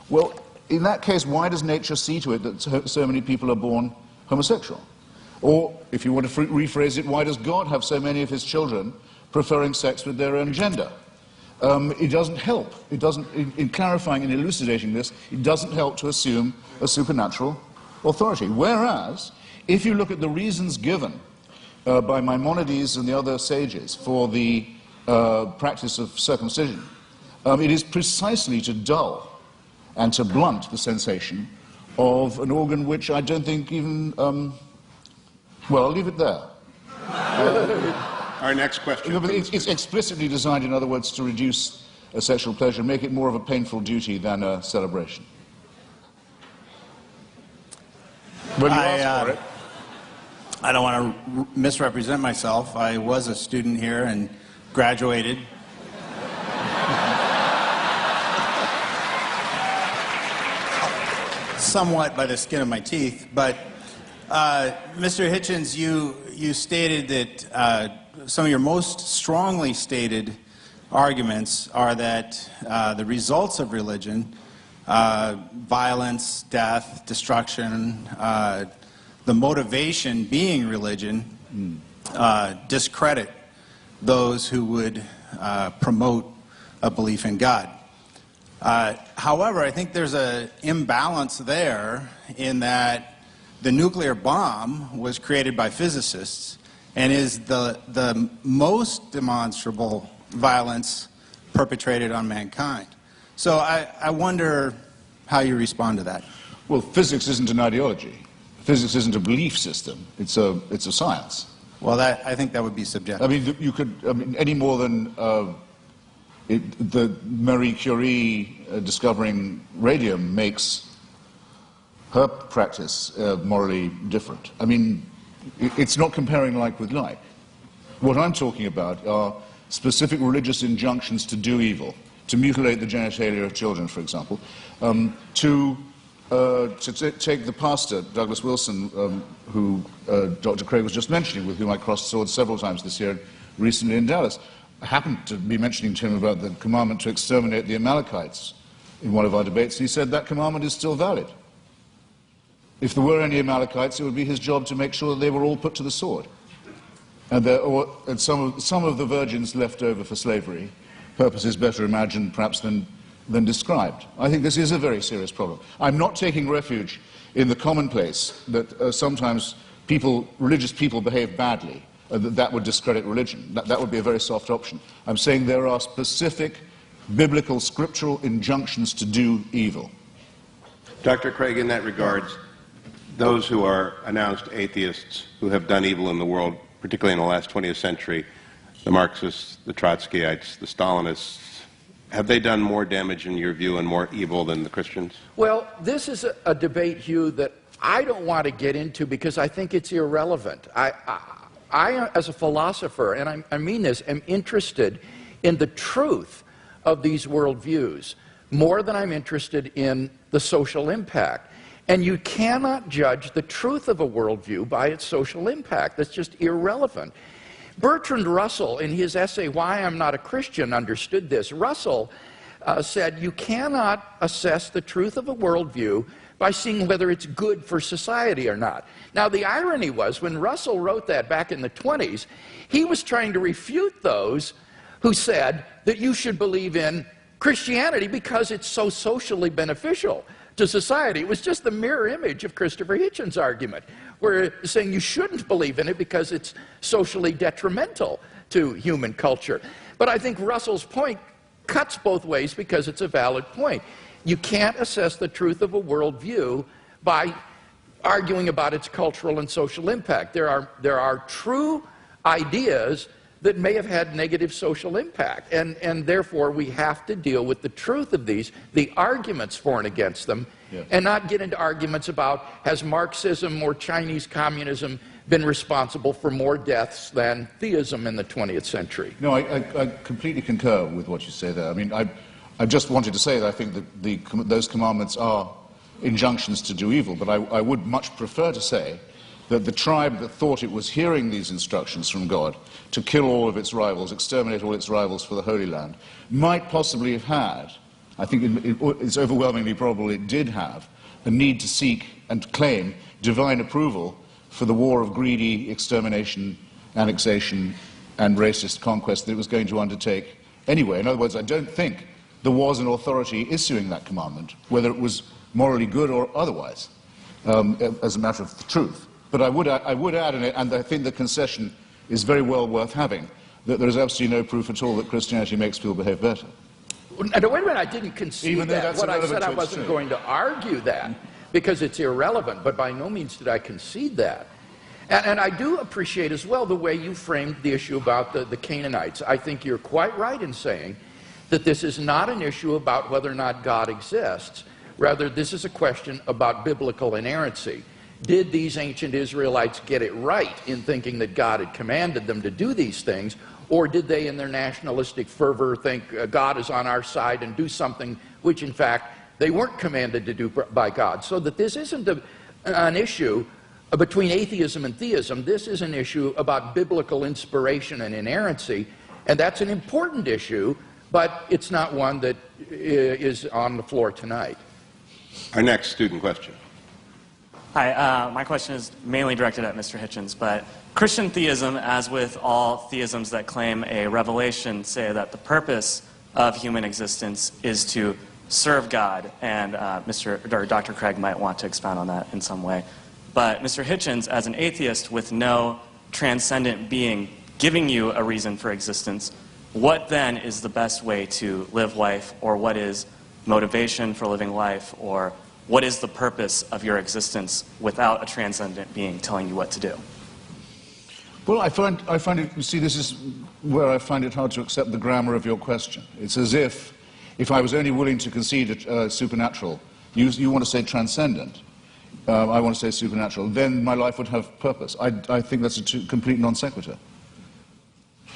Well, in that case, why does nature see to it that so many people are born homosexual? Or, if you want to rephrase it, why does God have so many of his children preferring sex with their own gender? It doesn't help. It doesn't, in clarifying and elucidating this, it doesn't help to assume a supernatural authority. Whereas, if you look at the reasons given by Maimonides and the other sages for the practice of circumcision, it is precisely to dull and to blunt the sensation of an organ which I don't think even... well, I'll leave it there. Our next question. It's explicitly designed, in other words, to reduce sexual pleasure, make it more of a painful duty than a celebration. Well, you asked for it. I don't want to misrepresent myself. I was a student here and graduated. Somewhat by the skin of my teeth, but Mr. Hitchens, you stated that some of your most strongly stated arguments are that the results of religion, violence, death, destruction, the motivation being religion, discredit those who would promote a belief in God. However, I think there's an imbalance there in that the nuclear bomb was created by physicists, and is the most demonstrable violence perpetrated on mankind. So I wonder how you respond to that. Well, physics isn't an ideology. Physics isn't a belief system. It's a science. Well, I think that would be subjective. I mean, you could, any more than the Marie Curie discovering radium makes her practice morally different. I mean, it's not comparing like with like. What I'm talking about are specific religious injunctions to do evil, to mutilate the genitalia of children, for example, to take the pastor, Douglas Wilson, who Dr. Craig was just mentioning, with whom I crossed swords several times this year, recently in Dallas. I happened to be mentioning to him about the commandment to exterminate the Amalekites in one of our debates, and he said that commandment is still valid. If there were any Amalekites, it would be his job to make sure that they were all put to the sword. And some of the virgins left over for slavery, purposes better imagined perhaps than described. I think this is a very serious problem. I'm not taking refuge in the commonplace that sometimes religious people behave badly, that would discredit religion. That would be a very soft option. I'm saying there are specific biblical, scriptural injunctions to do evil. Dr. Craig, in that regard, those who are announced atheists who have done evil in the world, particularly in the last 20th century, the Marxists, the Trotskyites, the Stalinists, have they done more damage in your view and more evil than the Christians? Well, this is a debate, Hugh, that I don't want to get into because I think it's irrelevant. I as a philosopher, and I mean this, am interested in the truth of these worldviews more than I'm interested in the social impact. And you cannot judge the truth of a worldview by its social impact. That's just irrelevant. Bertrand Russell, in his essay, Why I'm Not a Christian, understood this. Russell said, you cannot assess the truth of a worldview by seeing whether it's good for society or not. Now, the irony was, when Russell wrote that back in the 20s, he was trying to refute those who said that you should believe in Christianity because it's so socially beneficial to society. It was just the mirror image of Christopher Hitchens' argument, where saying you shouldn't believe in it because it's socially detrimental to human culture. But I think Russell's point cuts both ways because it's a valid point. You can't assess the truth of a worldview by arguing about its cultural and social impact. There are true ideas that may have had negative social impact, and therefore we have to deal with the truth of these, the arguments for and against them, and not get into arguments about has Marxism or Chinese communism been responsible for more deaths than theism in the 20th century. No, I completely concur with what you say there. I mean, I just wanted to say that I think that those commandments are injunctions to do evil, but I would much prefer to say that the tribe that thought it was hearing these instructions from God to kill all of its rivals, exterminate all its rivals for the Holy Land, might possibly have had, I think it's overwhelmingly probable it did have, a need to seek and claim divine approval for the war of greedy extermination, annexation, and racist conquest that it was going to undertake anyway. In other words, I don't think there was an authority issuing that commandment, whether it was morally good or otherwise, as a matter of the truth. But I would add, and I think the concession is very well worth having, that there is absolutely no proof at all that Christianity makes people behave better. Now, wait a minute, I didn't concede that. What I said, I wasn't going to argue that because it's irrelevant, but by no means did I concede that. And I do appreciate as well the way you framed the issue about the Canaanites. I think you're quite right in saying that this is not an issue about whether or not God exists. Rather, this is a question about biblical inerrancy. Did these ancient Israelites get it right in thinking that God had commanded them to do these things, or did they, in their nationalistic fervor, think God is on our side and do something which, in fact, they weren't commanded to do by God? So that this isn't an issue between atheism and theism. This is an issue about biblical inspiration and inerrancy, and that's an important issue, but it's not one that is on the floor tonight. Our next student question. Hi, my question is mainly directed at Mr. Hitchens, but Christian theism, as with all theisms that claim a revelation, say that the purpose of human existence is to serve God, and Dr. Craig might want to expound on that in some way. But Mr. Hitchens, as an atheist with no transcendent being giving you a reason for existence, what then is the best way to live life, or what is motivation for living life, or what is the purpose of your existence without a transcendent being telling you what to do? Well, I find it, you see, this is where I find it hard to accept the grammar of your question. It's as if I was only willing to concede supernatural, you want to say transcendent, I want to say supernatural, then my life would have purpose. I think that's a complete non sequitur.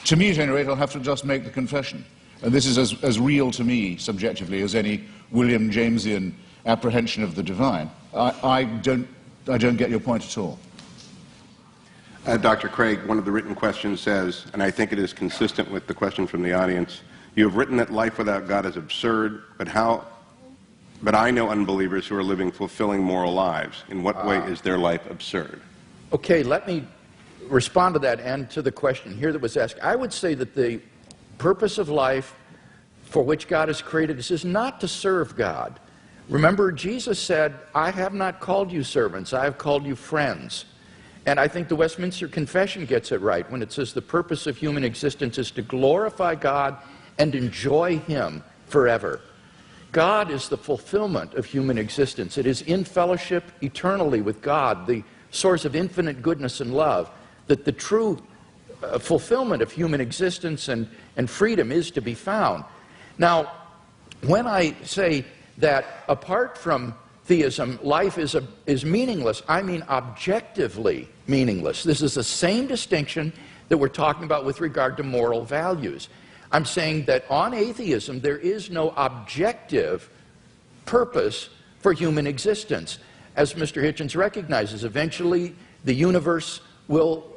To me, at any rate, I'll have to just make the confession. And this is as real to me, subjectively, as any William Jamesian apprehension of the divine. I don't get your point at all. Dr. Craig, one of the written questions says, and I think it is consistent with the question from the audience, you have written that life without God is absurd, but I know unbelievers who are living fulfilling moral lives. In what way is their life absurd? Okay, let me respond to that and to the question here that was asked. I would say that the purpose of life for which God has created us is not to serve God. Remember, Jesus said, I have not called you servants, I have called you friends. And I think the Westminster Confession gets it right when it says the purpose of human existence is to glorify God and enjoy Him forever. God is the fulfillment of human existence. It is in fellowship eternally with God, the source of infinite goodness and love, that the true fulfillment of human existence and freedom is to be found. Now, when I say that apart from theism, life is meaningless, I mean objectively meaningless. This is the same distinction that we're talking about with regard to moral values. I'm saying that on atheism, there is no objective purpose for human existence. As Mr. Hitchens recognizes, eventually the universe will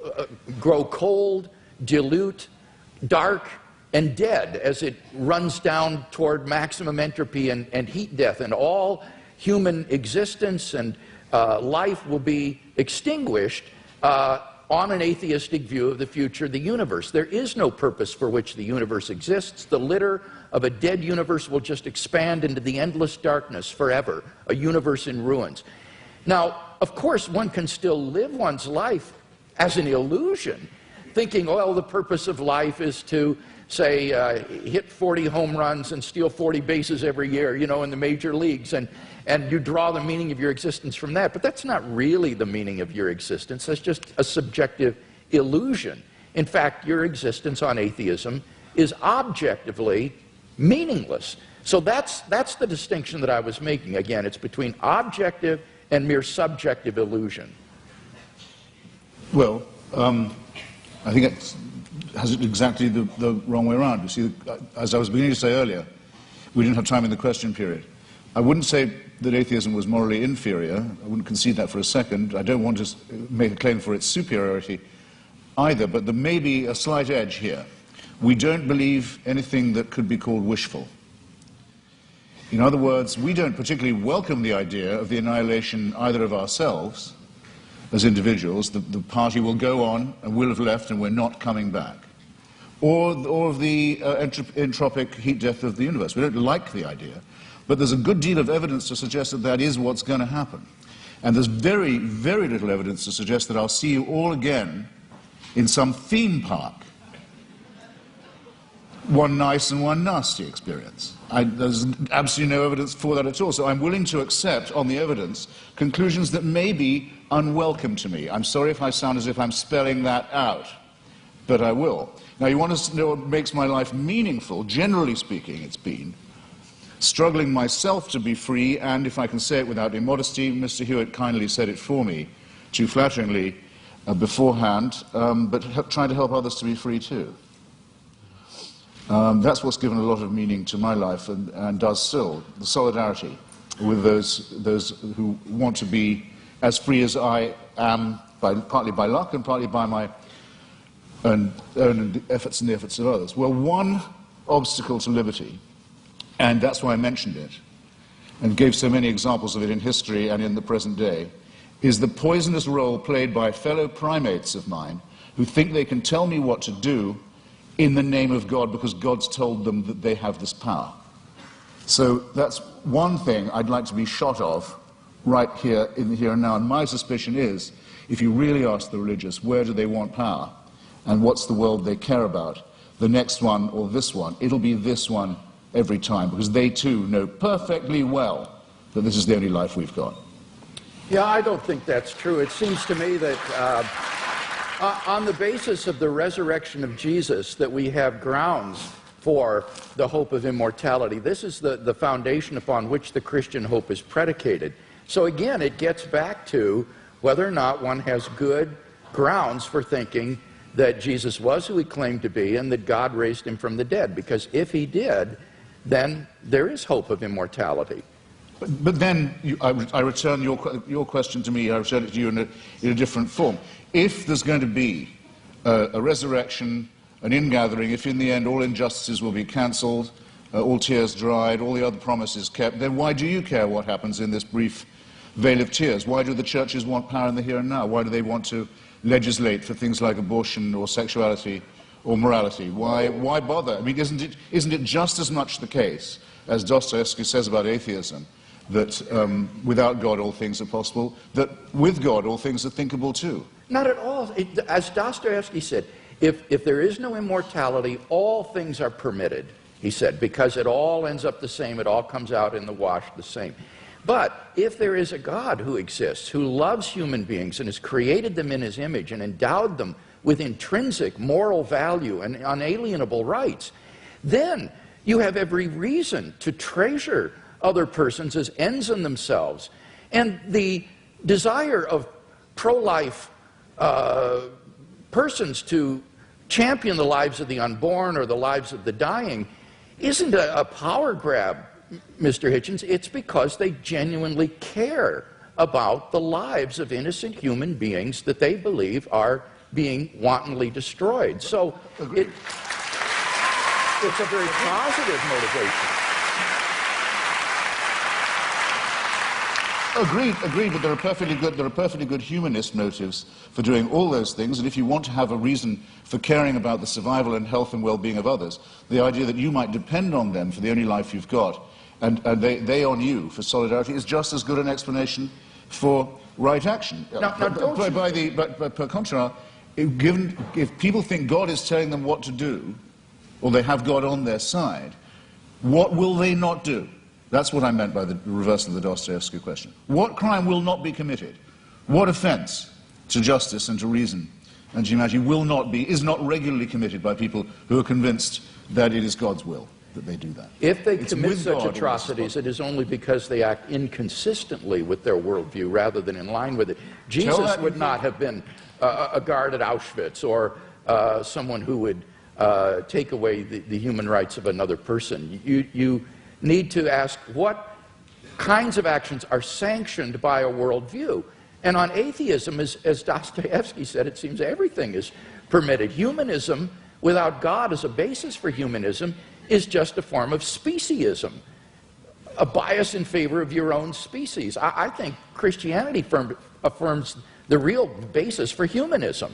grow cold, dilute, dark, and dead as it runs down toward maximum entropy and heat death, and all human existence and life will be extinguished on an atheistic view of the future of the universe. There is no purpose for which the universe exists. The litter of a dead universe will just expand into the endless darkness forever, a universe in ruins. Now, of course, one can still live one's life as an illusion, thinking, well, the purpose of life is to, say, hit 40 home runs and steal 40 bases every year, you know, in the major leagues, and you draw the meaning of your existence from that. But that's not really the meaning of your existence. That's just a subjective illusion. In fact, your existence on atheism is objectively meaningless. So that's the distinction that I was making. Again, it's between objective and mere subjective illusion. Well, I think it has it exactly the wrong way around. You see, as I was beginning to say earlier, we didn't have time in the question period. I wouldn't say that atheism was morally inferior. I wouldn't concede that for a second. I don't want to make a claim for its superiority either, but there may be a slight edge here. We don't believe anything that could be called wishful. In other words, we don't particularly welcome the idea of the annihilation either of ourselves as individuals, the party will go on and we'll have left and we're not coming back, or of the entropic heat death of the universe. We don't like the idea, but there's a good deal of evidence to suggest that that is what's going to happen. And there's very, very little evidence to suggest that I'll see you all again in some theme park. One nice and one nasty experience. There's absolutely no evidence for that at all. So I'm willing to accept, on the evidence, conclusions that may be unwelcome to me. I'm sorry if I sound as if I'm spelling that out, but I will. Now, you want to know what makes my life meaningful? Generally speaking, it's been struggling myself to be free, and if I can say it without immodesty, Mr. Hewitt kindly said it for me, too flatteringly beforehand, but trying to help others to be free too. That's what's given a lot of meaning to my life and does still, the solidarity with those who want to be as free as I am, partly by luck and partly by my own efforts and the efforts of others. Well, one obstacle to liberty, and that's why I mentioned it, and gave so many examples of it in history and in the present day, is the poisonous role played by fellow primates of mine who think they can tell me what to do in the name of God because God's told them that they have this power. So that's one thing I'd like to be shot of right here in the here and now. And my suspicion is, if you really ask the religious, where do they want power, and what's the world they care about, the next one or this one, it'll be this one every time, because they too know perfectly well that this is the only life we've got. Yeah, I don't think that's true. It seems to me that on the basis of the resurrection of Jesus, that we have grounds for the hope of immortality. This is the foundation upon which the Christian hope is predicated. So again, it gets back to whether or not one has good grounds for thinking that Jesus was who he claimed to be and that God raised him from the dead. Because if he did, then there is hope of immortality. But then I return your question to me, I return it to you in a different form. If there's going to be a resurrection, an ingathering, if in the end all injustices will be cancelled, all tears dried, all the other promises kept, then why do you care what happens in this brief veil of tears? Why do the churches want power in the here and now? Why do they want to legislate for things like abortion or sexuality or morality? Why bother? I mean, isn't it just as much the case, as Dostoevsky says about atheism, that without God all things are possible, that with God all things are thinkable too? Not at all. As Dostoevsky said, if there is no immortality, all things are permitted, he said, because it all ends up the same, it all comes out in the wash the same. But if there is a God who exists, who loves human beings and has created them in his image and endowed them with intrinsic moral value and unalienable rights, then you have every reason to treasure other persons as ends in themselves. And the desire of pro-life persons to champion the lives of the unborn or the lives of the dying isn't a power grab, Mr. Hitchens. It's because they genuinely care about the lives of innocent human beings that they believe are being wantonly destroyed. So it's a very positive motivation. Agreed, but there are perfectly good humanist motives for doing all those things, and if you want to have a reason for caring about the survival and health and well-being of others, the idea that you might depend on them for the only life you've got, and they on you for solidarity, is just as good an explanation for right action. But per contra, if people think God is telling them what to do, or they have God on their side, what will they not do? That's what I meant by the reversal of the Dostoevsky question. What crime will not be committed? What offense to justice and to reason and to humanity is not regularly committed by people who are convinced that it is God's will that they do that? If they commit such atrocities, it is only because they act inconsistently with their worldview rather than in line with it. Jesus would not have been a guard at Auschwitz or someone who would take away the human rights of another person. You need to ask what kinds of actions are sanctioned by a worldview. And on atheism, as Dostoevsky said, it seems everything is permitted. Humanism, without God as a basis for humanism, is just a form of speciesism, a bias in favor of your own species. I think Christianity affirms the real basis for humanism.